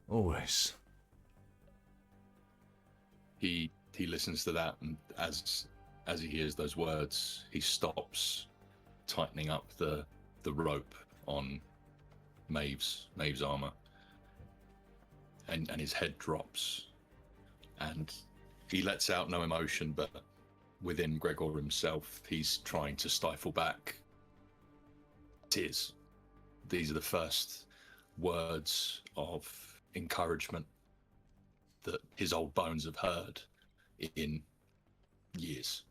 Always. He listens to that, and as he hears those words, he stops, tightening up the rope on Maeve's armor, and his head drops, and he lets out no emotion, but within Gregor himself, he's trying to stifle back tears. These are the first words of encouragement that his old bones have heard in years.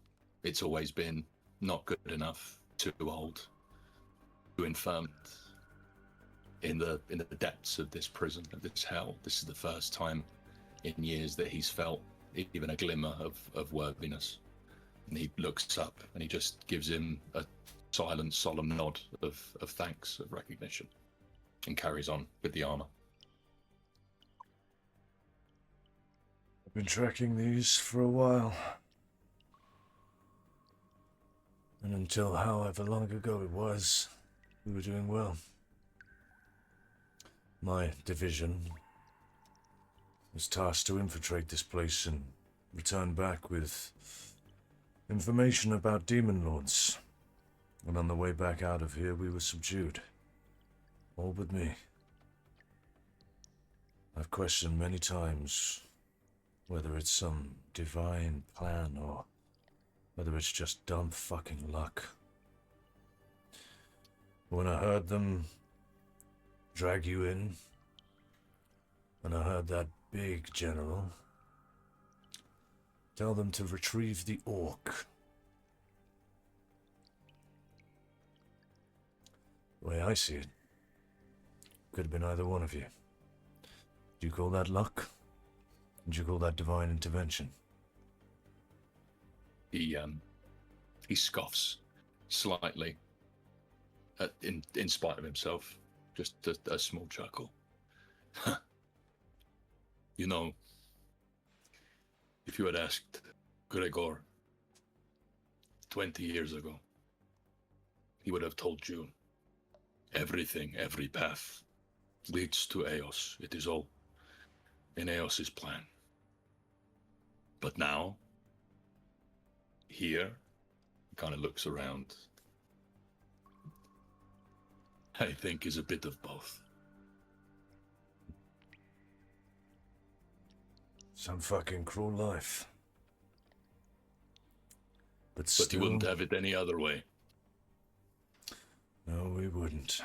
It's always been not good enough, too old, too infirm. In the depths of this prison, of this hell, this is the first time in years that he's felt even a glimmer of worthiness. And he looks up and he just gives him a silent, solemn nod of thanks, of recognition, and carries on with the armor. I've been tracking these for a while. And until however long ago it was, we were doing well. My division was tasked to infiltrate this place and return back with information about demon lords. And on the way back out of here, we were subdued. All but me. I've questioned many times whether it's some divine plan or whether it's just dumb fucking luck. When I heard them drag you in, and I heard that big general tell them to retrieve the orc. The way I see it, could have been either one of you. Do you call that luck? Would you call that divine intervention? He scoffs slightly, in spite of himself, just a small chuckle. You know, if you had asked Gregor 20 years ago, he would have told you Everything, every path leads to Eos. It is all in Eos's plan. But now, here, kind of looks around. I think is a bit of both. Some fucking cruel life. But But still, you wouldn't have it any other way. no, we wouldn't.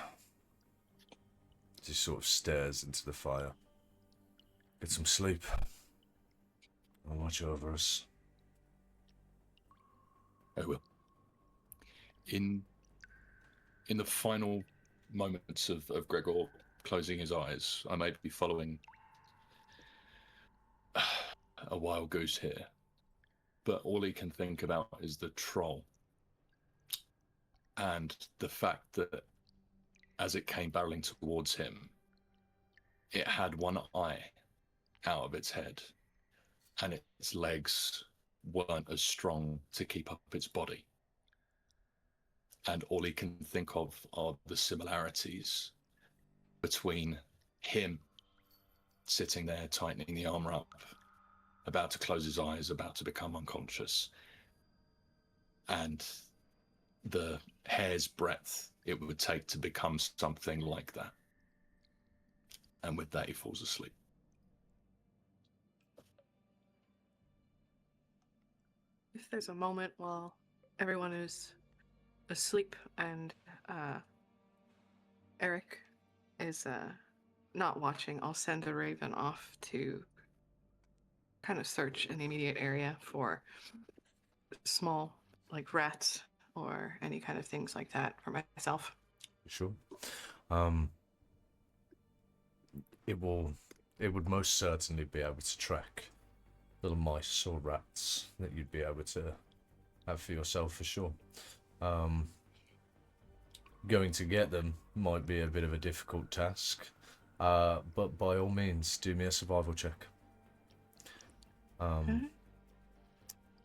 He sort of stares into the fire. Get some sleep. I'll watch over us. I will. In the final moments of Gregor closing his eyes, I may be following a wild goose here, but all he can think about is the troll and the fact that as it came barreling towards him, it had one eye out of its head and its legs weren't as strong to keep up its body. And all he can think of are the similarities between him sitting there tightening the armor up, about to close his eyes, about to become unconscious, and the hair's breadth it would take to become something like that. And with that, he falls asleep. If there's a moment while everyone is asleep and Eric is not watching, I'll send a raven off to kind of search an immediate area for small, like rats or any kind of things like that for myself. Sure. It would most certainly be able to track little mice or rats that you'd be able to have for yourself for sure. Going to get them might be a bit of a difficult task, but by all means, do me a survival check.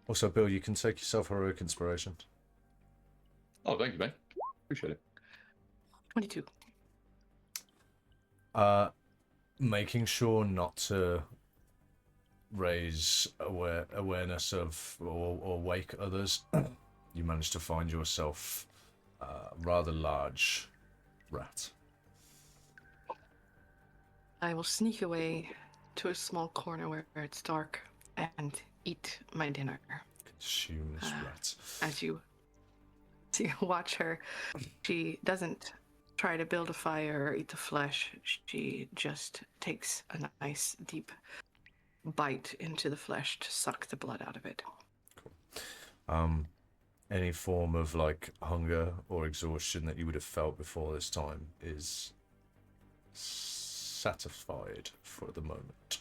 Also, Bill, you can take yourself heroic inspiration. Oh, thank you, man. Appreciate it. 22. Making sure not to raise awareness of or wake others, you manage to find yourself a rather large rat. I will sneak away to a small corner where it's dark and eat my dinner. Consume this rat. As you watch her, she doesn't try to build a fire or eat the flesh. She just takes a nice deep bite into the flesh to suck the blood out of it. Cool. Any form of like hunger or exhaustion that you would have felt before this time is satisfied for the moment.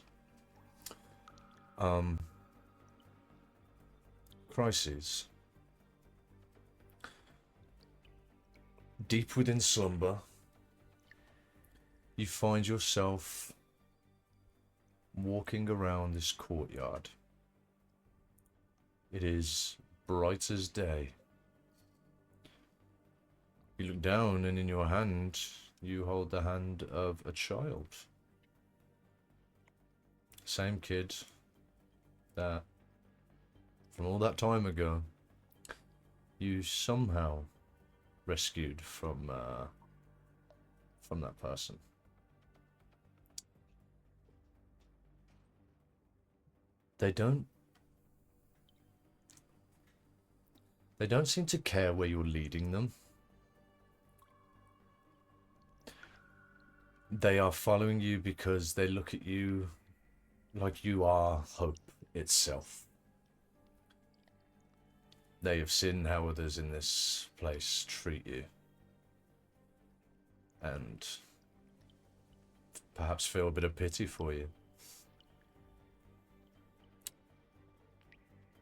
Crises. Deep within slumber, you find yourself walking around this courtyard. It is bright as day. You look down, and in your hand, you hold the hand of a child. Same kid that, from all that time ago, you somehow rescued from that person. They don't seem to care where you're leading them. They are following you because they look at you like you are hope itself. They have seen how others in this place treat you, and perhaps feel a bit of pity for you.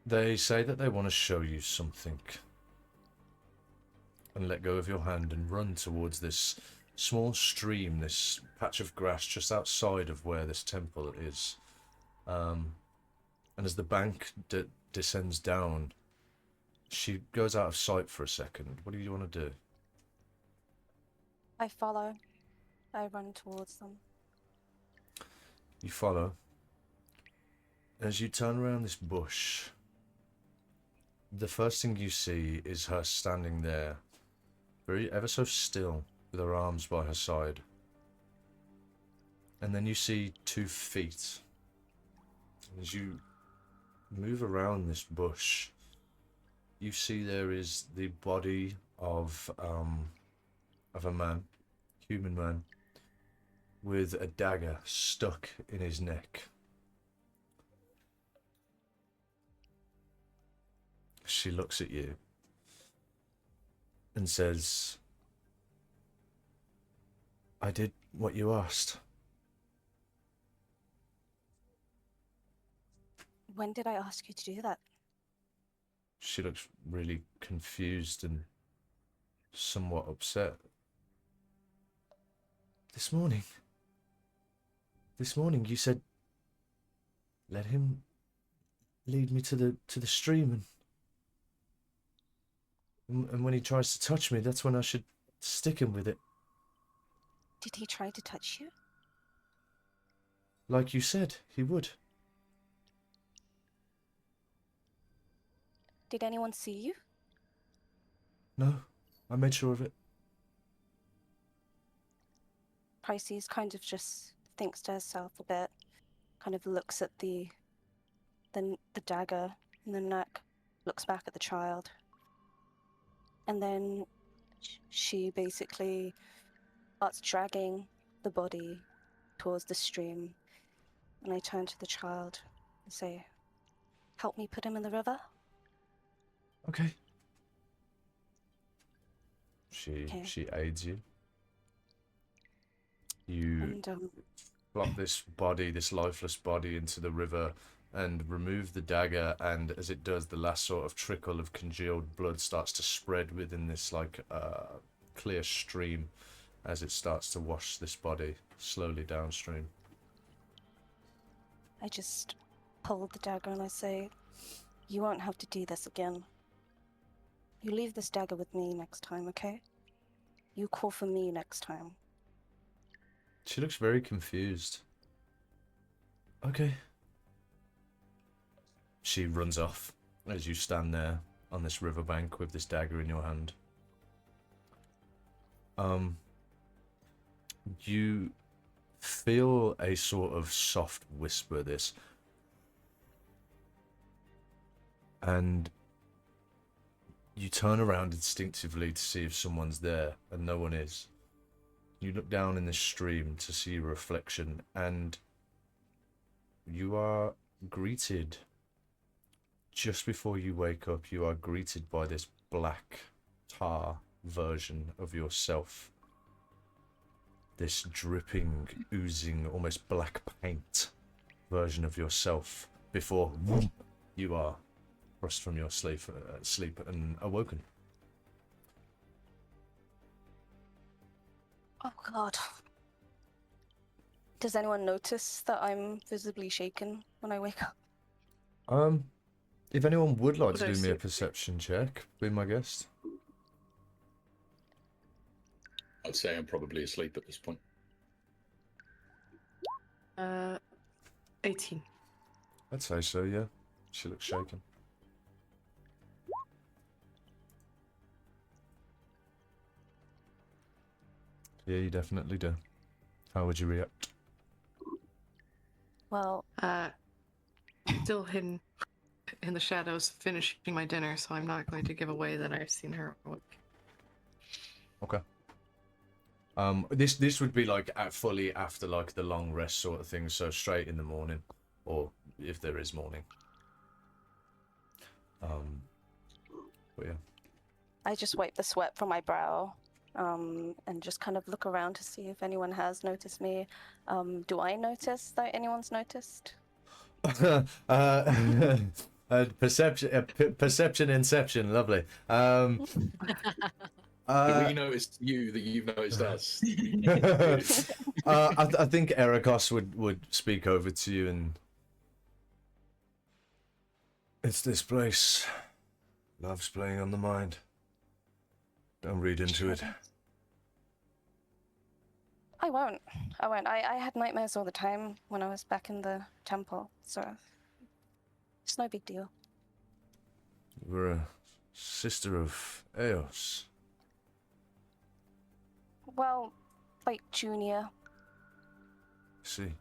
They say that they want to show you something, and let go of your hand and run towards this small stream, this patch of grass just outside of where this temple is. And as the bank descends down, she goes out of sight for a second. What do you want to do? I follow. I run towards them. You follow. As you turn around this bush, the first thing you see is her standing there, very ever so still, with her arms by her side. And then you see 2 feet. As you move around this bush, you see there is the body of a man, human man, with a dagger stuck in his neck. She looks at you and says, "I did what you asked." When did I ask you to do that? She looks really confused and somewhat upset. This morning you said, "Let him lead me to the stream, and when he tries to touch me, that's when I should stick him with it, Did he try to touch you? like you said he would." Did anyone see you? No, I made sure of it. Pisces kind of just thinks to herself a bit, kind of looks at the dagger in the neck, looks back at the child, and then she basically starts dragging the body towards the stream. And I turn to the child and say, "Help me put him in the river." Okay. Okay. She aids you. You And plop this body, this lifeless body, into the river and remove the dagger, and as it does, the last sort of trickle of congealed blood starts to spread within this clear stream as it starts to wash this body slowly downstream. I just pull the dagger and I say, "You won't have to do this again. You leave this dagger with me next time, okay? You call for me next time." She looks very confused. Okay. She runs off as you stand there on this riverbank with this dagger in your hand. You feel a sort of soft whisper and you turn around instinctively to see if someone's there, and no one is. You look down in this stream to see a reflection, and you are greeted. Just before you wake up, you are greeted by this black tar version of yourself. This dripping, oozing, almost black paint version of yourself before you are thrust from your sleep and awoken. Oh God. Does anyone notice that I'm visibly shaken when I wake up? If anyone would like Would to I do me a see- perception check, be my guest. I'd say I'm probably asleep at this point. 18. I'd say so, yeah. She looks shaken. Yeah, you definitely do. How would you react? Well, Still hidden in the shadows, finishing my dinner, so I'm not going to give away that I've seen her awake. Okay. This would be like fully after like the long rest sort of thing, so straight in the morning, or if there is morning. But yeah. I just wipe the sweat from my brow, and just kind of look around to see if anyone has noticed me. Do I notice that anyone's noticed? Perception inception, lovely. Do we notice you that you've noticed us? I think Erikos would speak over to you, and it's this place. Love's playing on the mind. Don't read into it. I won't. I won't. I had nightmares all the time when I was back in the temple, so it's no big deal. You were a sister of Eos. Well, like junior. See.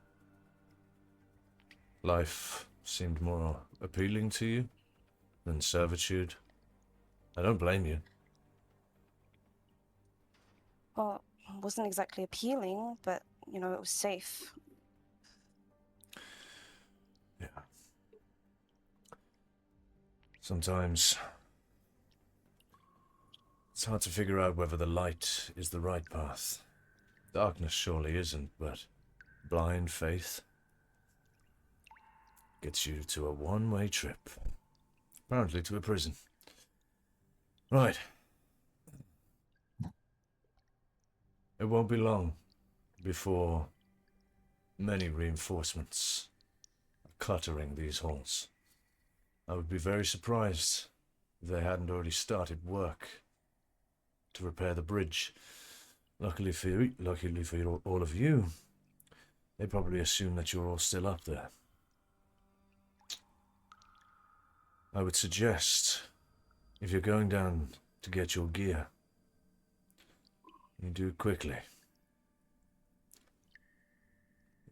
Life seemed more appealing to you than servitude. I don't blame you. Well, it wasn't exactly appealing, but, you know, it was safe. Yeah. Sometimes it's hard to figure out whether the light is the right path. Darkness surely isn't, but blind faith gets you to a one-way trip. Apparently to a prison. Right. It won't be long before many reinforcements are cluttering these halls. I would be very surprised if they hadn't already started work to repair the bridge. Luckily for all of you, they probably assume that you're all still up there. I would suggest, if you're going down to get your gear, you do it quickly.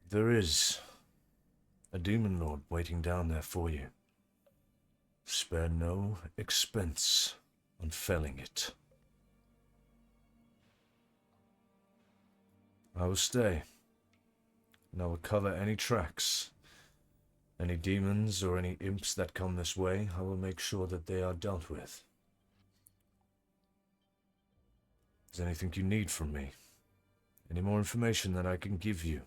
There is a demon lord waiting down there for you. Spare no expense on felling it. I will stay, and I will cover any tracks. Any demons or any imps that come this way, I will make sure that they are dealt with. Is there anything you need from me? Any more information that I can give you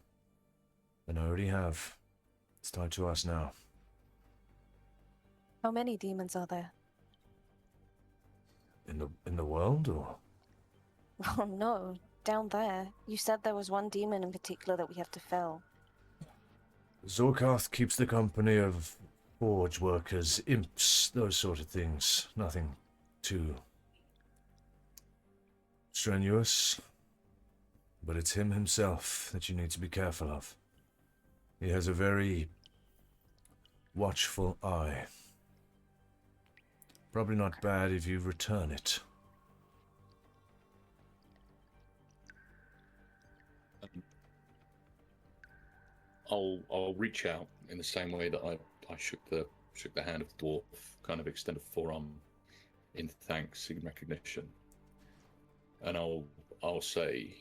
than I already have? It's time to ask now. How many demons are there? In the world, or? Oh no, down there. You said there was one demon in particular that we have to fell. Zorkarth keeps the company of forge workers, imps, those sort of things. Nothing too strenuous. But it's him himself that you need to be careful of. He has a very watchful eye. Probably not bad if you return it. I'll reach out in the same way that I shook the hand of the dwarf, kind of extend a forearm in thanks, in recognition, and I'll say,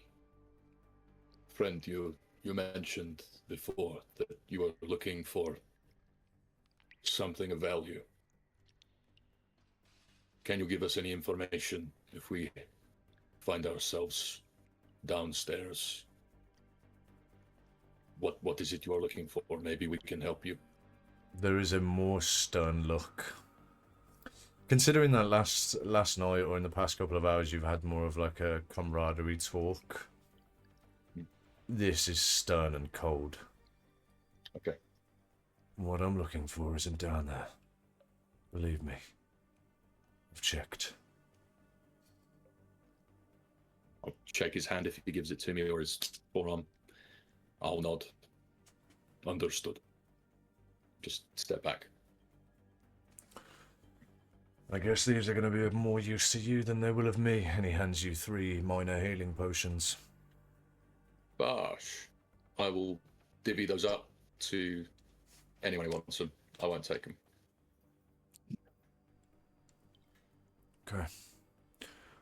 friend, you mentioned before that you were looking for something of value. Can you give us any information if we find ourselves downstairs? What is it you are looking for? Maybe we can help you. There is a more stern look. Considering that last night or in the past couple of hours you've had more of like a camaraderie talk, this is stern and cold. Okay. What I'm looking for isn't down there. Believe me. I've checked. I'll shake his hand if he gives it to me, or his forearm. I'll nod. Understood. Just step back. I guess these are going to be of more use to you than they will of me, and he hands you 3 minor healing potions. Bosh. I will divvy those up to anyone who wants them. I won't take them. Okay.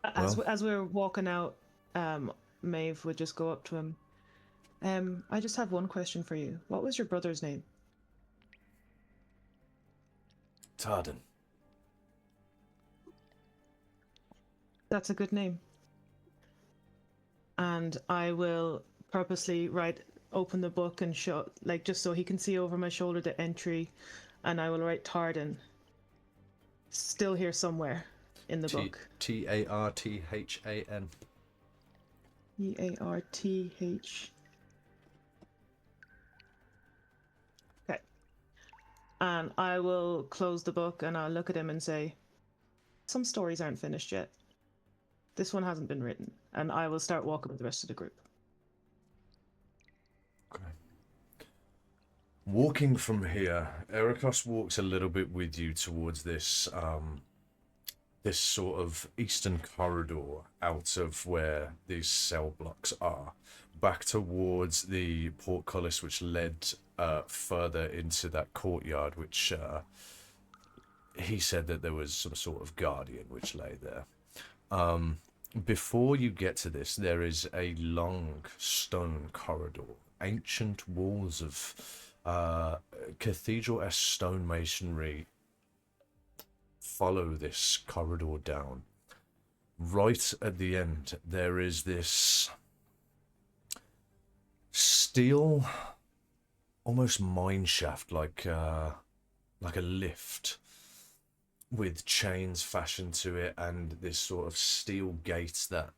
As we're walking out, Maeve would just go up to him. I just have one question for you. What was your brother's name? Tardan. That's a good name. And I will purposely open the book and show, like, just so he can see over my shoulder the entry, and I will write Tardan. Still here somewhere in the book. Tarthan. Earth. Okay. And I will close the book and I'll look at him and say, some stories aren't finished yet. This one hasn't been written. And I will start walking with the rest of the group. Walking from here, Erikos walks a little bit with you towards this sort of eastern corridor out of where these cell blocks are, back towards the portcullis which led further into that courtyard, which he said that there was some sort of guardian which lay there. Before you get to this, there is a long stone corridor, ancient walls of cathedral-esque stone masonry follow this corridor down. Right at the end, there is this steel, almost mine shaft, like a lift, with chains fashioned to it, and this sort of steel gate that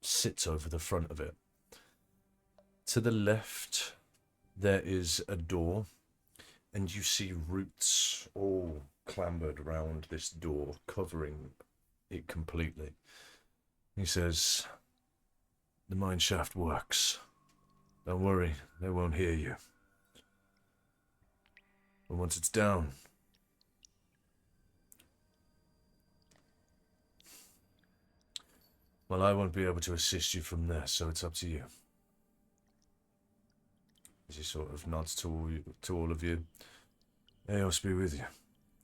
sits over the front of it. To the left, there is a door, and you see roots all clambered around this door, covering it completely. He says, "The mine shaft works. Don't worry, they won't hear you. But once it's down, well, I won't be able to assist you from there, so it's up to you." As he sort of nods to all of you. "Eos be with you,"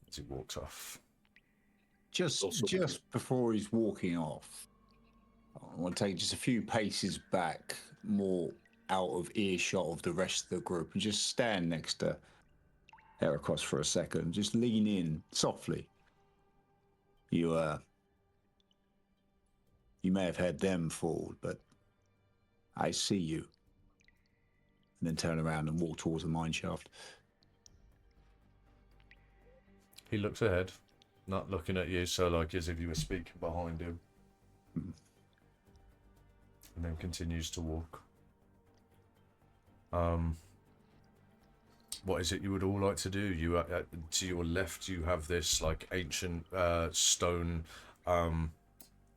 as he walks off. Just before he's walking off, I want to take just a few paces back, more out of earshot of the rest of the group, and just stand next to Heracross for a second. Just lean in softly. You may have had them fall, but I see you. And then turn around and walk towards the mine shaft. He looks ahead, not looking at you, so like as if you were speaking behind him. And then continues to walk. What is it you would all like to do? You to your left, you have this like ancient stone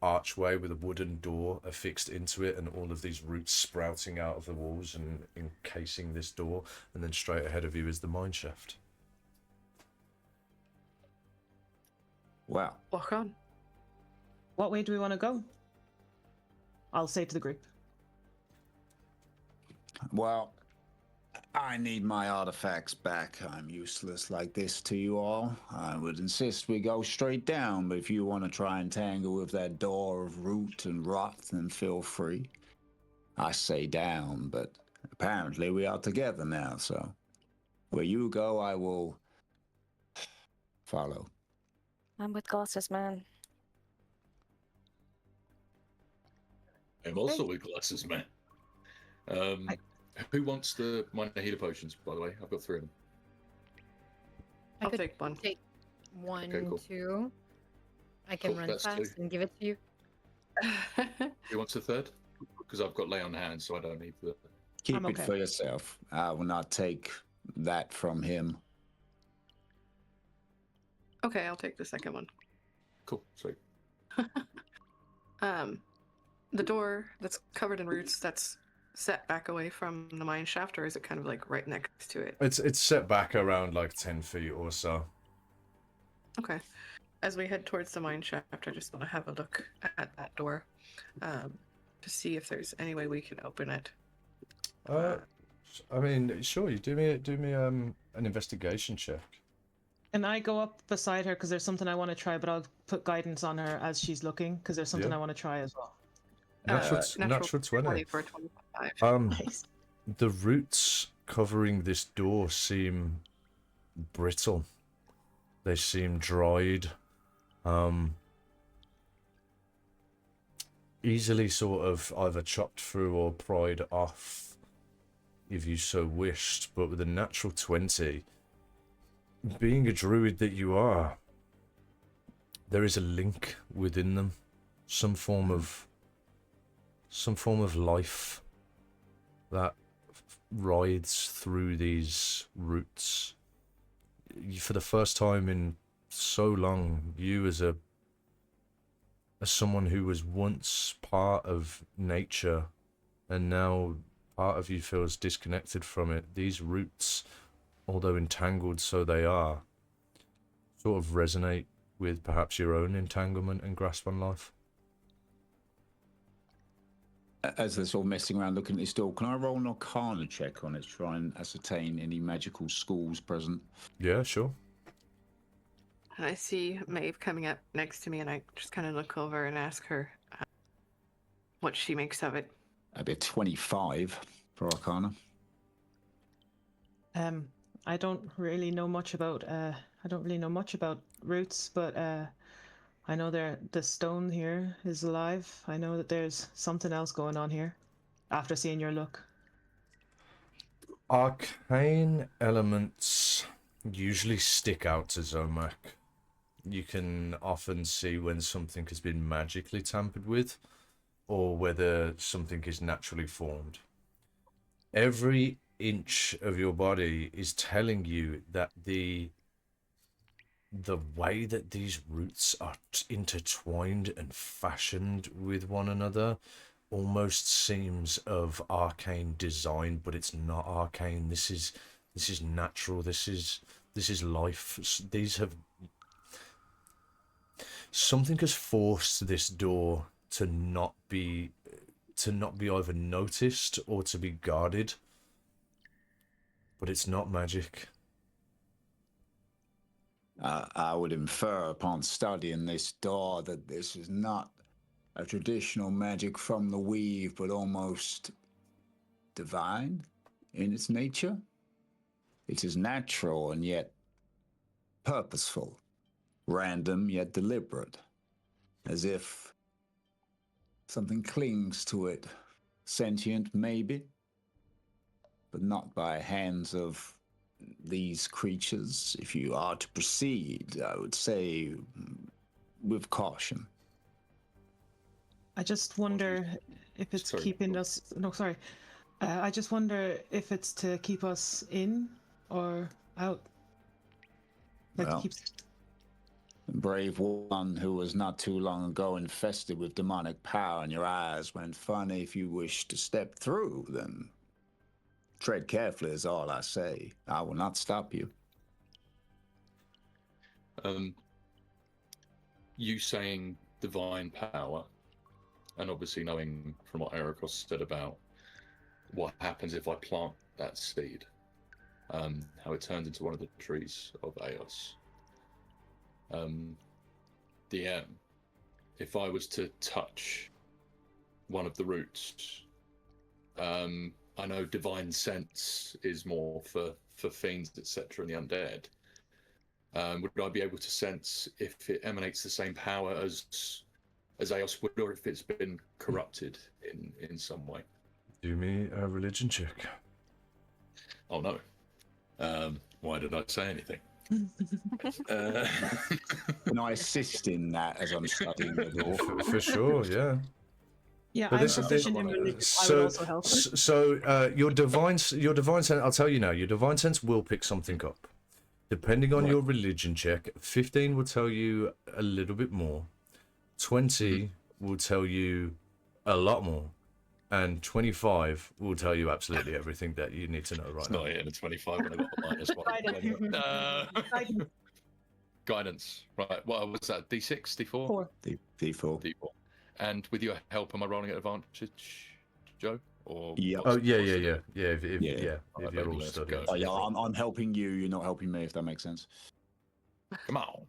archway with a wooden door affixed into it, and all of these roots sprouting out of the walls and encasing this door. And then straight ahead of you is the mine shaft. Wow. Walk on. What way do we want to go? I'll say to the group. Well, I need my artifacts back. I'm useless like this to you all. I would insist we go straight down, but if you want to try and tangle with that door of root and rot, then feel free. I say down, but apparently we are together now, so where you go, I will follow. I'm with glasses, man. I'm also with glasses, man. Who wants the minor healer potions, by the way? I've got 3 of them. I'll take one. Take one, Okay, cool. 2. I can Cool, run that's fast 2. and give it to you. Who wants a 3rd? Because I've got lay on hands, so I don't need the... Keep I'm it okay. for yourself. I will not take that from him. Okay, I'll take the second one. Cool, sweet. The door that's covered in roots, that's set back away from the mine shaft, or is it kind of like right next to it? It's set back around like 10 feet or so. Okay. As we head towards the mine shaft, I just want to have a look at that door to see if there's any way we can open it. I mean, sure. You do me an investigation check. And I go up beside her because there's something I want to try, but I'll put guidance on her as she's looking because there's something Yeah. I want to try as well. Natural 20. For 25. Nice. The roots covering this door seem brittle. They seem dried. Easily sort of either chopped through or pried off, if you so wished. But with a natural 20, being a druid that you are, there is a link within them, some form of life that rides through these roots. For the first time in so long, you as someone who was once part of nature and now part of you feels disconnected from it. These roots, although entangled so they are, sort of resonate with perhaps your own entanglement and grasp on life. As they're sort of messing around looking at this door, can I roll an Arcana check on it to try and ascertain any magical schools present? Yeah, sure. And I see Maeve coming up next to me, and I just kind of look over and ask her what she makes of it. That'd be a 25 for Arcana. I don't really know much about roots, but I know the stone here is alive. I know that there's something else going on here after seeing your look. Arcane elements usually stick out to Zomac. You can often see when something has been magically tampered with, or whether something is naturally formed. Every inch of your body is telling you that the way that these roots are intertwined and fashioned with one another almost seems of arcane design, but it's not arcane. This is natural. This is life. These have something has forced this door to not be either noticed or to be guarded, but it's not magic. I would infer upon studying this door that this is not a traditional magic from the weave, but almost divine in its nature. It is natural and yet purposeful, random yet deliberate, as if something clings to it, sentient maybe, but not by hands of these creatures. If you are to proceed, I would say with caution. I just wonder if it's keeping us. No, sorry. I just wonder if it's to keep us in or out. Like Well, keeps. brave one who was not too long ago infested with demonic power, and your eyes went funny. If you wish to step through, then tread carefully is all I say. I will not stop you. You saying divine power, and obviously knowing from what Ericos said about what happens if I plant that seed, how it turns into one of the trees of Eos. DM, if I was to touch one of the roots, I know divine sense is more for fiends, etc., and the undead. Would I be able to sense if it emanates the same power as Eos would, or if it's been corrupted in some way? Do me a religion check. Oh no. Why did I say anything? Can I assist in that as I'm studying the door? For sure, yeah. Yeah, But I'm proficient in religion. I would also help. So your divine sense. I'll tell you now. Your divine sense will pick something up, depending on your religion check. 15 will tell you a little bit more. 20 will tell you a lot more, and 25 will tell you absolutely everything that you need to know right It's now. not hitting a 25 when I got the -1. Guidance. Right. What was that? D6, D4? 4. D4. D4. And with your help, am I rolling at advantage, Joe? Or Yep. Oh yeah. If Yeah. you're all let's studying. go. Oh, yeah, I'm helping you. You're not helping me, if that makes sense. Come on.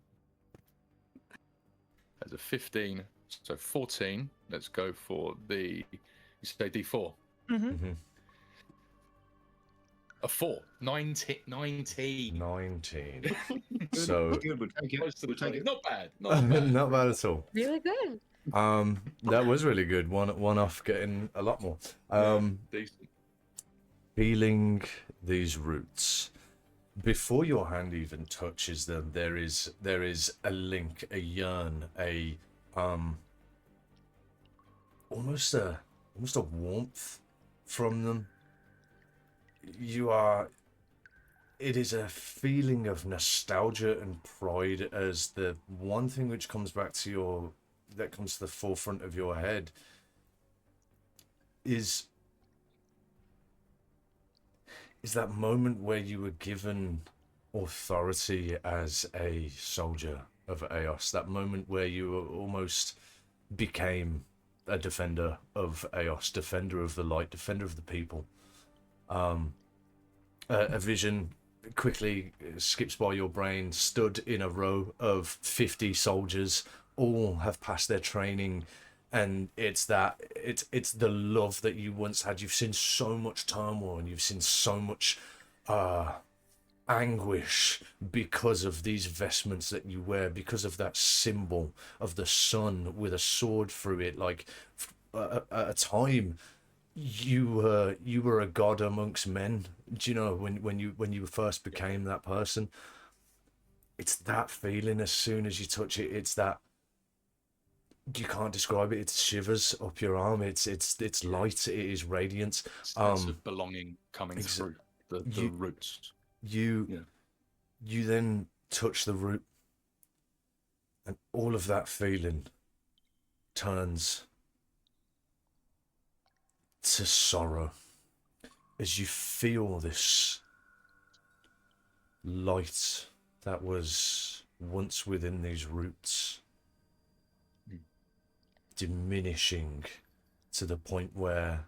There's a 15, so 14. Let's go for the. You say D4. Mm-hmm. A 4. 19. 19. So Good, we'll take it. Close to the We'll take 20. it. Not bad. Not bad. not bad at all. Really good. That was really good. One off getting a lot more. Decent. Feeling these roots. Before your hand even touches them, there is a link, a yearn, a almost a warmth from them. It is a feeling of nostalgia and pride, as the one thing which comes back to the forefront of your head is is that moment where you were given authority as a soldier of Eos. That moment where you almost became a defender of Eos, defender of the light, defender of the people. A vision quickly skips by your brain, stood in a row of 50 soldiers, all have passed their training, and it's the love that you once had. You've seen so much turmoil and you've seen so much anguish because of these vestments that you wear, because of that symbol of the sun with a sword through it. Like at a time you were a god amongst men. Do you know when you first became that person? It's that feeling as soon as you touch it. It's that, you can't describe it. It's shivers up your arm. It's light. It is radiance. Sense of belonging coming through the roots. You then touch the root, and all of that feeling turns to sorrow as you feel this light that was once within these roots diminishing to the point where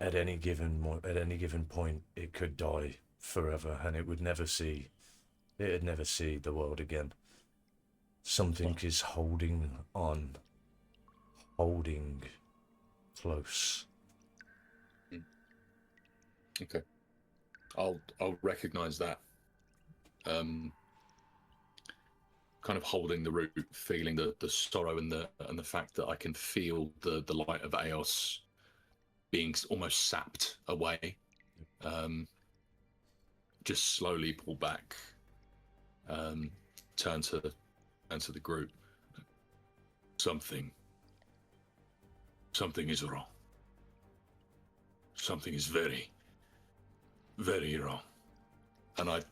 at any given point it could die forever, and it'd never see the world again. Something is holding on, holding close. Okay, I'll recognize that. Kind of holding the root, feeling the sorrow and the fact that I can feel the light of Eos being almost sapped away. Just slowly pull back. Turn to the group. Something is wrong. Something is very, very wrong. And I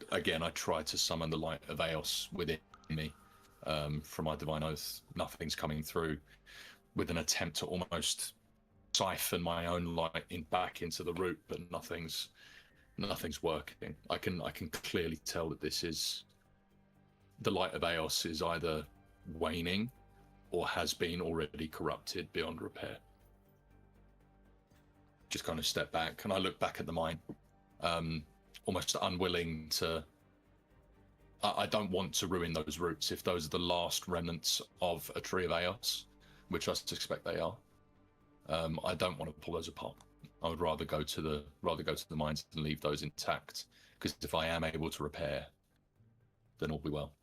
try to summon the light of Eos within me from my divine oath. Nothing's coming through, with an attempt to almost siphon my own light back into the root, but nothing's working. I can clearly tell that this is the light of Eos is either waning or has been already corrupted beyond repair. Just kind of step back, and I look back at the mine, almost unwilling to. I don't want to ruin those roots if those are the last remnants of a tree of Eos, which I suspect they are. I don't want to pull those apart. I would rather go to the mines and leave those intact, because if I am able to repair, then all be well.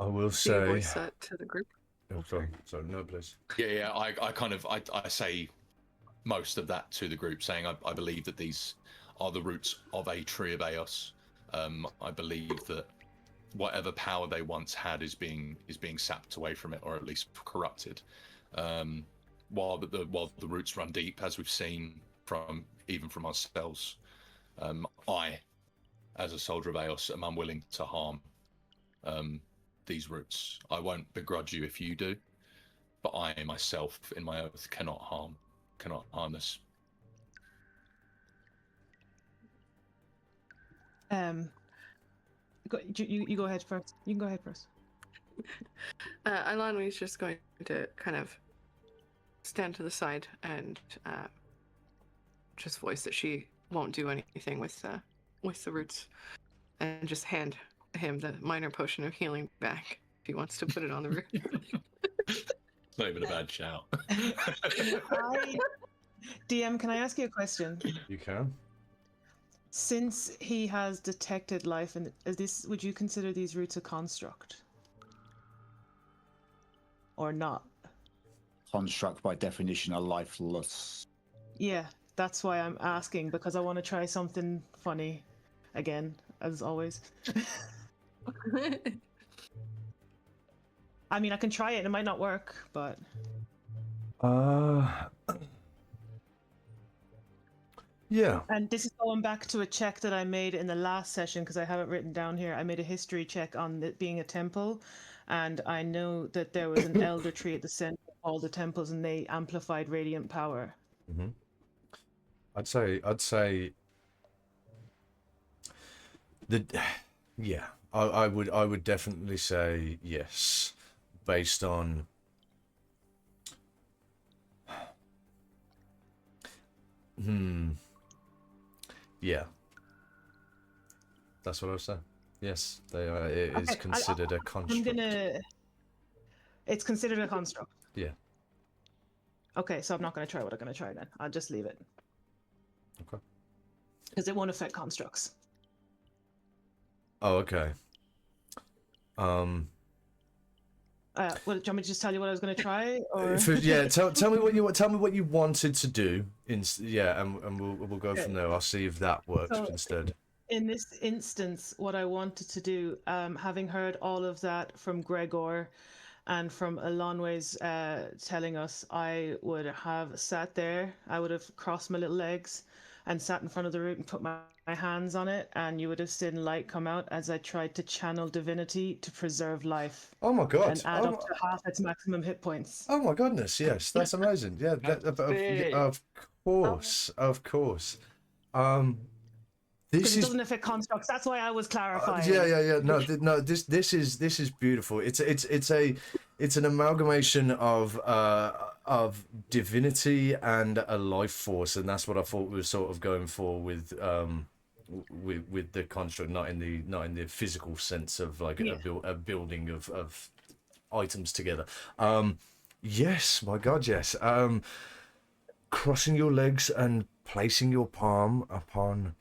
I will Do you say. voice that to the group? Oh, sorry, no, please. Yeah. I say most of that to the group, saying I believe that these are the roots of a tree of Eos. I believe that whatever power they once had is being sapped away from it, or at least corrupted. While the roots run deep, as we've seen from ourselves, I, as a soldier of Eos, am unwilling to harm these roots. I won't begrudge you if you do, but I myself, in my oath, cannot harm this. You go ahead first. You can go ahead first. Alani is just going to kind of stand to the side and just voice that she won't do anything with the roots, and just hand him the minor potion of healing back if he wants to put it on the root. It's not even a bad shout. DM, can I ask you a question? You can. Since he has detected life, and would you consider these roots a construct, or not? Construct by definition are lifeless. Yeah, that's why I'm asking, because I want to try something funny again, as always. I mean, I can try it and it might not work, but yeah. And this is going back to a check that I made in the last session, because I have it written down here. I made a history check on it being a temple, and I know that there was an elder tree at the center of all the temples, and they amplified radiant power. I'd say The yeah, I would definitely say yes, based on yeah, that's what I was saying. Yes, they are. It is Okay, considered a I'm construct. gonna. It's considered a construct. Yeah. Okay, so I'm not gonna try what I'm gonna try then. I'll just leave it Okay. because it won't affect constructs. Oh, okay. Well, do you want me to just tell you what I was gonna try, or Yeah, tell me what you wanted to do. Yeah, and we'll go from there. I'll see if that works So- instead. in this instance, what I wanted to do, having heard all of that from Gregor and from Alonways telling us, I would have sat there, I would have crossed my little legs and sat in front of the root and put my hands on it, and you would have seen light come out as I tried to channel divinity to preserve life Oh my god! and add up to half its maximum hit points. Oh my goodness! Yes, that's amazing. Yeah, of course, of course. Because This it is doesn't affect constructs. That's why I was clarifying. yeah. No, no. This is beautiful. It's an amalgamation of divinity and a life force, and that's what I thought we were sort of going for with the construct, not in the physical sense of like a building of items together. Yes, my God, yes. Crossing your legs and placing your palm upon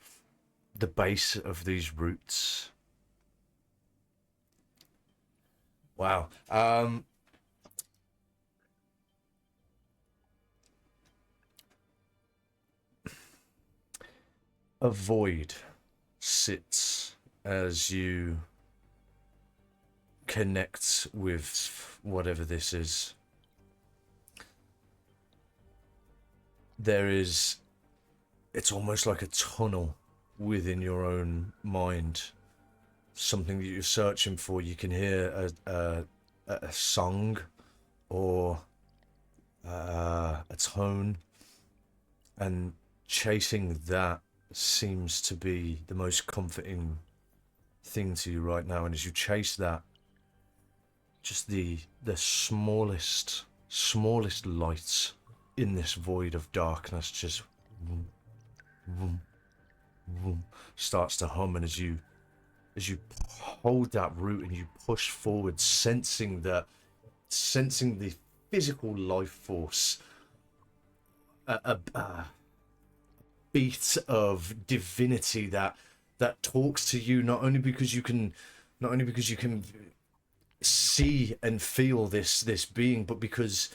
the base of these roots. Wow. A void sits as you connect with whatever this is. It's almost like a tunnel within your own mind, something that you're searching for. You can hear a song or a tone, and chasing that seems to be the most comforting thing to you right now. And as you chase that, just the smallest light in this void of darkness just vroom, vroom, vroom, starts to hum. And as you hold that root and you push forward, sensing the physical life force, a beat of divinity that talks to you, not only because you can see and feel this being, but because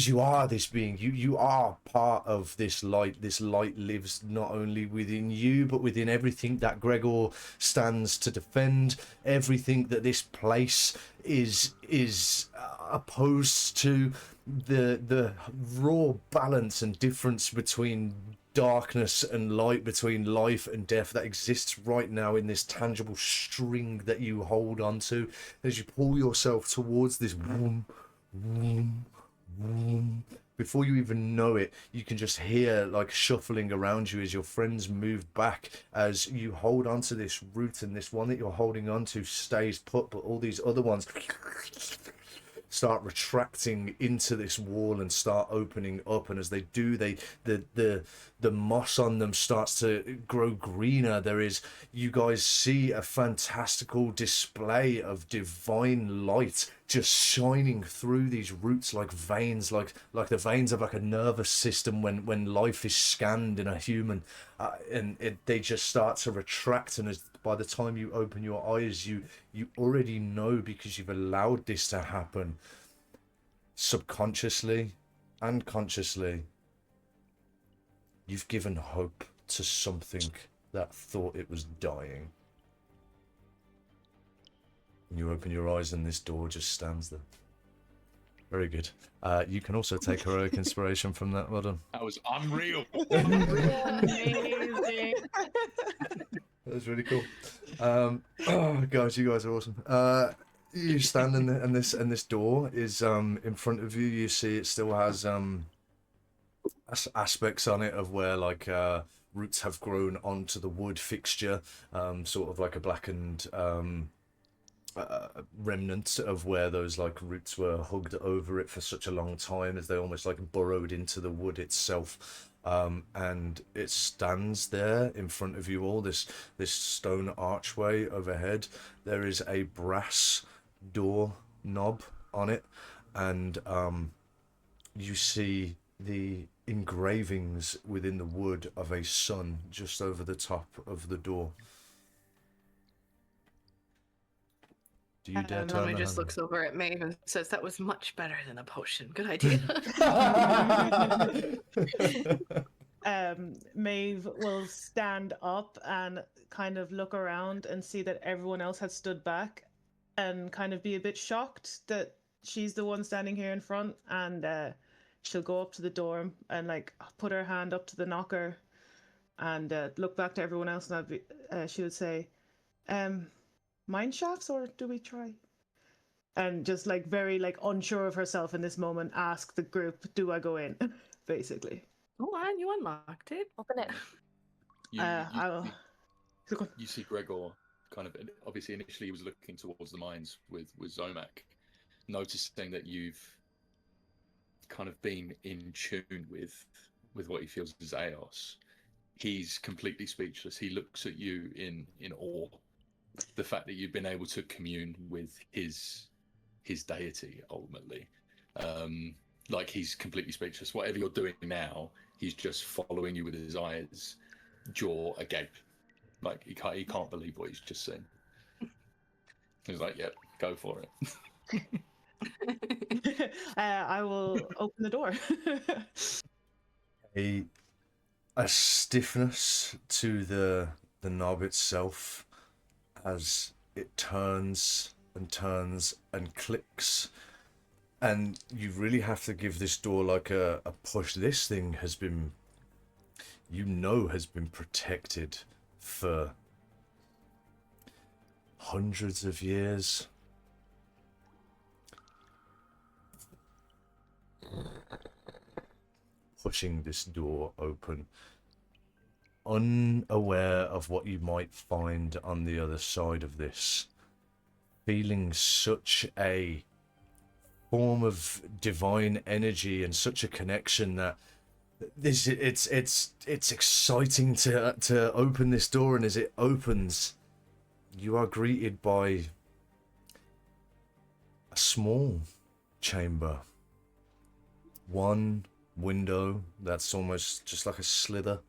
you are this being. You are part of this light. This light lives not only within you, but within everything that Gregor stands to defend, everything that this place is opposed to, the raw balance and difference between darkness and light, between life and death, that exists right now in this tangible string that you hold on to. As you pull yourself towards this womb, before you even know it, you can just hear like shuffling around you as your friends move back, as you hold on to this root, and this one that you're holding on to stays put, but all these other ones start retracting into this wall and start opening up. And as they do, the moss on them starts to grow greener. You guys see a fantastical display of divine light just shining through these roots like veins, like the veins of like a nervous system when life is scanned in a human, they just start to retract. And by the time you open your eyes, you already know, because you've allowed this to happen subconsciously and consciously. You've given hope to something that thought it was dying. And you open your eyes and this door just stands there. Very good. You can also take heroic inspiration from that. Well done. That was unreal. Amazing. That was really cool. Oh, guys, you guys are awesome. You stand in and this door is in front of you. You see it still has aspects on it of where like roots have grown onto the wood fixture, sort of like a blackened remnant of where those like roots were hugged over it for such a long time, as they almost like burrowed into the wood itself. And it stands there in front of you all, this stone archway overhead. There is a brass door knob on it, and you see the engravings within the wood of a sun just over the top of the door. Do you dare turn Mummy the just handle? looks over at Maeve and says, "That was much better than a potion. Good idea." Maeve will stand up and kind of look around and see that everyone else has stood back and kind of be a bit shocked that she's the one standing here in front. And she'll go up to the door and like put her hand up to the knocker and look back to everyone else, and she would say, mine shafts, or do we try? And just like very like unsure of herself in this moment, ask the group, do I go in? Basically. Oh, and you unlocked it. Open it. You see Gregor kind of, obviously initially he was looking towards the mines with Zomac, noticing that you've kind of been in tune with what he feels is Eos. He's completely speechless. He looks at you in awe. The fact that you've been able to commune with his deity ultimately, like he's completely speechless. Whatever you're doing now, he's just following you with his eyes, jaw agape, like he can't believe what he's just seen. He's like, "Yep, go for it." I will open the door. a stiffness to the knob itself as it turns and turns and clicks, and you really have to give this door like a push. This thing has been, has been protected for hundreds of years. Pushing this door open, unaware of what you might find on the other side of this, feeling such a form of divine energy and such a connection that it's exciting to open this door. And as it opens, you are greeted by a small chamber, one window that's almost just like a slither.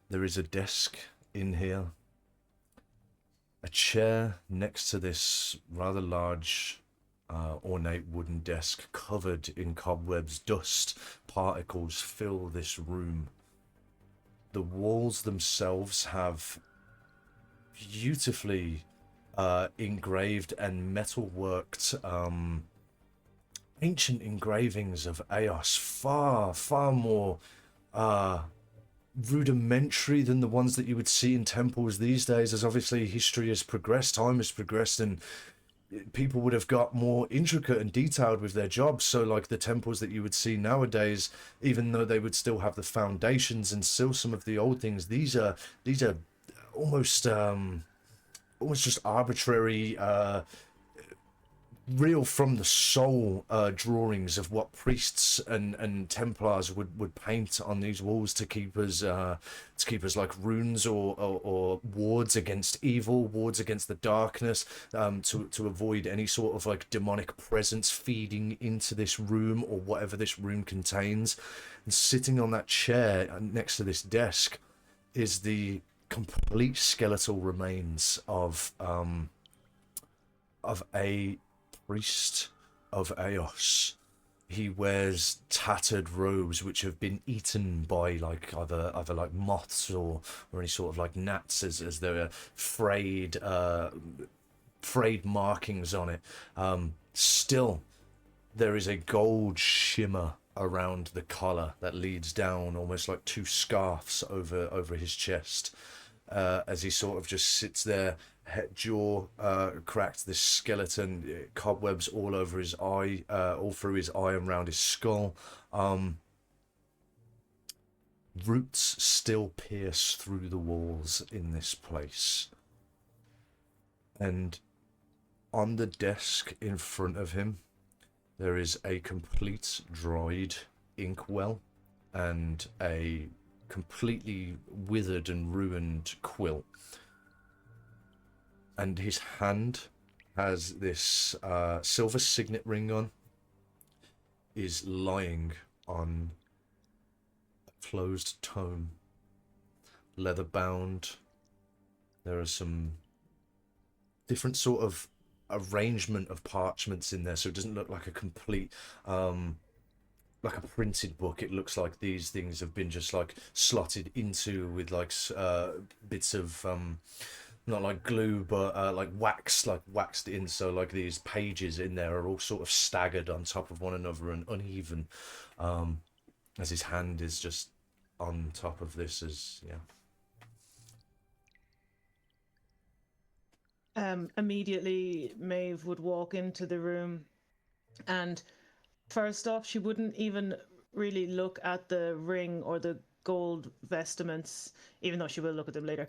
There is a desk in here, a chair next to this rather large ornate wooden desk covered in cobwebs. Dust particles fill this room. The walls themselves have beautifully engraved and metalworked ancient engravings of Eos, far more rudimentary than the ones that you would see in temples these days, as obviously history has progressed, time has progressed, and people would have got more intricate and detailed with their jobs. So like the temples that you would see nowadays, even though they would still have the foundations and still some of the old things, these are almost just arbitrary real from the soul drawings of what priests and Templars would paint on these walls to keep us like runes or wards against evil, wards against the darkness, to avoid any sort of like demonic presence feeding into this room or whatever this room contains. And sitting on that chair next to this desk is the complete skeletal remains of a priest of Eos. He wears tattered robes which have been eaten by like either like moths or any sort of like gnats, as there are frayed markings on it. Still, there is a gold shimmer around the collar that leads down almost like two scarves over his chest, as he sort of just sits there, jaw cracked, this skeleton, cobwebs all over his eye, all through his eye and around his skull. roots still pierce through the walls in this place. And on the desk in front of him, there is a complete dried inkwell and a completely withered and ruined quill. And his hand has this silver signet ring on, is lying on a closed tome, leather bound. There are some different sort of arrangement of parchments in there, so it doesn't look like a complete like a printed book. It looks like these things have been just like slotted into with like bits of not like glue, but like waxed in, so like these pages in there are all sort of staggered on top of one another and uneven, as his hand is just on top of this. As Immediately, Maeve would walk into the room, and first off, she wouldn't even really look at the ring or the gold vestments, even though she will look at them later.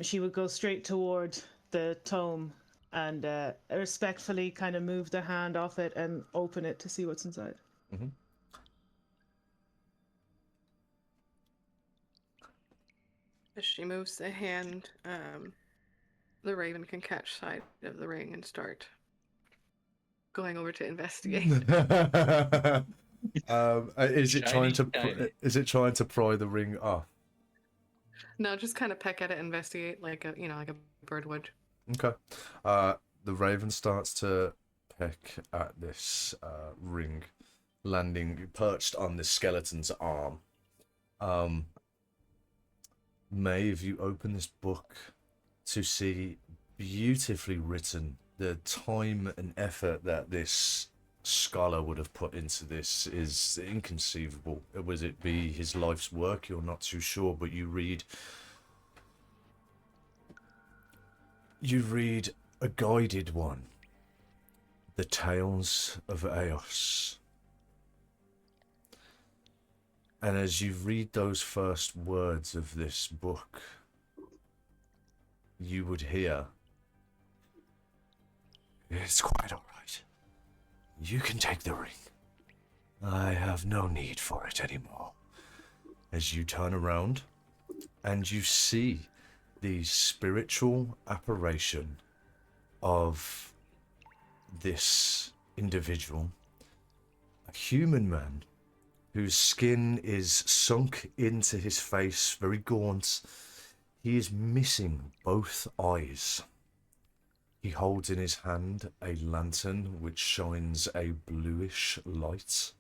She would go straight toward the tome and respectfully kind of move the hand off it and open it to see what's inside. Mm-hmm. As she moves the hand, the raven can catch sight of the ring and start going over to investigate. Is it trying to Shiny. is it trying to pry the ring off? No, just kind of peck at it, investigate like a like a bird would. Okay. The raven starts to peck at this ring, landing perched on the skeleton's arm. Maeve, you open this book to see beautifully written. The time and effort that this scholar would have put into this is inconceivable. Was it be his life's work? You're not too sure, but you read a guided one. The Tales of Eos. And as you read those first words of this book, you would hear, "It's quite all right. You can take the ring. I have no need for it anymore." As you turn around and you see the spiritual apparition of this individual, a human man whose skin is sunk into his face, very gaunt. He is missing both eyes. He holds in his hand a lantern which shines a bluish light.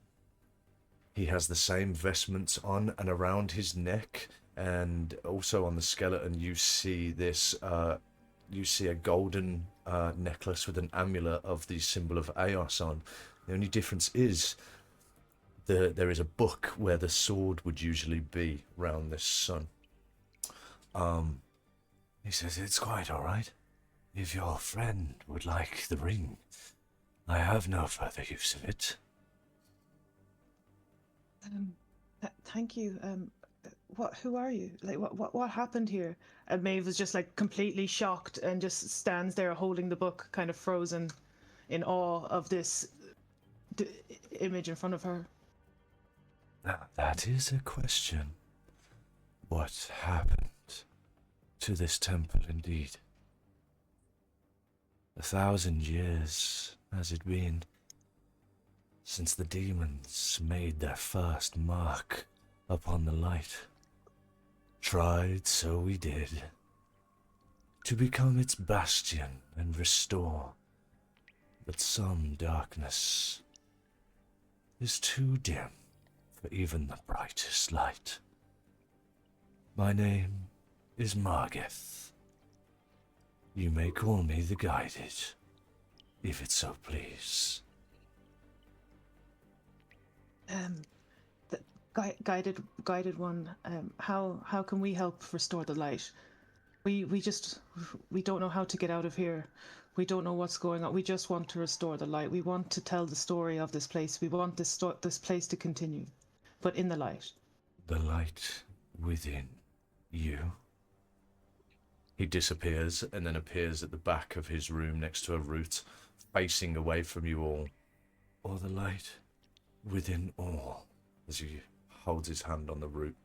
He has the same vestments on, and around his neck and also on the skeleton you see this you see a golden necklace with an amulet of the symbol of Eos on. The only difference is there is a book where the sword would usually be round this sun. He says, "It's quite all right. If your friend would like the ring, I have no further use of it." Thank you. Who are you? Like, what happened here? And Maeve was just like completely shocked and just stands there holding the book, kind of frozen in awe of this image in front of her. Now, that is a question. What happened to this temple indeed? 1,000 years has it been since the demons made their first mark upon the light. Tried, so we did, to become its bastion and restore. But some darkness is too dim for even the brightest light. My name is Margith. You may call me the Guided, if it so please. The guided one. How can we help restore the light? We don't know how to get out of here. We don't know what's going on. We just want to restore the light. We want to tell the story of this place. We want this place to continue, but in the light. The light within you. He disappears and then appears at the back of his room next to a root, facing away from you all. Or the light within all, as he holds his hand on the root.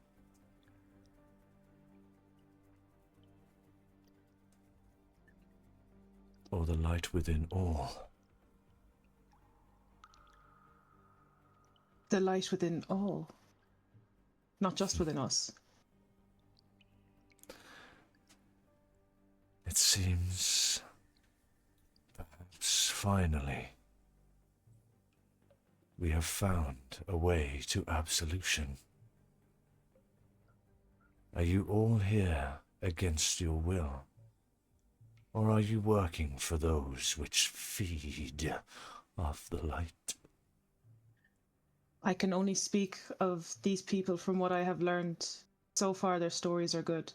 Or the light within all. The light within all, not just within us. It seems, perhaps finally, we have found a way to absolution. Are you all here against your will? Or are you working for those which feed off the light? I can only speak of these people from what I have learned. So far, their stories are good.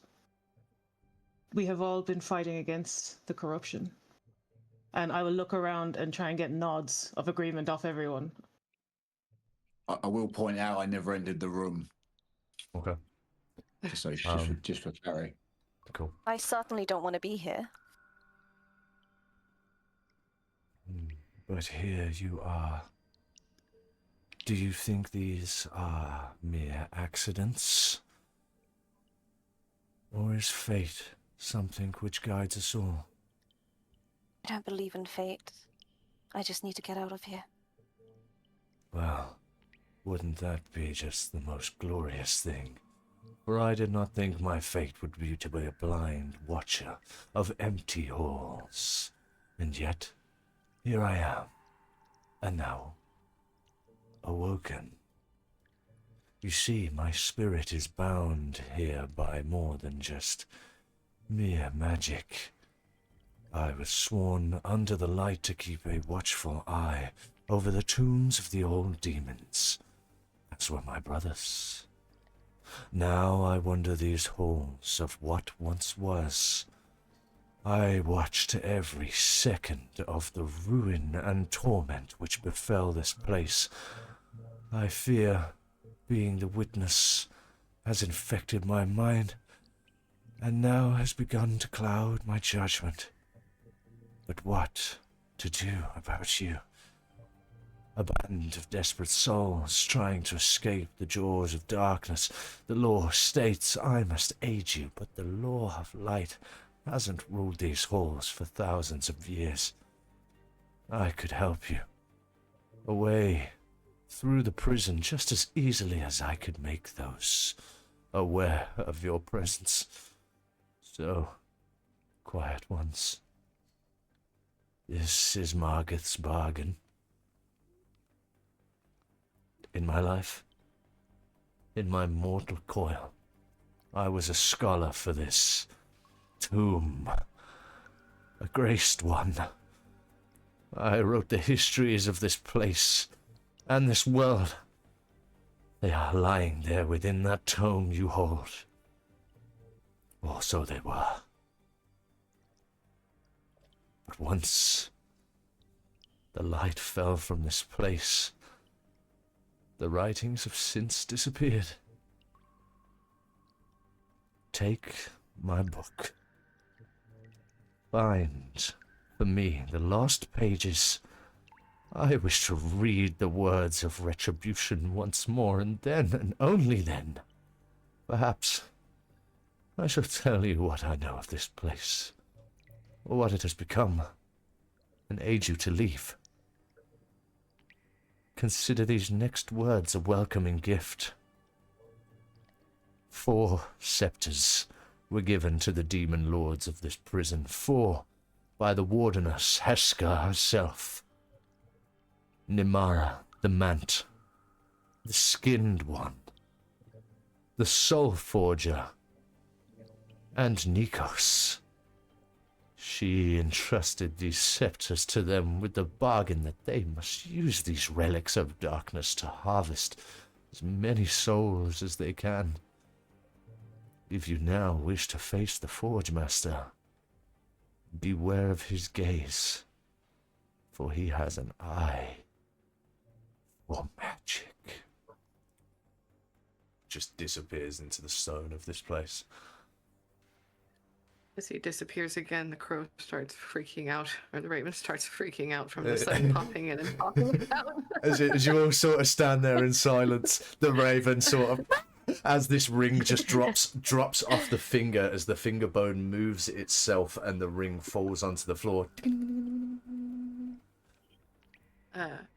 We have all been fighting against the corruption. And I will look around and try and get nods of agreement off everyone. I will point out I never entered the room. Okay, So it's just for Carrie. cool. I certainly don't want to be here. But here you are. Do you think these are mere accidents? Or is fate something which guides us all? I don't believe in fate. I just need to get out of here. Well, wouldn't that be just the most glorious thing? For I did not think my fate would be to be a blind watcher of empty halls. And yet, here I am, and now, awoken. You see, my spirit is bound here by more than just mere magic. I was sworn under the light to keep a watchful eye over the tombs of the old demons, as were my brothers. Now I wander these halls of what once was. I watched every second of the ruin and torment which befell this place. I fear being the witness has infected my mind, and now has begun to cloud my judgment. But what to do about you? A band of desperate souls trying to escape the jaws of darkness. The law states I must aid you, but the law of light hasn't ruled these halls for thousands of years. I could help you. A way through the prison just as easily as I could make those aware of your presence. So, quiet ones. This is Margith's bargain. In my life, in my mortal coil, I was a scholar for this tomb, a graced one. I wrote the histories of this place and this world. They are lying there within that tome you hold. Or so they were. But once the light fell from this place, the writings have since disappeared. Take my book. Find for me the lost pages. I wish to read the words of retribution once more, and then, and only then, perhaps I shall tell you what I know of this place, or what it has become, and aid you to leave. Consider these next words a welcoming gift. 4 scepters were given to the demon lords of this prison. 4 by the wardeness Heska herself. Nimara, the Mant, the Skinned One, the Soul Forger, and Nikos. She entrusted these scepters to them with the bargain that they must use these relics of darkness to harvest as many souls as they can. If you now wish to face the Forge Master, beware of his gaze, for he has an eye for magic. just disappears into the stone of this place. As he disappears again, the crow starts freaking out, or the raven starts freaking out from the sun popping in and popping out. As you all sort of stand there in silence, the raven sort of, as this ring just drops off the finger, as the finger bone moves itself and the ring falls onto the floor.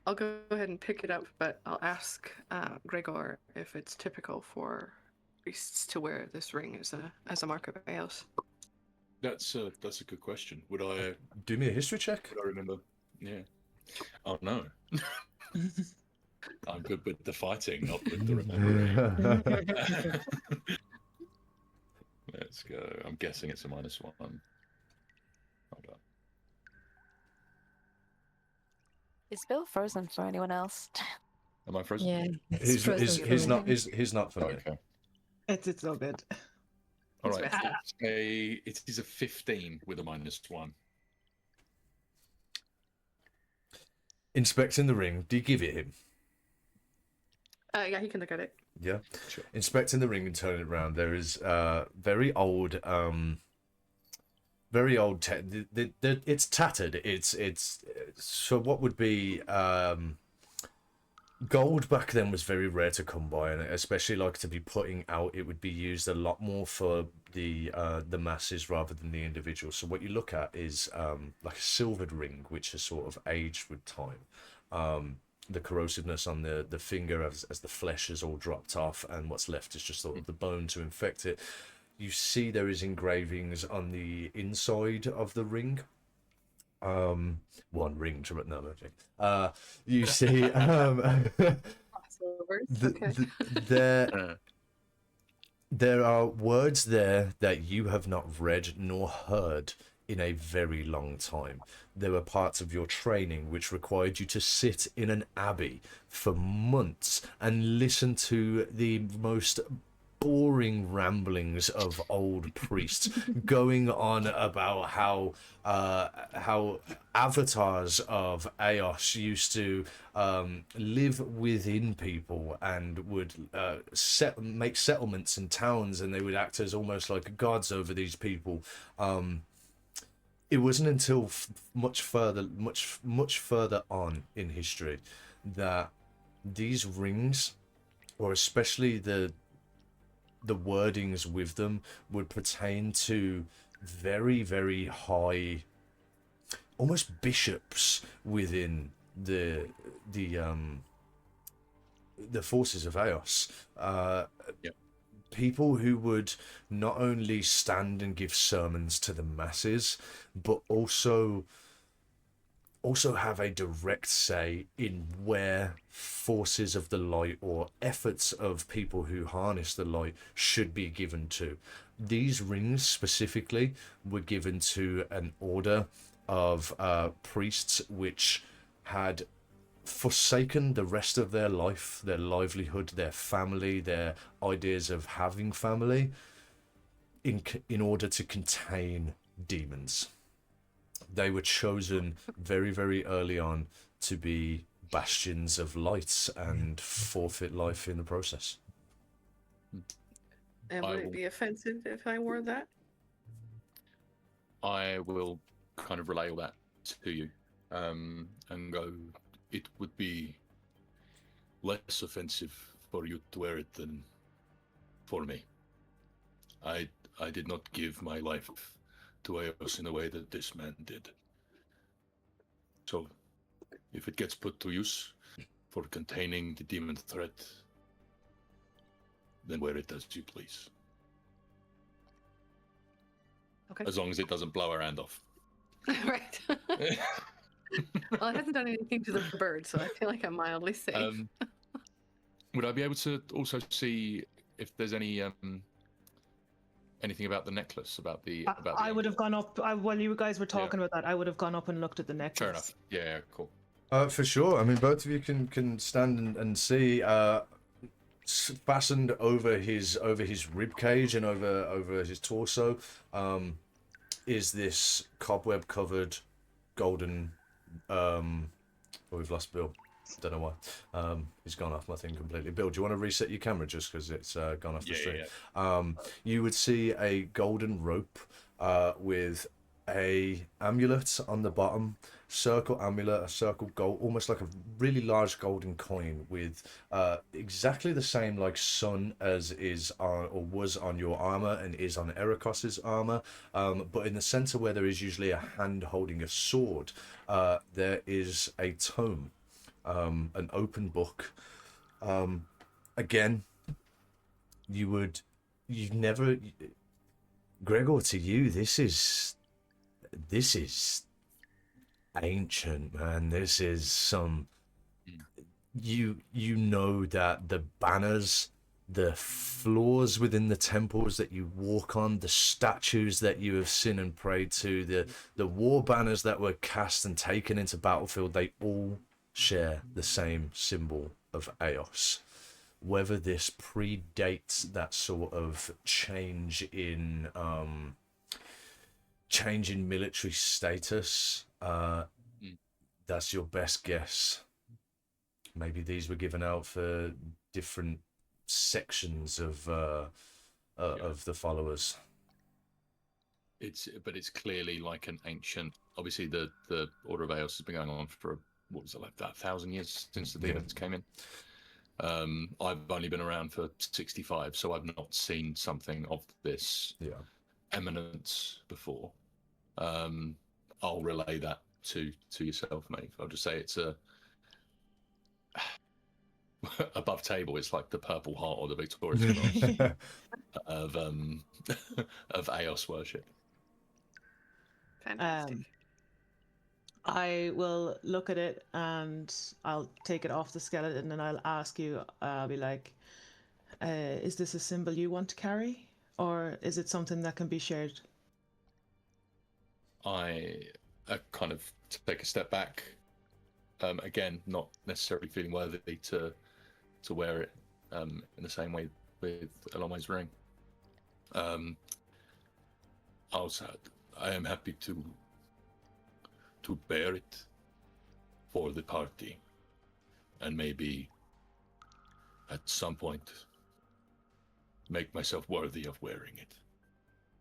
I'll go ahead and pick it up, but I'll ask Gregor if it's typical for priests to wear this ring as a mark of Eos. That's a good question. Would I Do me a history check. would I remember? Yeah. Oh no. I'm good with the fighting, not with the remembering. Let's go. I'm guessing it's a -1. Hold on. Is Bill frozen for anyone else? Am I frozen? Yeah. He's not for me. Okay. It's all good. All It's right. rested. It is a 15 with a -1. Inspecting the ring, do you give it him? Yeah, he can look at it. Yeah. Sure. Inspecting the ring and turning it around, there is very old it's tattered. It's so what would be gold back then was very rare to come by, and especially like to be putting out, it would be used a lot more for the masses rather than the individual. So what you look at is like a silvered ring which has sort of aged with time. The corrosiveness on the finger as the flesh has all dropped off, and what's left is just sort of the bone to infect it. You see there is engravings on the inside of the ring. One ring to no magic. You see there are words there that you have not read nor heard in a very long time. There were parts of your training which required you to sit in an abbey for months and listen to the most boring ramblings of old priests going on about how avatars of Eos used to live within people and would make settlements and towns, and they would act as almost like gods over these people. It wasn't until much further on in history that these rings, or especially the wordings with them, would pertain to very, very high, almost bishops within the forces of Eos. Yep. People who would not only stand and give sermons to the masses, but also have a direct say in where forces of the light or efforts of people who harness the light should be given to. These rings specifically were given to an order of priests which had forsaken the rest of their life, their livelihood, their family, their ideas of having family in order to contain demons. They were chosen very, very early on to be bastions of light and forfeit life in the process. And would it be offensive if I wore that? I will kind of relay all that to you, and go, it would be less offensive for you to wear it than for me. I did not give my life to Eos in a way that this man did. So, if it gets put to use for containing the demon threat, then wear it as you please. Okay. As long as it doesn't blow our hand off. Right. Well, it hasn't done anything to the bird, so I feel like I'm mildly safe. Would I be able to also see if there's any anything about the necklace? About the I would have gone up while you guys were talking about that. I would have gone up and looked at the necklace. Fair enough. Yeah, cool. For sure. I mean, both of you can stand and see. Fastened over his rib cage and over his torso, is this cobweb covered golden. We've lost Bill. Don't know why. He's gone off my thing completely. Bill, do you want to reset your camera just because it's gone off the stream? You would see a golden rope with a amulet on the bottom, circle amulet, a circle gold, almost like a really large golden coin with exactly the same like sun as is on or was on your armor and is on Ericos's armor, but in the center where there is usually a hand holding a sword, there is a tome, an open book. Again, you've never, Gregor, to you, this is ancient, man. This is some, you know that the banners, the floors within the temples that you walk on, the statues that you have seen and prayed to, the war banners that were cast and taken into battlefield, they all share the same symbol of Eos. Whether this predates that sort of change in military status, that's your best guess. Maybe these were given out for different sections of the followers. It's clearly like an ancient. Obviously, the Order of Eos has been going on for what was it, like that 1,000 years since the demons came in. I've only been around for 65, so I've not seen something of this eminence before. I'll relay that to yourself, mate. I'll just say it's a above table. It's like the Purple Heart or the Victoria Cross of Eos worship. Fantastic. I will look at it and I'll take it off the skeleton and I'll ask you, I'll be like, is this a symbol you want to carry? Or is it something that can be shared? I kind of take a step back. Again, not necessarily feeling worthy to wear it in the same way with Elome's ring. Also, I am happy to bear it for the party, and maybe at some point make myself worthy of wearing it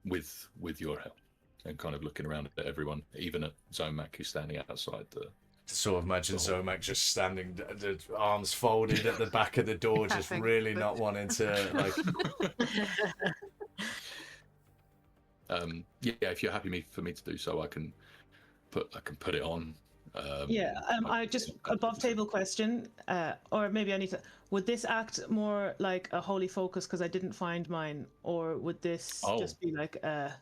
with your help. And kind of looking around at everyone, even at Zomac, who's standing outside the. Sort of imagine Zomac just standing, the arms folded at the back of the door, just really not wanting to like. Yeah, if you're happy for me to do so, I can put it on. I just above table question, or maybe I need to. Would this act more like a holy focus because I didn't find mine, or would this just be like a?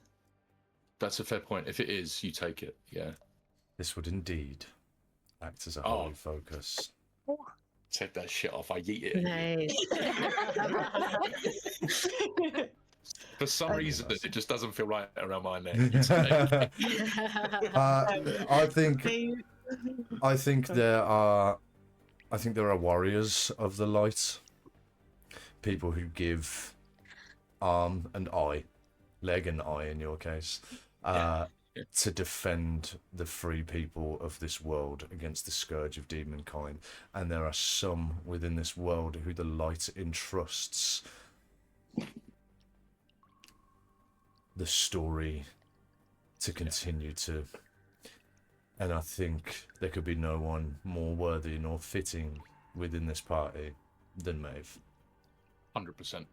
That's a fair point. If it is, you take it. Yeah. This would indeed act as a holy focus. Take that shit off. I yeet it. Nice. For some reason, it just doesn't feel right around my neck. I think there are warriors of the light, people who give arm and eye, leg and eye in your case, to defend the free people of this world against the scourge of demonkind. And there are some within this world who the light entrusts the story to continue to. And I think there could be no one more worthy nor fitting within this party than Maeve. 100%.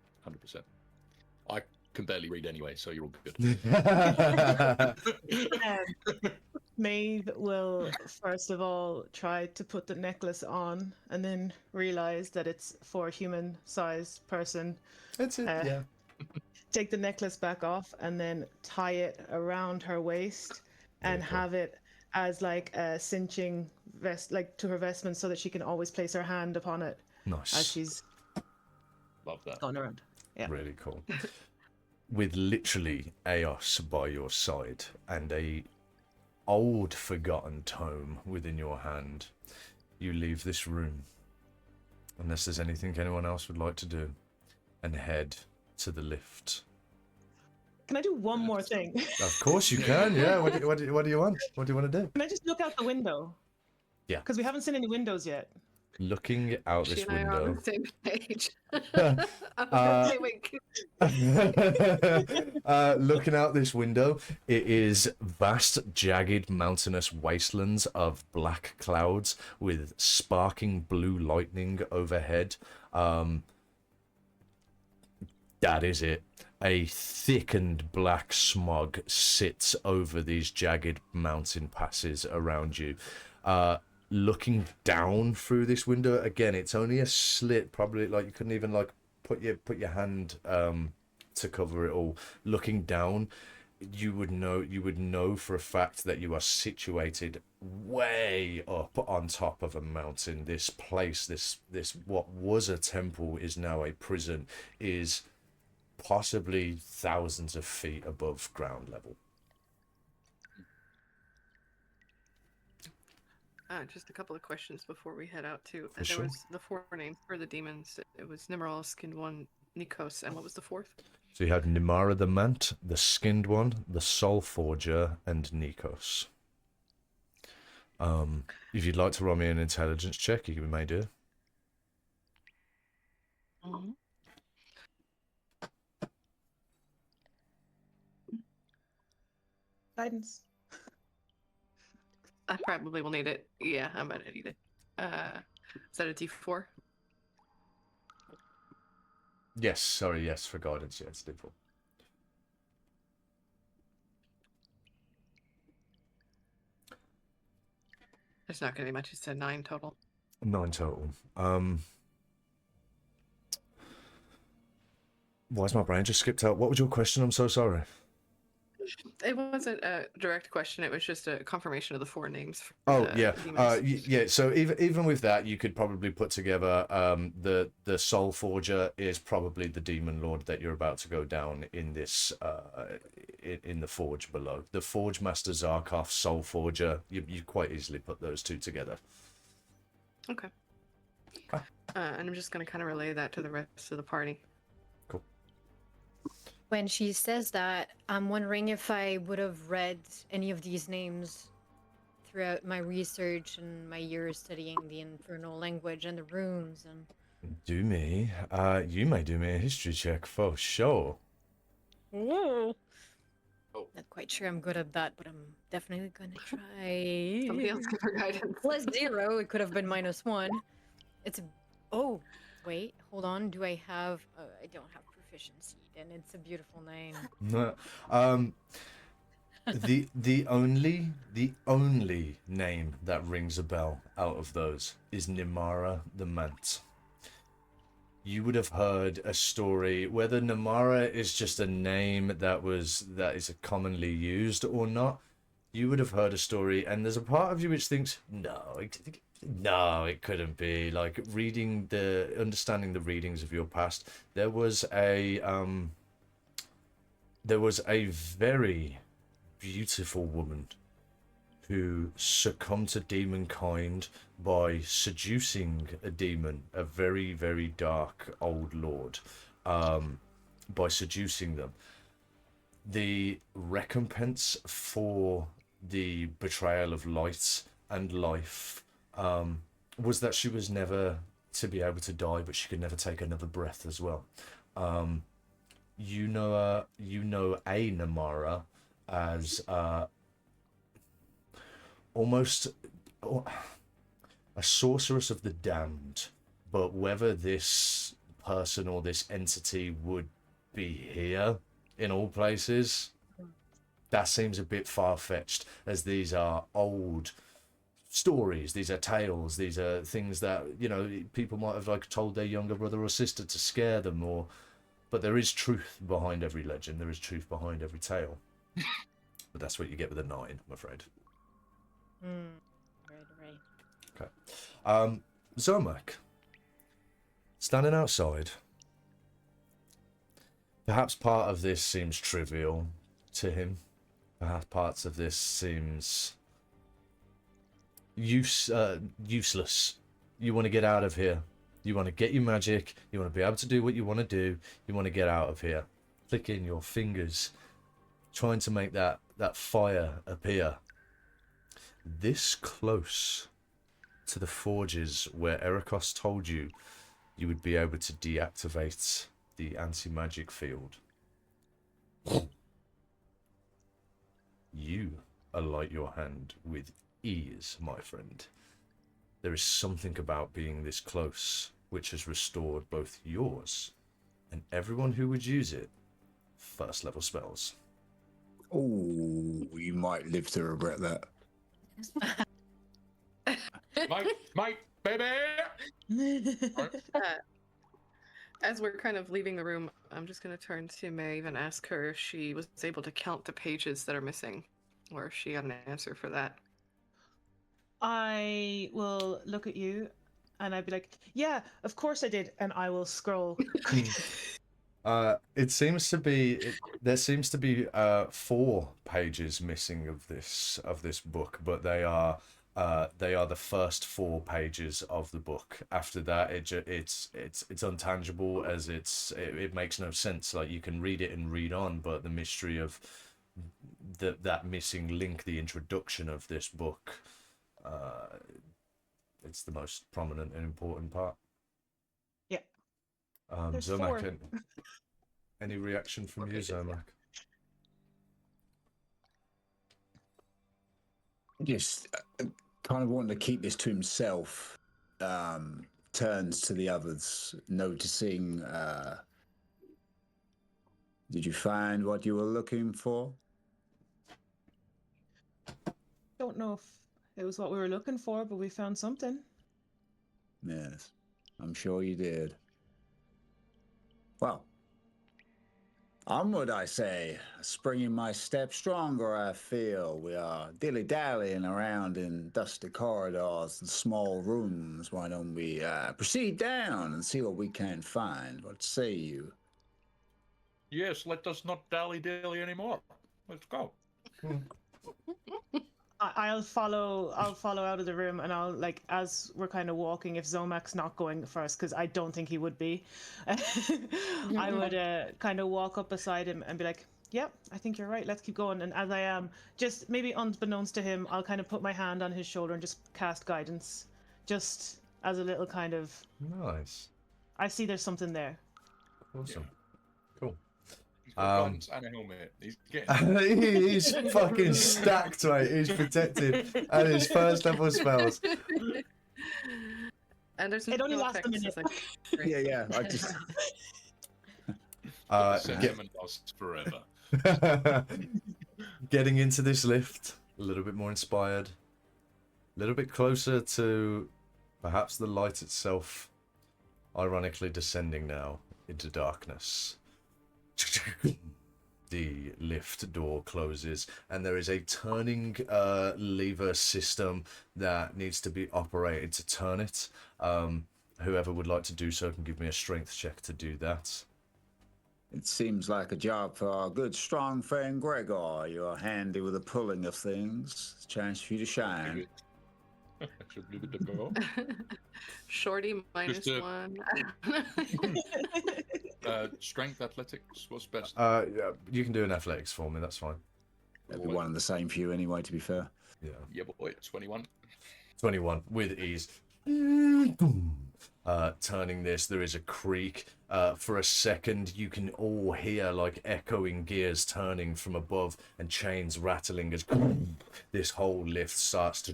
I can barely read anyway, so you're all good. Maeve will first of all try to put the necklace on and then realize that it's for a human-sized person. That's it, yeah. Take the necklace back off and then tie it around her waist and have it as like a cinching vest, like to her vestment, so that she can always place her hand upon it. Nice. As she's Love that. gone around. Yeah. Really cool. With literally Eos by your side and a old forgotten tome within your hand, you leave this room, unless there's anything anyone else would like to do, and head to the lift. Can I do one more thing? Of course you can, yeah. What do you want? What do you want to do? Can I just look out the window? Yeah. Because we haven't seen any windows yet. Looking out She this and I are on window. the same page. I was gonna say, wait, Looking out this window, it is vast, jagged, mountainous wastelands of black clouds with sparking blue lightning overhead. That is it. A thickened black smog sits over these jagged mountain passes around you. Looking down through this window, again, it's only a slit, probably like you couldn't even like put your hand to cover it all. Looking down, you would know for a fact that you are situated way up on top of a mountain. This place, this what was a temple is now a prison, is possibly thousands of feet above ground level. just a couple of questions before we head out too. For There sure. was the 4 names for the demons. It was Nimrod, Skinned One, Nikos, and what was the 4th? So you had Nimara the Mant, the Skinned One, the Soul Forger, and Nikos. If you'd like to roll me an intelligence check, you may do. Mm-hmm. Guidance. I probably will need it. Yeah, I'm gonna need it. Is that a D4? Yes, sorry, yes, for guidance, yes, D4. It's not gonna be much. It's a 9 total. 9 total. Why's my brain just skipped out? What was your question? I'm so sorry. It wasn't a direct question. It was just a confirmation of the 4 names. For Oh the yeah, demons. yeah. So even with that, you could probably put together the Soul Forger is probably the demon lord that you're about to go down in this in the forge below. The Forge Master Zarkov Soul Forger, you quite easily put those two together. Okay. And I'm just gonna kind of relay that to the rest of the party. Cool. When she says that, I'm wondering if I would have read any of these names throughout my research and my years studying the infernal language and the runes and... You may do me a history check for sure. Ooh. Oh. Not quite sure I'm good at that, but I'm definitely gonna try. Somebody else give her guidance. +0, it could have been -1. It's a... Oh, wait, hold on. Do I have... I don't have proficiency, and it's a beautiful name. No, the only name that rings a bell out of those is Nimara the Mant. You would have heard a story, whether Nimara is just a name that is commonly used or not. You would have heard a story, and there's a part of you which thinks, no, it couldn't be. Like understanding the readings of your past, there was a very beautiful woman who succumbed to demon kind by seducing a demon, a very, very dark old lord, by seducing them. The recompense for the betrayal of light and life was that she was never to be able to die, but she could never take another breath as well. You know a Namara as almost a sorceress of the damned, but whether this person or this entity would be here in all places, that seems a bit far-fetched, as these are old stories, these are tales, these are things that, you know, people might have like told their younger brother or sister to scare them, or but there is truth behind every legend, there is truth behind every tale. But that's what you get with a 9, I'm afraid. Right. Okay. Zomak, standing outside. Perhaps part of this seems trivial to him. Perhaps parts of this seems useless. You want to get out of here. You want to get your magic. You want to be able to do what you want to do. You want to get out of here. Clicking your fingers, trying to make that fire appear. This close to the forges where Erikos told you you would be able to deactivate the anti-magic field. You alight your hand with ease, my friend. There is something about being this close which has restored both yours and everyone who would use it first level spells. Oh, you might live to regret that. Mike, baby! As we're kind of leaving the room, I'm just going to turn to Maeve and ask her if she was able to count the pages that are missing, or if she got an answer for that. I will look at you and I'd be like, yeah, of course I did. And I will scroll. It seems to be there seems to be 4 pages missing of this book, but they are the first 4 pages of the book. After that, it's untangible, as it makes no sense. Like, you can read it and read on, but the mystery of that missing link, the introduction of this book, it's the most prominent and important part. Yeah. There's Zomak, 4. any reaction from you, Zomak? Just kind of wanting to keep this to himself. Turns to the others, noticing. Did you find what you were looking for? Don't know if it was what we were looking for, but we found something. Yes, I'm sure you did. Well, onward, I say. Springing my step stronger, I feel. We are dilly-dallying around in dusty corridors and small rooms. Why don't we proceed down and see what we can find? What say you? Yes, let us not dally-dilly anymore. Let's go. I'll follow out of the room, and I'll, like, as we're kind of walking, if Zomak's not going first, because I don't think he would be, I would kind of walk up beside him and be like, yep, I think you're right, let's keep going. And as I am, just maybe unbeknownst to him, I'll kind of put my hand on his shoulder and just cast guidance, just as a little kind of, Nice. I see there's something there. Awesome. Cool. He's got guns and a helmet. He's getting... He's fucking stacked, mate. He's protected. And his first level spells. And there's It only no lasts a effects, minute. it's like- Yeah. I just. Sentiment lasts forever. Getting into this lift, a little bit more inspired, a little bit closer to perhaps the light itself, ironically descending now into darkness. The lift door closes, and there is a turning lever system that needs to be operated to turn it. Whoever would like to do so can give me a strength check to do that. It seems like a job for our good, strong friend Gregor. You're handy with the pulling of things. It's a chance for you to shine. I should leave it to go. Shorty minus Just, 1. Strength, athletics, what's best? Yeah, you can do an athletics for me, that's fine. That'd be one and the same for you anyway, to be fair. Yeah, boy, 21. 21 with ease. Turning this, there is a creak. For a second, you can all hear like echoing gears turning from above and chains rattling as this whole lift starts to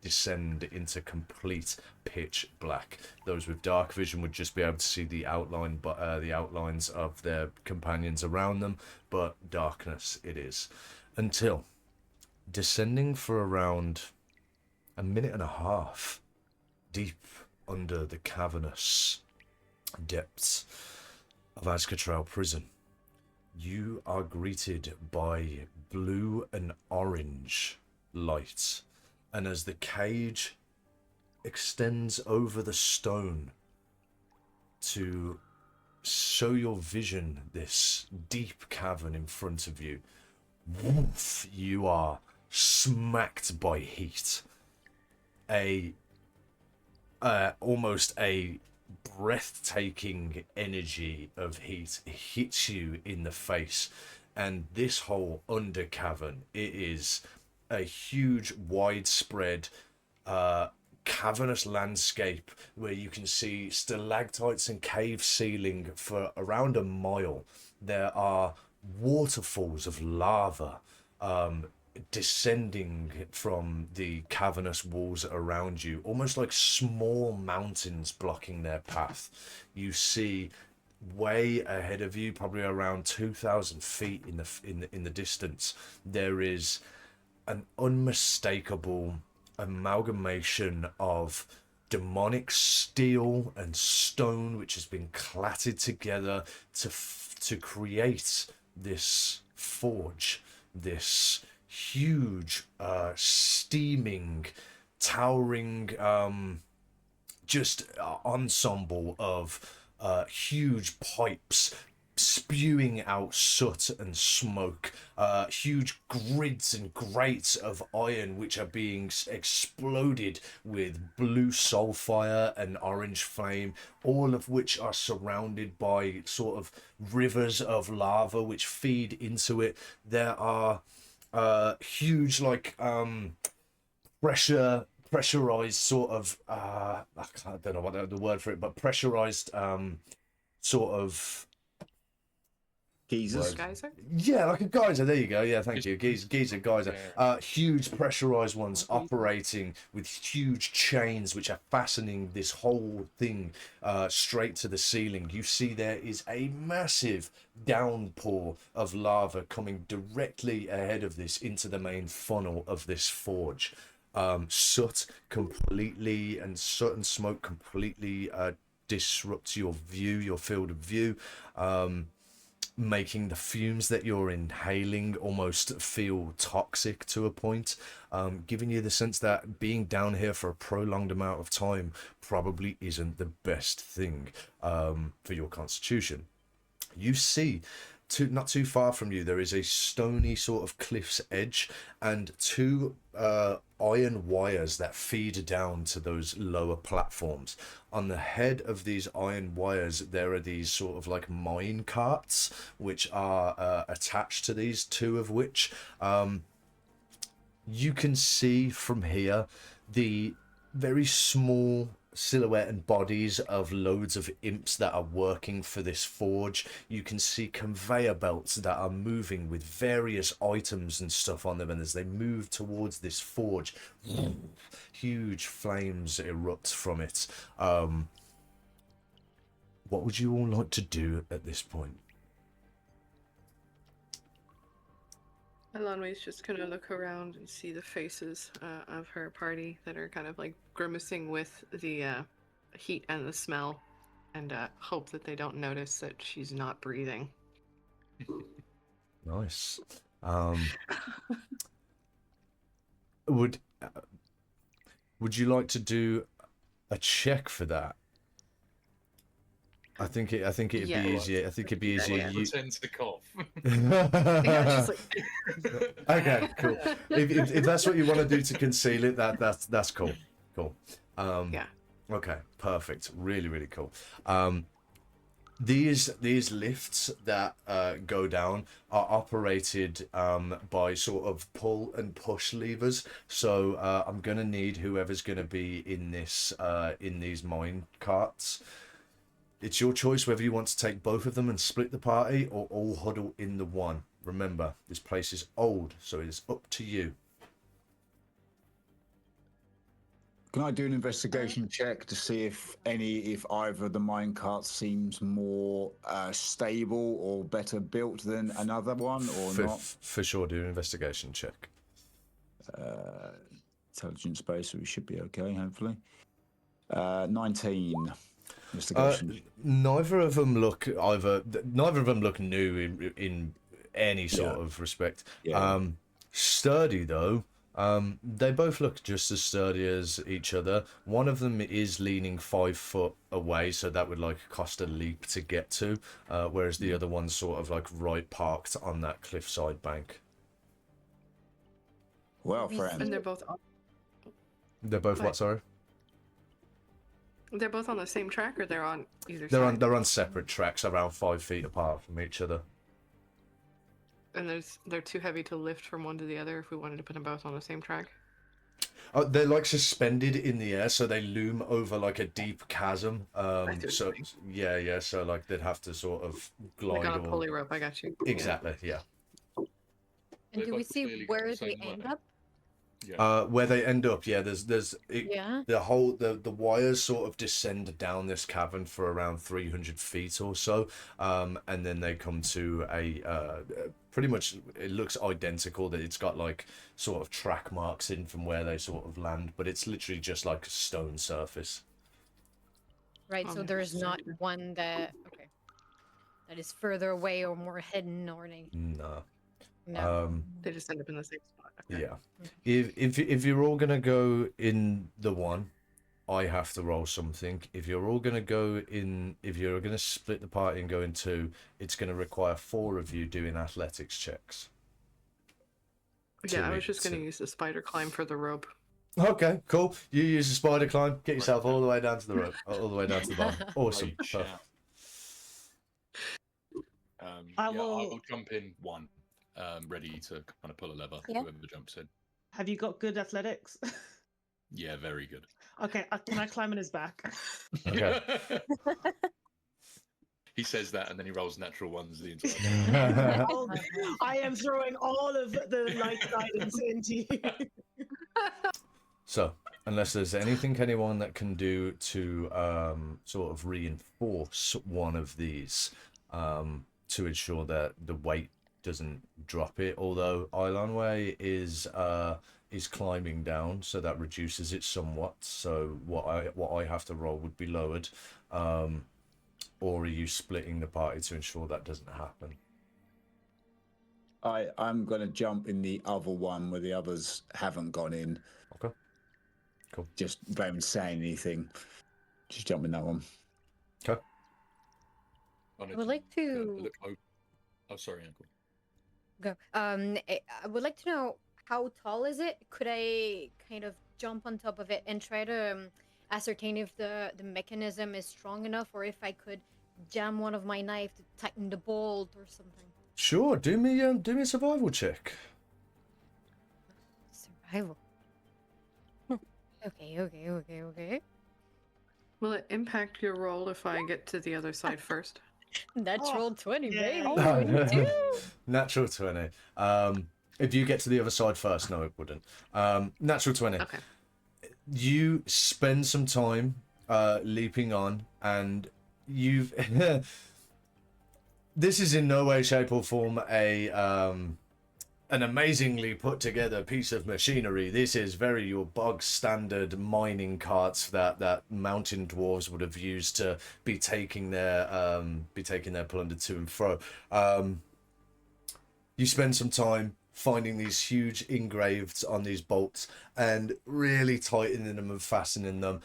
descend into complete pitch black. Those with dark vision would just be able to see the outline, but the outlines of their companions around them. But darkness it is, until descending for around a minute and a half, deep under the cavernous depths of Az'ketral prison, you are greeted by blue and orange light, and as the cage extends over the stone to show your vision this deep cavern in front of you, woof, you are smacked by heat. Almost a breathtaking energy of heat hits you in the face, and this whole under cavern, it is a huge, widespread cavernous landscape where you can see stalactites and cave ceiling for around a mile. There are waterfalls of lava descending from the cavernous walls around you, almost like small mountains blocking their path. You see way ahead of you, probably around 2,000 feet in the distance, there is an unmistakable amalgamation of demonic steel and stone which has been clattered together to create this forge, this huge steaming, towering just ensemble of huge pipes spewing out soot and smoke, huge grids and grates of iron which are being exploded with blue sulfire and orange flame, all of which are surrounded by sort of rivers of lava which feed into it. There are huge like pressurized sort of I don't know what the word for it, but pressurized sort of Geysers. Geyser? yeah, like a geyser. There you go. Yeah, thank you. Geyser, geyser. Huge pressurized ones operating with huge chains which are fastening this whole thing straight to the ceiling. You see there is a massive downpour of lava coming directly ahead of this into the main funnel of this forge. Soot and smoke completely disrupts your view, your field of view. Making the fumes that you're inhaling almost feel toxic to a point, giving you the sense that being down here for a prolonged amount of time probably isn't the best thing for your constitution. You see, not too far from you, there is a stony sort of cliff's edge and two iron wires that feed down to those lower platforms. On the head of these iron wires, there are these sort of like mine carts which are attached to these, two of which you can see from here the very small silhouette and bodies of loads of imps that are working for this forge. You can see conveyor belts that are moving with various items and stuff on them, and as they move towards this forge, huge flames erupt from it. What would you all like to do at this point? Elanwe's just gonna look around and see the faces of her party that are kind of like grimacing with the heat and the smell, and hope that they don't notice that she's not breathing. Nice. Would you like to do a check for that? I think it'd Yeah. be easier. I think it'd be easier. Yeah. Pretend to cough. Yeah, she's like, Okay, cool. If that's what you want to do to conceal it, that's cool. Cool. yeah. Okay, perfect. Really, really cool. These lifts that go down are operated by sort of pull and push levers. So I'm gonna need whoever's gonna be in this in these mine carts. It's your choice whether you want to take both of them and split the party or all huddle in the one. Remember, this place is old, so it is up to you. Can I do an investigation check to see if either of the mine carts seems more stable or better built than another one, or not? For sure, do an investigation check. Intelligence base, so we should be okay, hopefully. 19 investigation. Neither of them look new in any sort of respect. Yeah. Sturdy though. They both look just as sturdy as each other. One of them is leaning 5 foot away, so that would like cost a leap to get to, whereas the other one's sort of like right parked on that cliffside bank. Well, friend. And they're both on, They're both what? Sorry. they're both on the same track, or they're on either They're side? on separate tracks, around 5 feet apart from each other. And they're too heavy to lift from one to the other if we wanted to put them both on the same track. They're like suspended in the air, so they loom over like a deep chasm. So yeah. So like they'd have to sort of glide Like on a or pulley rope, I got you. exactly, yeah. And They do we both see clearly go where the they same end way. up? Yeah. Where they end up, yeah. Yeah. The wires sort of descend down this cavern for around 300 feet or so, and then they come to a pretty much it looks identical. That it's got like sort of track marks in from where they sort of land, but it's literally just like a stone surface. Right. So there's not one that that is further away or more hidden or anything. No. No. They just end up in the same spot. Okay. Yeah. If you're all gonna go in the one, I have to roll something. If you're all gonna go in, if you're gonna split the party and go in two, it's gonna require 4 of you doing athletics checks. Yeah, I was just going to use the spider climb for the rope. Okay, cool. You use the spider climb, get yourself all the way down to the rope, all the way down to the bottom. Awesome. Right, Perfect. I I will- will jump in one, ready to kind of pull a lever. Yeah. Whoever jumps in. Have you got good athletics? Yeah, very good. Okay, can I climb on his back? Okay. He says that, and then he rolls natural ones the entire time. I am throwing all of the light guidance into you. So, unless there's anything anyone that can do to sort of reinforce one of these to ensure that the weight doesn't drop it, although Ilanway is climbing down, so that reduces it somewhat. So what I have to roll would be lowered. Or are you splitting the party to ensure that doesn't happen? I'm going to jump in the other one where the others haven't gone in. Okay. Cool. Just don't even say anything. Just jump in that one. Okay. I would like to look. Oh, sorry, Uncle. go. I would like to know how tall is it? Could I kind of jump on top of it and try to ascertain if the mechanism is strong enough, or if I could jam one of my knife to tighten the bolt or something? Sure. Do me a survival check. Survival. Okay. Will it impact your roll if I get to the other side first? Natural 20, yeah. baby. 22. Natural 20. If you get to the other side first, no, it wouldn't. Natural 20. Okay. You spend some time leaping on, and you've this is in no way, shape, or form an amazingly put together piece of machinery. This is very your bog standard mining carts that mountain dwarves would have used to be taking their plunder to and fro. You spend some time finding these huge engraveds on these bolts and really tightening them and fastening them.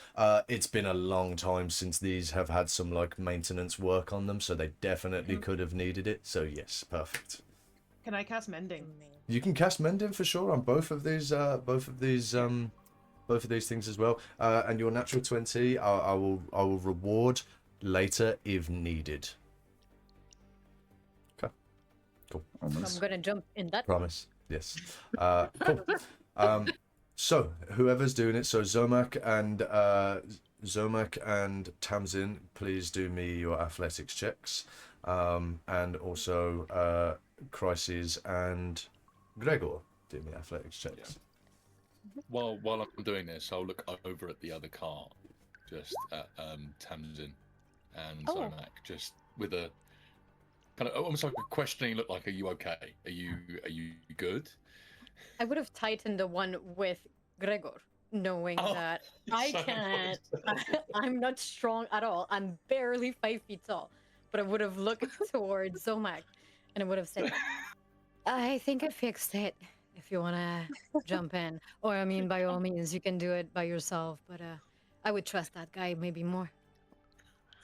It's been a long time since these have had some like maintenance work on them, so they definitely could have needed it. So yes, perfect. Can I cast mending? You can cast mending for sure on both of these things as well. And your natural 20, I will reward later if needed. Okay, cool. I'm gonna jump in that. Promise. Yes. Cool. So whoever's doing it, so Zomak and Tamsin, please do me your athletics checks, and also Crises and Gregor, do me athletics checks. Yeah. While I'm doing this, I'll look over at the other car, just at Tamsin and Zomak, just with a kind of almost like a questioning look. Like, are you okay? Are you good? I would have tightened the one with Gregor, knowing that I can't. I'm not strong at all. I'm barely 5 feet tall. But I would have looked towards Zomak, and I would have said, I think I fixed it. If you want to jump in. Or, I mean, by all means, you can do it by yourself. But I would trust that guy maybe more.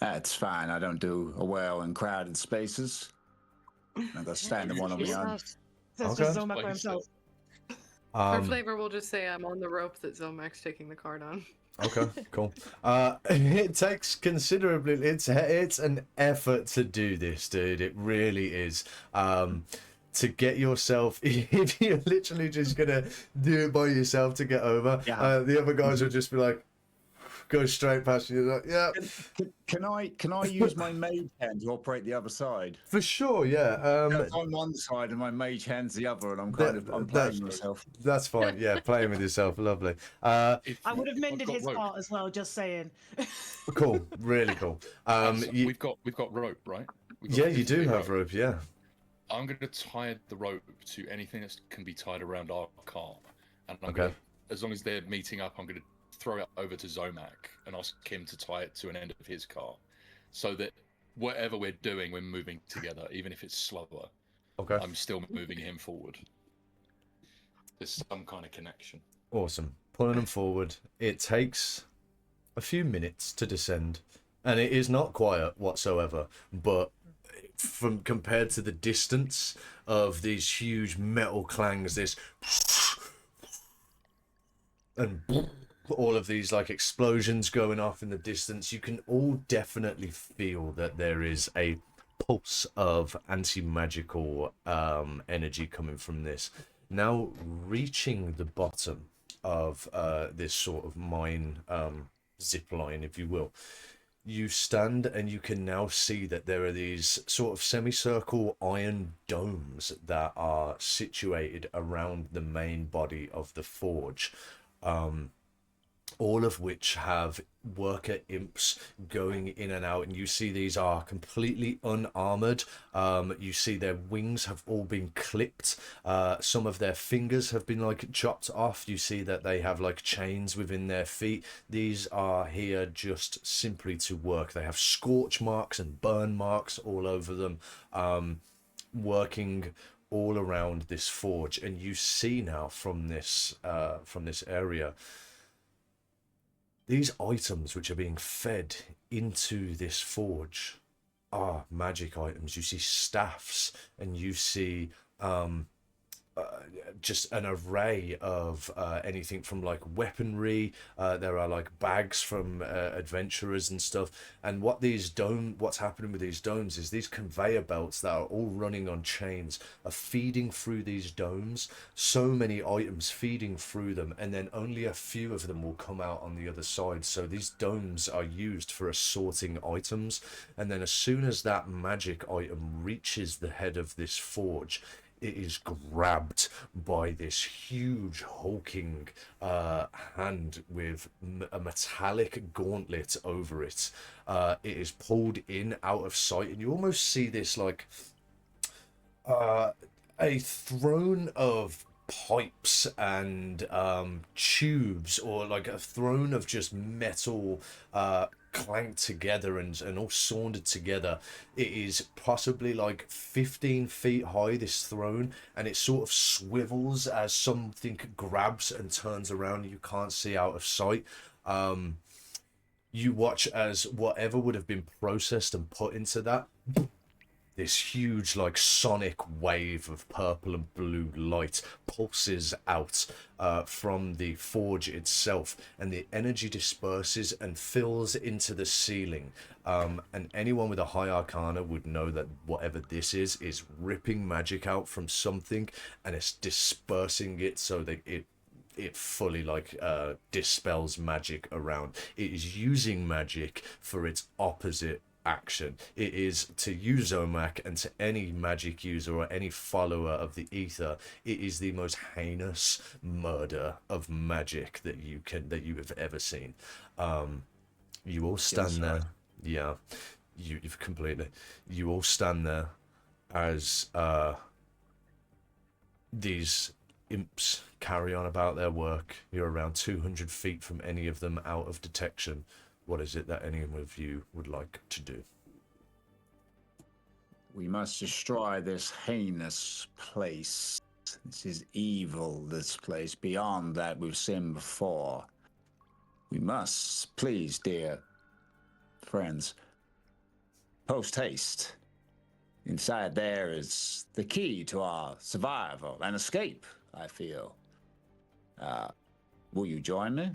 That's fine. I don't do well in crowded spaces. I got stand one on my own. That's Okay. just Zomak by himself. For flavor, we'll just say I'm on the rope that Zomak's taking the card on. Okay, cool. It takes considerably. It's an effort to do this, dude. It really is. to get yourself, if you're literally just gonna do it by yourself to get over, the other guys will just be like, go straight past you. Like, yeah. Can I use my mage hand to operate the other side? For sure, yeah. I'm on one side and my mage hand's the other, and I'm playing myself. That's fine. Yeah, playing with yourself, lovely. I would have mended his part as well. Just saying. Cool, really cool. We've got rope, right? Yeah, you do have rope. Yeah. I'm going to tie the rope to anything that can be tied around our car, and I'm gonna, as long as they're meeting up, I'm going to throw it over to Zomac and ask him to tie it to an end of his car, so that whatever we're doing, we're moving together, even if it's slower. Okay. I'm still moving him forward. There's some kind of connection. Awesome. Pulling them forward. It takes a few minutes to descend, and it is not quiet whatsoever, but from compared to the distance of these huge metal clangs, this and all of these like explosions going off in the distance, you can all definitely feel that there is a pulse of anti-magical energy coming from this. Now reaching the bottom of this sort of mine zip line, if you will, you stand and you can now see that there are these sort of semicircle iron domes that are situated around the main body of the forge, all of which have worker imps going in and out, and you see these are completely unarmored. You see their wings have all been clipped, some of their fingers have been like chopped off. You see that they have like chains within their feet. These are here just simply to work. They have scorch marks and burn marks all over them, working all around this forge. And you see now from this area, these items which are being fed into this forge are magic items. You see staffs, and you see just an array of anything from like weaponry. There are like bags from adventurers and stuff. And what's happening with these domes is these conveyor belts that are all running on chains are feeding through these domes. So many items feeding through them, and then only a few of them will come out on the other side. So these domes are used for assorting items, and then as soon as that magic item reaches the head of this forge, it is grabbed by this huge hulking hand with a metallic gauntlet over it. It is pulled in out of sight, and you almost see this like a throne of pipes and tubes, or like a throne of just metal clanked together and all saundered together. It is possibly like 15 feet high, this throne, and it sort of swivels as something grabs and turns around. You can't see out of sight. You watch as whatever would have been processed and put into that, this huge like sonic wave of purple and blue light pulses out from the forge itself, and the energy disperses and fills into the ceiling. And anyone with a high arcana would know that whatever this is ripping magic out from something, and it's dispersing it so that it fully like dispels magic around. It is using magic for its opposite action. It is, to you Zomac, and to any magic user or any follower of the ether, it is the most heinous murder of magic that you have ever seen. You all stand there. Yeah, you've completely. You all stand there as these imps carry on about their work. You're around 200 feet from any of them, out of detection. What is it that any of you would like to do? We must destroy this heinous place. This is evil, this place, beyond that we've seen before. We must, please, dear friends, post haste. Inside there is the key to our survival and escape, I feel. Will you join me?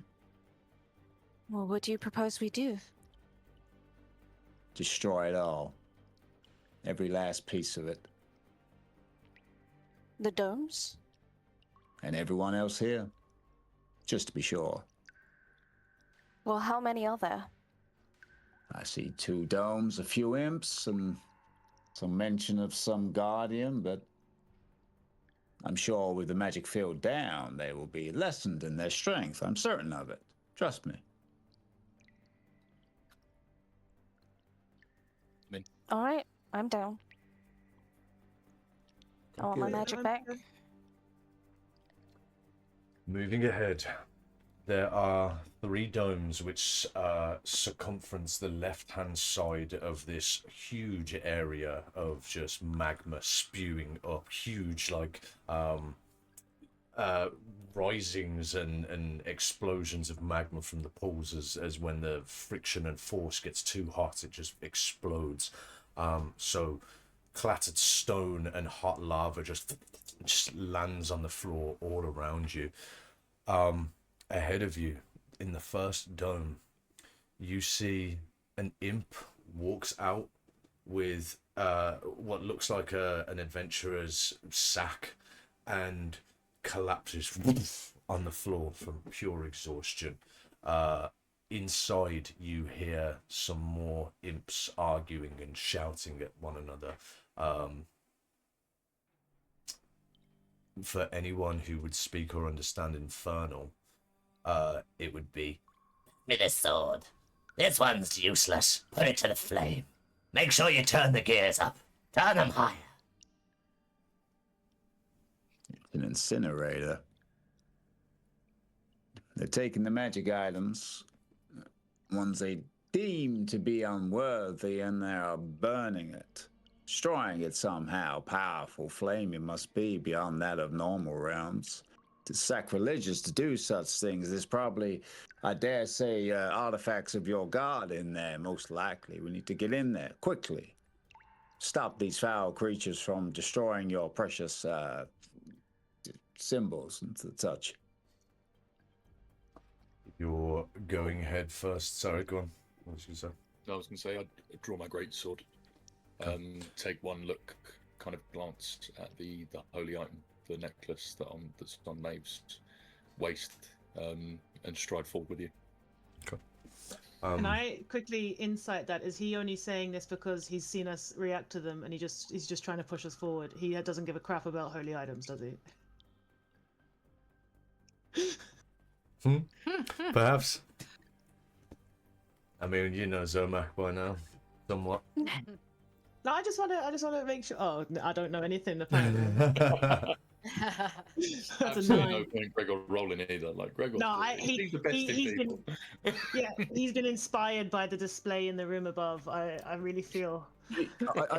Well, what do you propose we do? Destroy it all. Every last piece of it. The domes? And everyone else here. Just to be sure. Well, how many are there? I see 2 domes, a few imps, and some mention of some guardian, but I'm sure with the magic field down, they will be lessened in their strength. I'm certain of it. Trust me. All right, I'm down. I want my Good. magic back. Moving ahead, there are 3 domes which circumference the left-hand side of this huge area of just magma spewing up, huge like risings and explosions of magma from the pools as when the friction and force gets too hot, it just explodes. So clattered stone and hot lava just lands on the floor all around you. Ahead of you, in the first dome, you see an imp walks out with what looks like an adventurer's sack and collapses on the floor from pure exhaustion. Inside, you hear some more imps arguing and shouting at one another. For anyone who would speak or understand Infernal, it would be, With a sword. This one's useless. Put it to the flame. Make sure you turn the gears up. Turn them higher. An incinerator. They're taking the magic items, ones they deem to be unworthy, and they are burning it. Destroying it somehow. Powerful flame it must be beyond that of normal realms. It's sacrilegious to do such things. There's probably, I dare say, artifacts of your god in there, most likely. We need to get in there quickly. Stop these foul creatures from destroying your precious symbols and such. you're going head first. Sorry, go on. What was you say? I was going to say I'd draw my greatsword, take one look, kind of glance at the holy item, the necklace that's on Maeve's waist, and stride forward with you. Okay. Can I quickly insight that? Is he only saying this because he's seen us react to them and he's just trying to push us forward? He doesn't give a crap about holy items, does he? Perhaps. I mean, you know Zomac by now, somewhat. No, I just want to make sure. Oh, I don't know anything apparently. That's a Absolutely 9. no point in Gregor rolling either. Like Gregor, No, he's the best in he's people. Yeah, he's been inspired by the display in the room above. I really feel.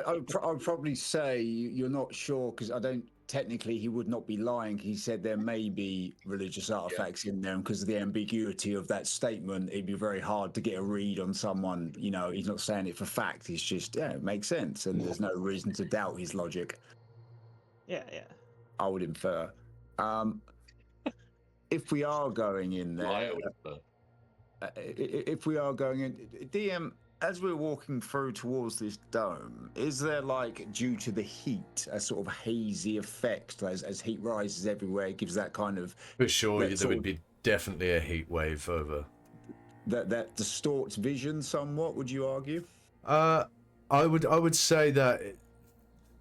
I would probably say you're not sure because I don't. Technically, he would not be lying. He said there may be religious artifacts in there, and because of the ambiguity of that statement, it'd be very hard to get a read on someone. You know, he's not saying it for fact. He's just, it makes sense, and there's no reason to doubt his logic. Yeah. I would infer. If we are going in there, if we are going in, DM, as we're walking through towards this dome, is there, like, due to the heat, a sort of hazy effect as heat rises everywhere? It gives that kind of. For sure, there would be definitely a heat wave over. That distorts vision somewhat. Would you argue? I would say that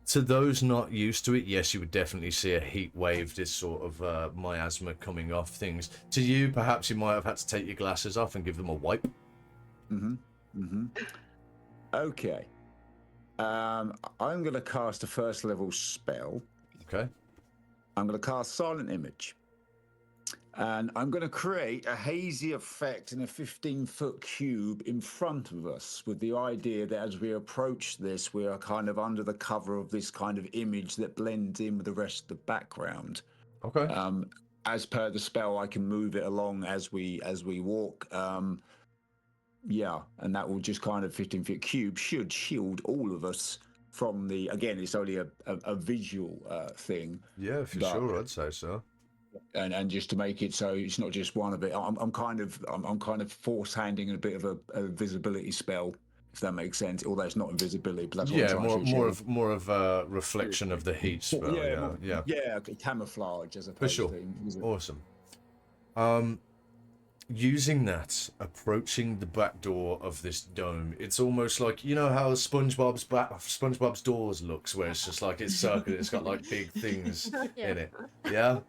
to those not used to it, yes, you would definitely see a heat wave, this sort of miasma coming off things. To you, perhaps you might have had to take your glasses off and give them a wipe. Okay. I'm going to cast a first level spell. Okay. I'm going to cast Silent Image. And I'm going to create a hazy effect in a 15-foot cube in front of us with the idea that as we approach this, we are kind of under the cover of this kind of image that blends in with the rest of the background. Okay. As per the spell, I can move it along as we walk. Yeah, and that will just kind of 15-foot cube should shield all of us from the. Again, it's only a visual thing. Yeah, for sure, I'd say so. And just to make it so it's not just one of it. I'm kind of force handing a bit of a visibility spell. if that makes sense. Although it's not invisibility, but that's what Yeah, I'm trying to more of a reflection of the heat spell. Yeah. Camouflage as For opposed sure. to invisible. Awesome. Using that, approaching the back door of this dome, it's almost like, you know how SpongeBob's doors looks, where it's just like it's circular, it's got like big things in it. Yeah,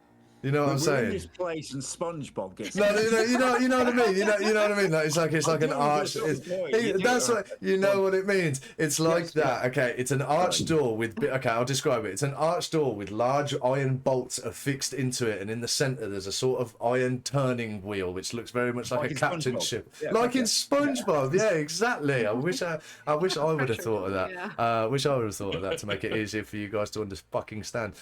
you know what I'm We're saying? in this place and SpongeBob gets. No, you know what I mean. You know what I mean. Like, it's like an arch. That's what you know what it means. It's like that. Okay, it's an arch door with. Okay, I'll describe it. It's an arch door with large iron bolts affixed into it, and in the center there's a sort of iron turning wheel, which looks very much like a captain's ship, like in SpongeBob. Yeah, exactly. I wish I would have thought of that. Wish I would have thought of that to make it easier for you guys to understand.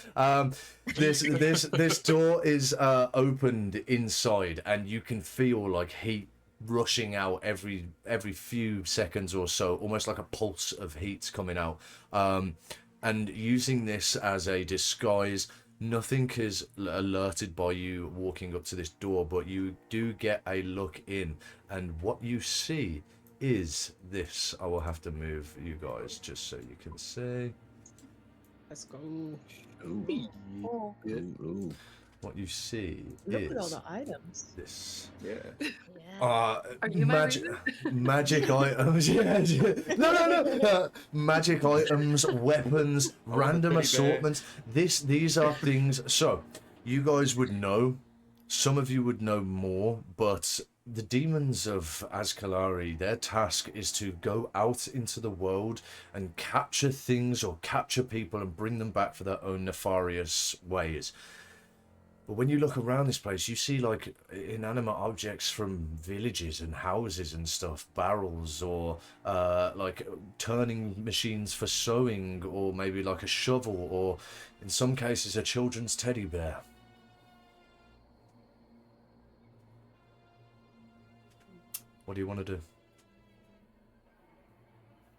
This door is opened inside, and you can feel like heat rushing out every few seconds or so, almost like a pulse of heat coming out. And using this as a disguise, nothing is alerted by you walking up to this door, but you do get a look in, and what you see is this. I will have to move you guys just so you can see. Let's go. Oh. What you see Look is at all the items. this. Yeah. Yeah. Are you my magic items. Yeah. No. Magic items, weapons, random assortments. These are things. So, you guys would know. Some of you would know more, but the demons of Az'ketral, their task is to go out into the world and capture things or capture people and bring them back for their own nefarious ways. But when you look around this place, you see like inanimate objects from villages and houses and stuff, barrels or like turning machines for sewing, or maybe like a shovel, or in some cases a children's teddy bear. What do you want to do?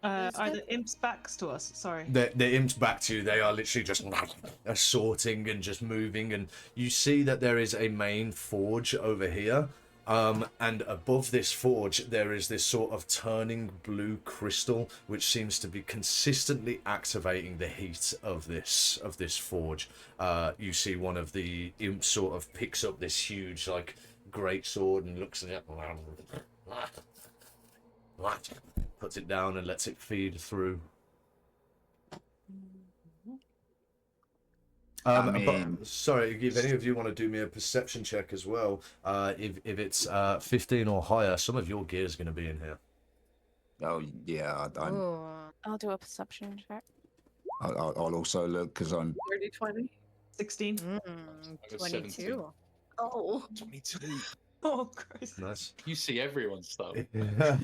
Are the imps backs to us? Sorry. The imps back to you. They are literally just assorting and just moving, and you see that there is a main forge over here, and above this forge there is this sort of turning blue crystal which seems to be consistently activating the heat of this forge. You see one of the imps sort of picks up this huge like great sword and looks at it, puts it down and lets it feed through. Sorry, if any of you want to do me a perception check as well, if it's 15 or higher, some of your gear is going to be in here. Oh yeah, I'll do a perception check. I'll also look because I'm 30, 20. 16. 22. Oh. 22. Oh, Christ. Nice. You see everyone's stuff. Yeah.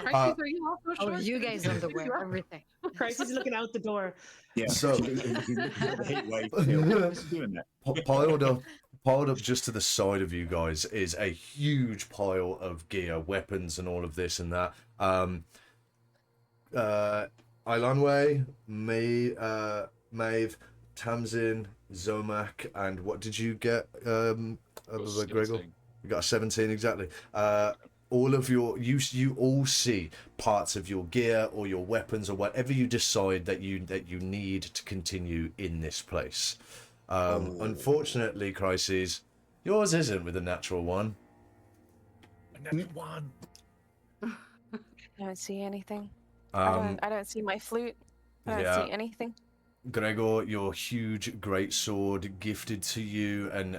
Crises, are you also Oh, short? you guys underwear everything. Christ is looking out the door. yeah. So- Heat wave. What's doing that? Piled up just to the side of you guys is a huge pile of gear, weapons, and all of this and that. Ilanwe, Maeve, Tamsin, Zomak, and what did you get, Gregor? You got a 17 exactly. All of your you all see parts of your gear or your weapons or whatever you decide that you need to continue in this place. Unfortunately, Crises, yours isn't with a natural one. A natural one. I don't see anything. Um, I don't see my flute. I don't see anything. Gregor, your huge great sword gifted to you and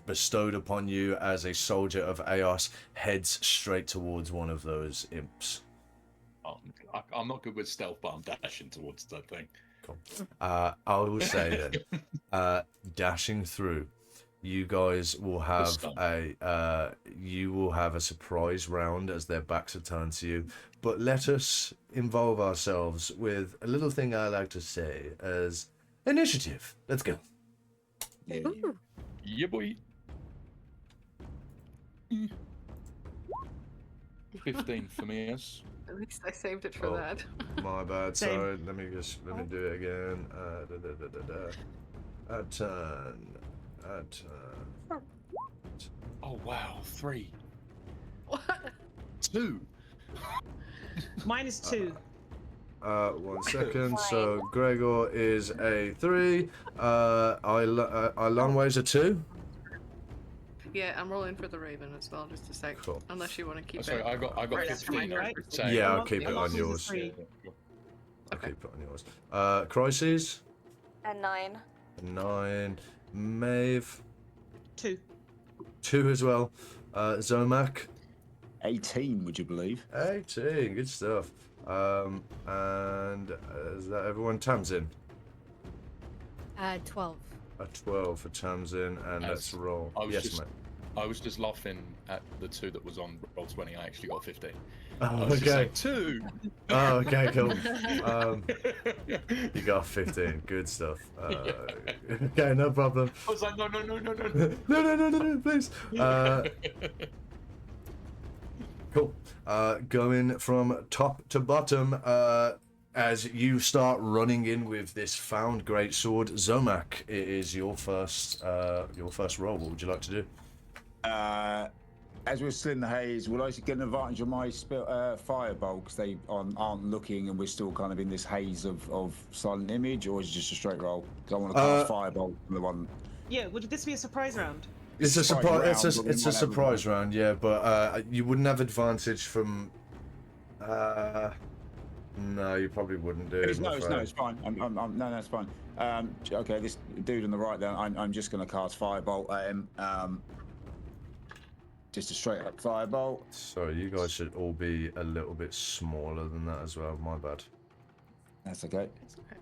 bestowed upon you as a soldier of Eos heads straight towards one of those imps. I'm not good with stealth, but I'm dashing towards that thing. Cool. I will say then, dashing through, you guys will have a surprise round as their backs are turned to you. But let us involve ourselves with a little thing I like to say as initiative. Let's go. Yeah, boy. 15 for me, yes. At least I saved it for Oh. that. My bad. Same. Sorry. Let me do it again. Add turn. Oh, wow. 3. What? 2. Mine is 2. 1 second. So Gregor is a 3. Ilan weighs a 2. Yeah, I'm rolling for the Raven as well, just a sec. Cool. Unless you want to keep Oh, sorry, it. I got right after 15. my right? turn. So- Yeah, I'll keep it Along on with the yours. 3. I'll Okay. keep it on yours. Crises. And 9. 9. Maeve. 2. 2 as well. Zomac. 18, would you believe? 18. Good stuff. And is that everyone? Tamsin. 12. A 12 for Tamsin, and let's roll. I was Yes, just- mate. I was just laughing at the 2 that was on roll 20. I actually got 15. Oh, I was just okay. saying 2. Oh, okay, cool. You got 15. Good stuff. Okay, no problem. I was like, no. No, please. Cool. Going from top to bottom, as you start running in with this found greatsword, Zomac, it is your first roll. What would you like to do? As we're still in the haze, will I get an advantage of my fireball because they aren't looking and we're still kind of in this haze of silent image, or is it just a straight roll? Because I want to cast fireball from the one. Yeah, would this be a surprise round? It's a Surprise surprise. round, It's but we a might have surprise round, yeah. But you wouldn't have advantage from. No, you probably wouldn't do. No, it's fine. No, it's fine. Okay, this dude on the right there, I'm just going to cast firebolt at him. Just a straight up firebolt. Sorry, you guys should all be a little bit smaller than that as well. My bad. That's okay. It's okay.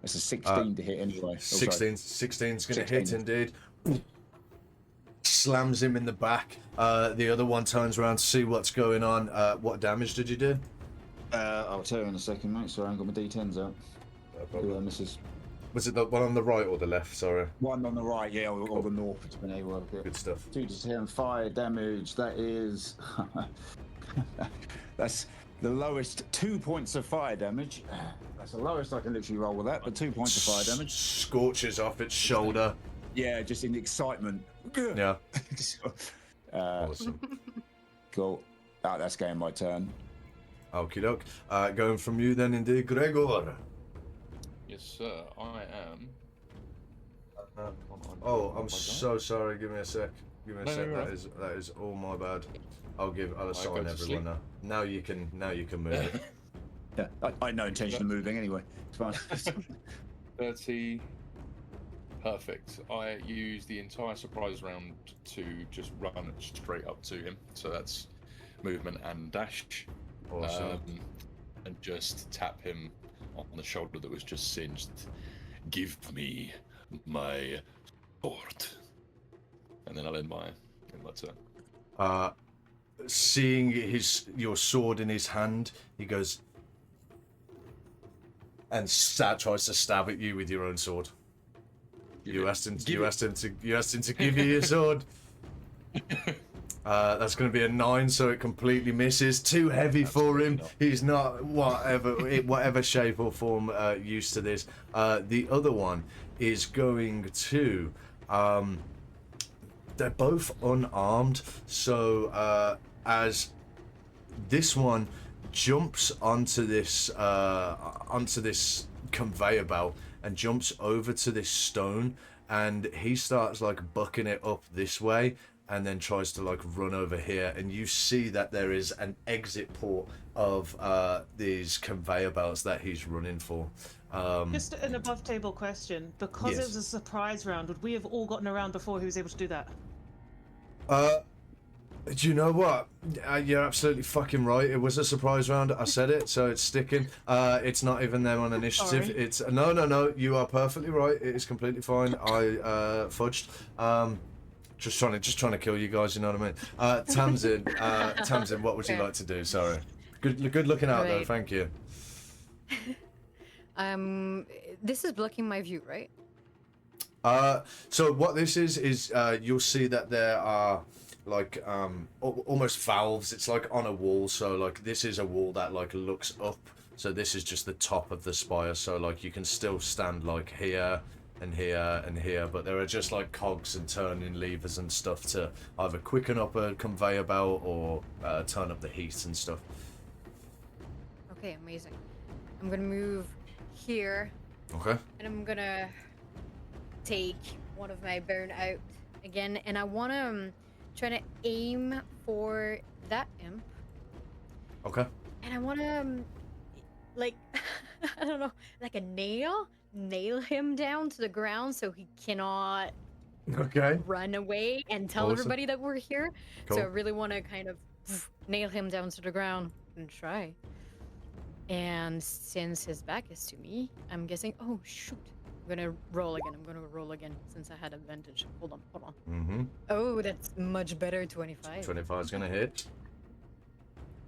It's a 16 to hit anyway. 16's going to 16. hit indeed. Slams him in the back. The other one turns around to see what's going on. What damage did you do? I'll tell you in a second, mate. Sorry, I haven't got my D10s out. Misses. Was it the one on the right or the left? Sorry. One on the right, yeah, or the north. It's been able to Good stuff. 2 to 10 fire damage. That is. That's the lowest 2 points of fire damage. That's the lowest I can literally roll with that, but 2 points of fire damage. Scorches off its shoulder. Yeah, just in excitement. Yeah. Awesome. Cool. That's getting my turn. Okie doke. Going from you then, indeed, Gregor. Yes, sir. I am. Oh, I'm so sorry. Give me a sec. Give me a No, sec. you're right. That is all my bad. I'll go assign to everyone sleep. now. Now you can move it. Yeah, I had no intention of moving anyway. It's fine. 30. Perfect. I use the entire surprise round to just run straight up to him. So that's movement and dash. Awesome. And just tap him on the shoulder that was just singed. Give me my sword. And then I'll end my turn. Seeing your sword in his hand, he goes and tries to stab at you with your own sword. You asked him to give you your sword. That's going to be a 9, so it completely misses. Too heavy for him. He's not whatever shape or form used to this. The other one is going to. They're both unarmed, so as this one jumps onto this conveyor belt and jumps over to this stone, and he starts like bucking it up this way and then tries to like run over here, and you see that there is an exit port of these conveyor belts that he's running for. Just an above table question. Because Yes. it was a surprise round, would we have all gotten around before he was able to do that? Do you know what? You're absolutely fucking right. It was a surprise round. I said it, so it's sticking. It's not even them on initiative. Sorry. It's no. You are perfectly right. It is completely fine. I fudged. Just trying to kill you guys. You know what I mean? Tamsin, what would you like to do? Sorry. Good looking out though. Right. Thank you. This is blocking my view, right? So what this is you'll see that there are like almost valves. It's like on a wall. So like this is a wall that like looks up. So this is just the top of the spire. So like you can still stand like here and here, but there are just like cogs and turning levers and stuff to either quicken up a conveyor belt or turn up the heat and stuff. Okay, amazing. I'm gonna move here, Okay. and I'm gonna take one of my burn out again, and I wanna try to aim for that imp, Okay. and I wanna like I don't know, like a nail him down to the ground so he cannot Okay. run away and tell Awesome. everybody that we're here. Cool. So I really want to kind of nail him down to the ground and try. And since his back is to me, I'm guessing. Oh shoot! I'm gonna roll again since I had advantage. Hold on. Mm-hmm. Oh, that's much better. 25. 25 is gonna hit.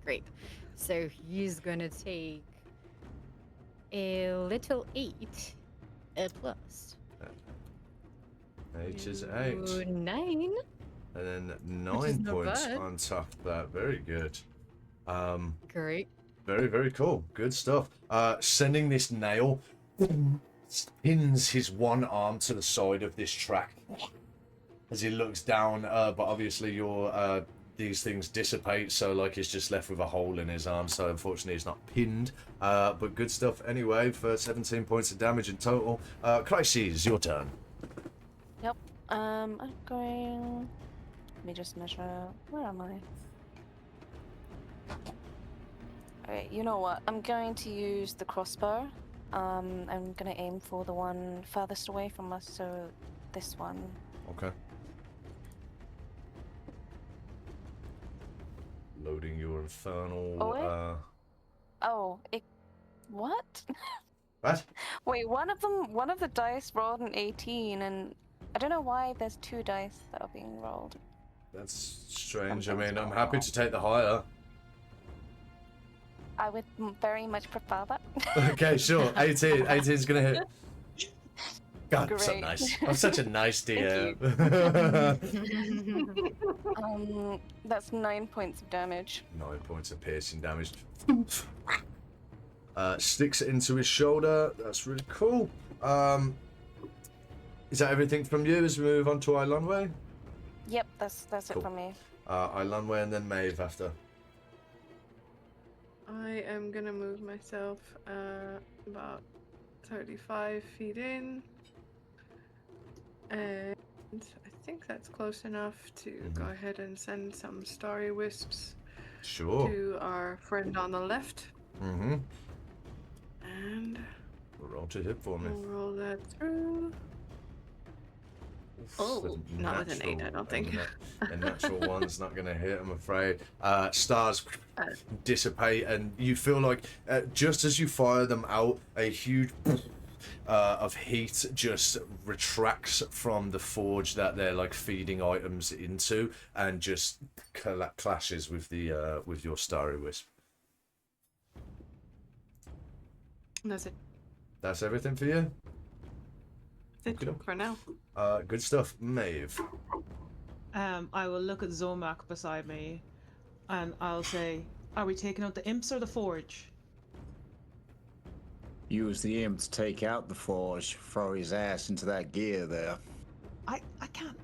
Great. So he's gonna take a little 8 plus. 8 is 8. Ooh, 9. And then is 9 not points bad. on top of that. Very good. Great. Very, very cool. Good stuff. Sending this nail pins his one arm to the side of this track as he looks down, but obviously your these things dissipate, so like he's just left with a hole in his arm, so unfortunately he's not pinned. But good stuff anyway for 17 points of damage in total. Crises, your turn. Yep. I'm going. Let me just measure. Where am I? Okay, you know what? I'm going to use the crossbow. I'm gonna aim for the one furthest away from us, so this one. Okay. Loading your infernal. What? What? Wait, one of the dice rolled an 18, and I don't know why there's 2 dice that are being rolled. That's strange. I Something's mean, I'm going happy on. to take the higher. I would very much prefer that. Okay, sure. 18. 18's gonna hit. God, I'm so Great. nice. I'm such a nice DM. That's 9 points of damage. 9 points of piercing damage. Sticks it into his shoulder. That's really cool. Is that everything from you as we move on to Ilanway? Yep, that's Cool. it from me. Ilanway and then Maeve after. I am gonna move myself about 35 feet in. And I think that's close enough to go ahead and send some starry wisps Sure. to our friend on the left. Mm-hmm. And Roll to hit for me. we'll roll that through. Oh, The not with an 8, I don't think. A natural one's not going to hit, I'm afraid. Stars dissipate, and you feel like just as you fire them out, a huge of heat just retracts from the forge that they're like feeding items into, and just clashes with the with your starry wisp. And that's it. That's everything for you. That's it Okey-doke. for now. Good stuff, Maeve. I will look at Zomac beside me, and I'll say, "Are we taking out the imps or the forge?" Use the imp to take out the forge, throw his ass into that gear there. I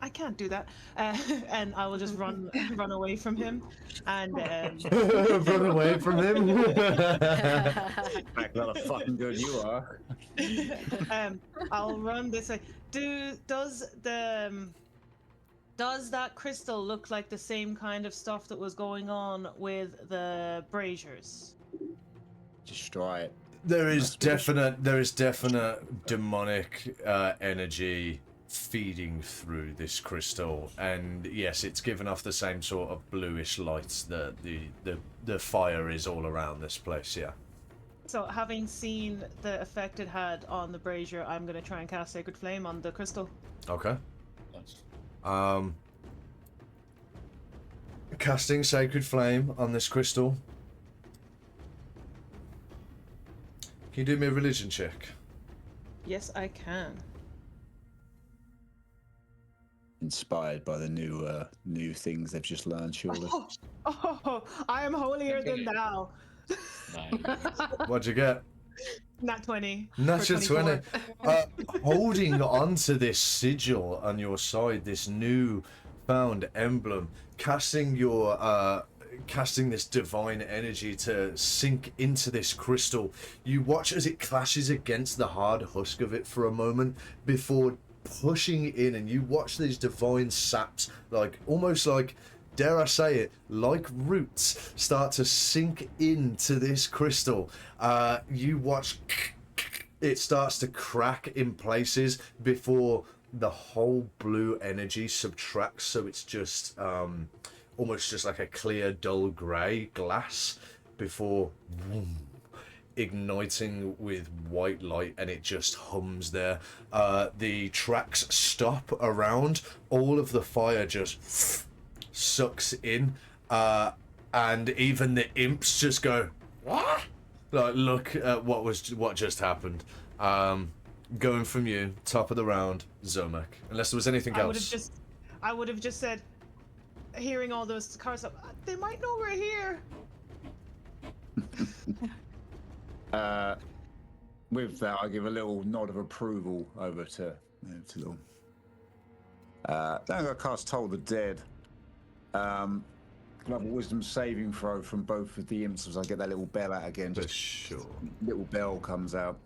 can't do that. And I will just run away from him, and Run away from him. Like what a fucking good you are. I'll run this way. Does that crystal look like the same kind of stuff that was going on with the braziers? Destroy it. There is definite demonic energy feeding through this crystal, and yes, it's given off the same sort of bluish lights that the fire is all around this place. Yeah. So, having seen the effect it had on the brazier, I'm going to try and cast Sacred Flame on the crystal. Okay. Casting Sacred Flame on this crystal. Can you do me a religion check? Yes, I can. Inspired by the new things they've just learned, surely. Oh, I am holier than thou. Nice. What'd you get? Nat 20. Natural for 20. 24. Holding on to this sigil on your side, this new found emblem, casting this divine energy to sink into this crystal. You watch as it clashes against the hard husk of it for a moment before pushing in, and you watch these divine saps, like almost like, dare I say it, like roots, start to sink into this crystal. You watch it starts to crack in places before the whole blue energy subtracts, so it's just almost just like a clear, dull grey glass before igniting with white light, and it just hums there. The tracks stop around, all of the fire just sucks in, and even the imps just go, what? Like, look at what just happened. Going from you, top of the round, Zomek. Unless there was anything else. I would have just said, hearing all those cars up, they might know we're here. With that, I give a little nod of approval over to them. Then I cast Toll the Dead. Can I have a wisdom saving throw from both of the imps as I get that little bell out again? For Just sure. little bell comes out.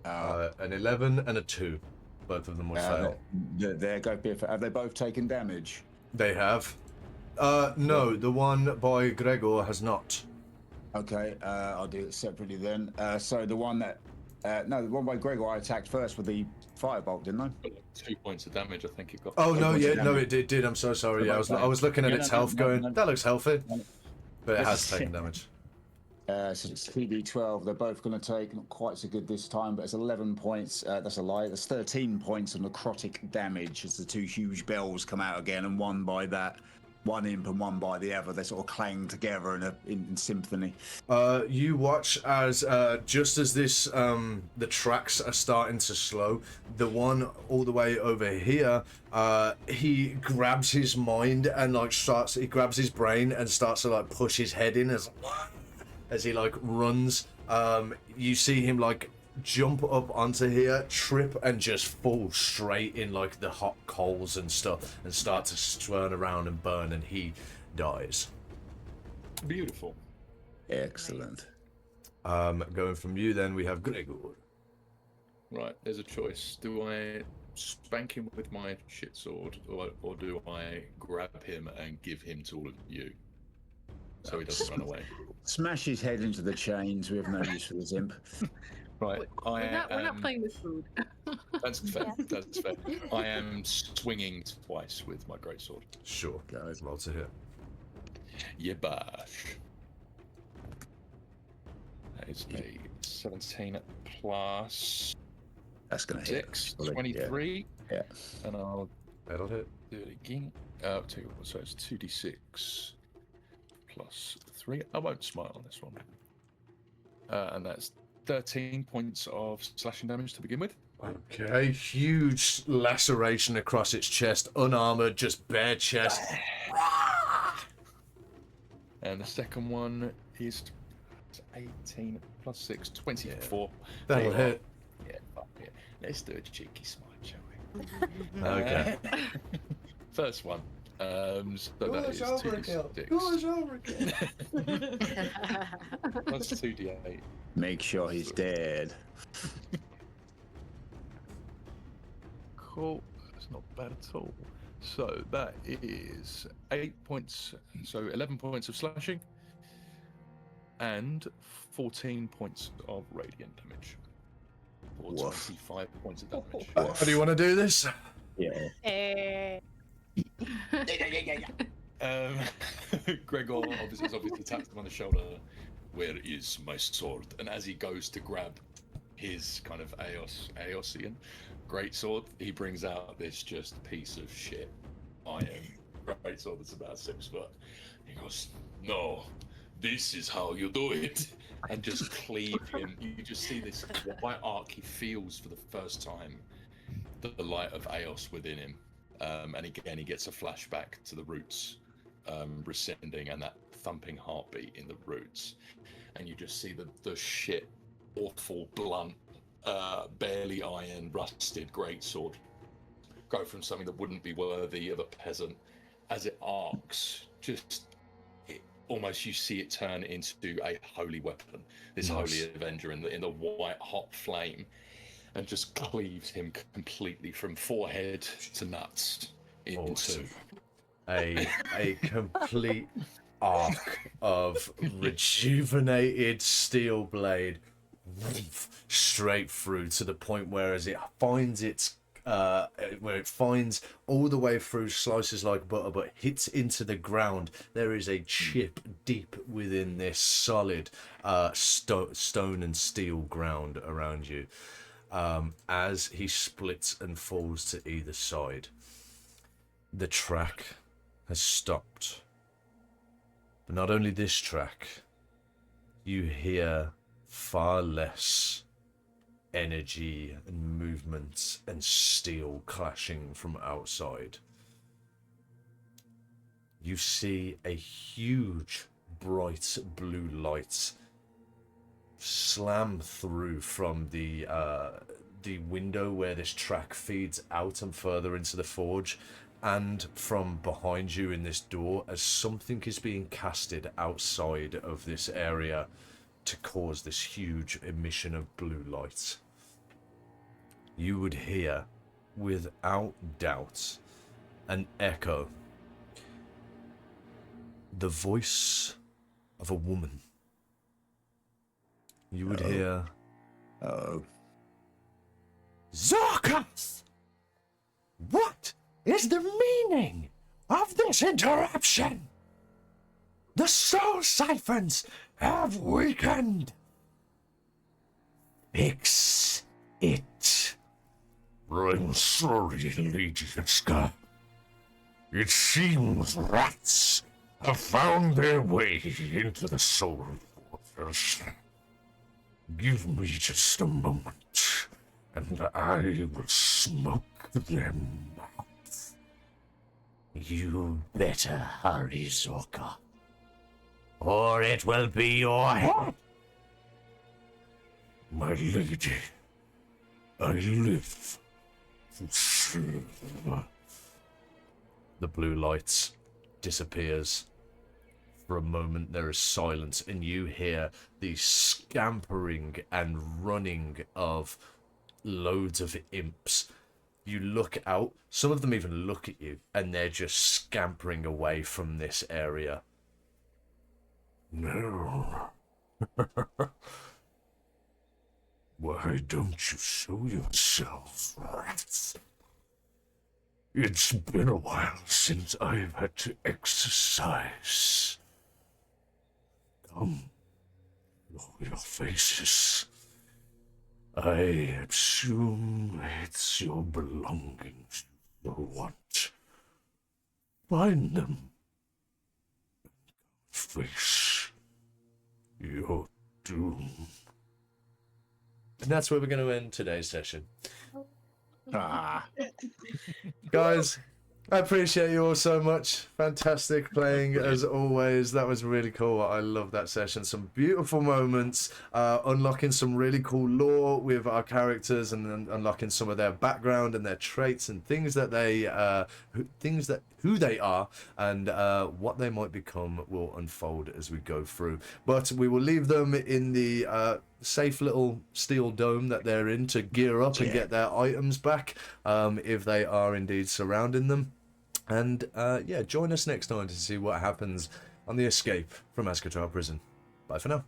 An 11 and a 2. Both of them will fail. There go. Have they both taken damage? They have. No, the one by Gregor has not. Okay, I'll do it separately then. So the one that, the one by Gregor I attacked first with the firebolt, didn't I? 2 points of damage, I think it got. Oh no, points of yeah, no, damage. it did. I'm so sorry. Yeah, I was looking at its health, going, that looks healthy, but it has taken damage. So it's 3d12. They're both going to take not quite so good this time, but it's 11 points. That's a lie. That's 13 points of necrotic damage as the two huge bells come out again, and one by that one imp and one by the other. They sort of clang together in symphony. You watch as just as this the tracks are starting to slow, the one all the way over here, he grabs his mind and he grabs his brain and starts to push his head in as he runs. You see him jump up onto here, trip, and just fall straight in the hot coals and stuff, and start to swirl around and burn, and he dies. Beautiful. Excellent. Going from you, then we have Gregor. Right, there's a choice. Do I spank him with my shit sword, or do I grab him and give him to all of you, so he doesn't run away? Smash his head into the chains. We have no use for this imp. Right, We're not playing with food. That's fair. That's fair. I am swinging twice with my greatsword. Sure. Guys, roll to hit. Yebash. That is a 17 plus That's going to hit. 6, 23. Yeah. And That'll hit. do it again. So it's 2d6 plus 3. I won't smile on this one. And that's 13 points of slashing damage to begin with. Okay, huge laceration across its chest, unarmored, just bare chest. And the second one is 18 plus 6, 24. That'll hit. Yeah, fuck it. Let's do a cheeky smile, shall we? Okay. First one. So that is 2d6. That's 2d8. Make sure he's dead. Cool. That's not bad at all. So that is 8 points. So 11 points of slashing and 14 points of radiant damage. Or 25 points of damage. How do you want to do this? Yeah. Gregor obviously taps him on the shoulder. Where is my sword? And as he goes to grab his kind of Aosian greatsword, he brings out this just piece of shit iron greatsword that's about 6 foot. He goes, "No, this is how you do it," and just cleave him. You just see this white arc. He feels for the first time the light of Aos within him. And again, he gets a flashback to the roots rescinding and that thumping heartbeat in the roots. And you just see the shit awful, blunt, barely iron, rusted greatsword go from something that wouldn't be worthy of a peasant as it arcs. Almost you see it turn into a holy weapon, this holy avenger in the white hot flame, and just cleaves him completely from forehead to nuts into a complete arc of rejuvenated steel blade straight through to the point where as it finds where it finds all the way through, slices like butter, but hits into the ground. There is a chip deep within this solid stone and steel ground around you. As he splits and falls to either side, the track has stopped. But not only this track, you hear far less energy and movement and steel clashing from outside. You see a huge bright blue light slam through from the window where this track feeds out and further into the forge, and from behind you in this door, as something is being casted outside of this area to cause this huge emission of blue light. You would hear, without doubt, an echo, the voice of a woman. You would hear, Zarkas! What is the meaning of this interruption? The soul siphons have weakened. Fix it. I'm sorry, Lady Az'ketral. It seems rats have found their way into the soul fortress. Give me just a moment, and I will smoke them out. You better hurry, Zorka, or it will be your head. My lady, I live to serve. the blue light disappears. For a moment there is silence, and you hear the scampering and running of loads of imps. You look out, some of them even look at you, and they're just scampering away from this area. No. Why don't you show yourself, rats? It's been a while since I've had to exercise. Come, show your faces. I assume it's your belongings you want. Find them. Face your doom. And that's where we're going to end today's session. Ah. Guys, I appreciate you all so much. Fantastic playing as always. That was really cool. I love that session. Some beautiful moments, unlocking some really cool lore with our characters, and then unlocking some of their background and their traits and things that they, who they are, and what they might become will unfold as we go through. But we will leave them in the safe little steel dome that they're in to gear up and get their items back, if they are indeed surrounding them. And yeah, join us next time to see what happens on the escape from Az'ketral prison. Bye for now.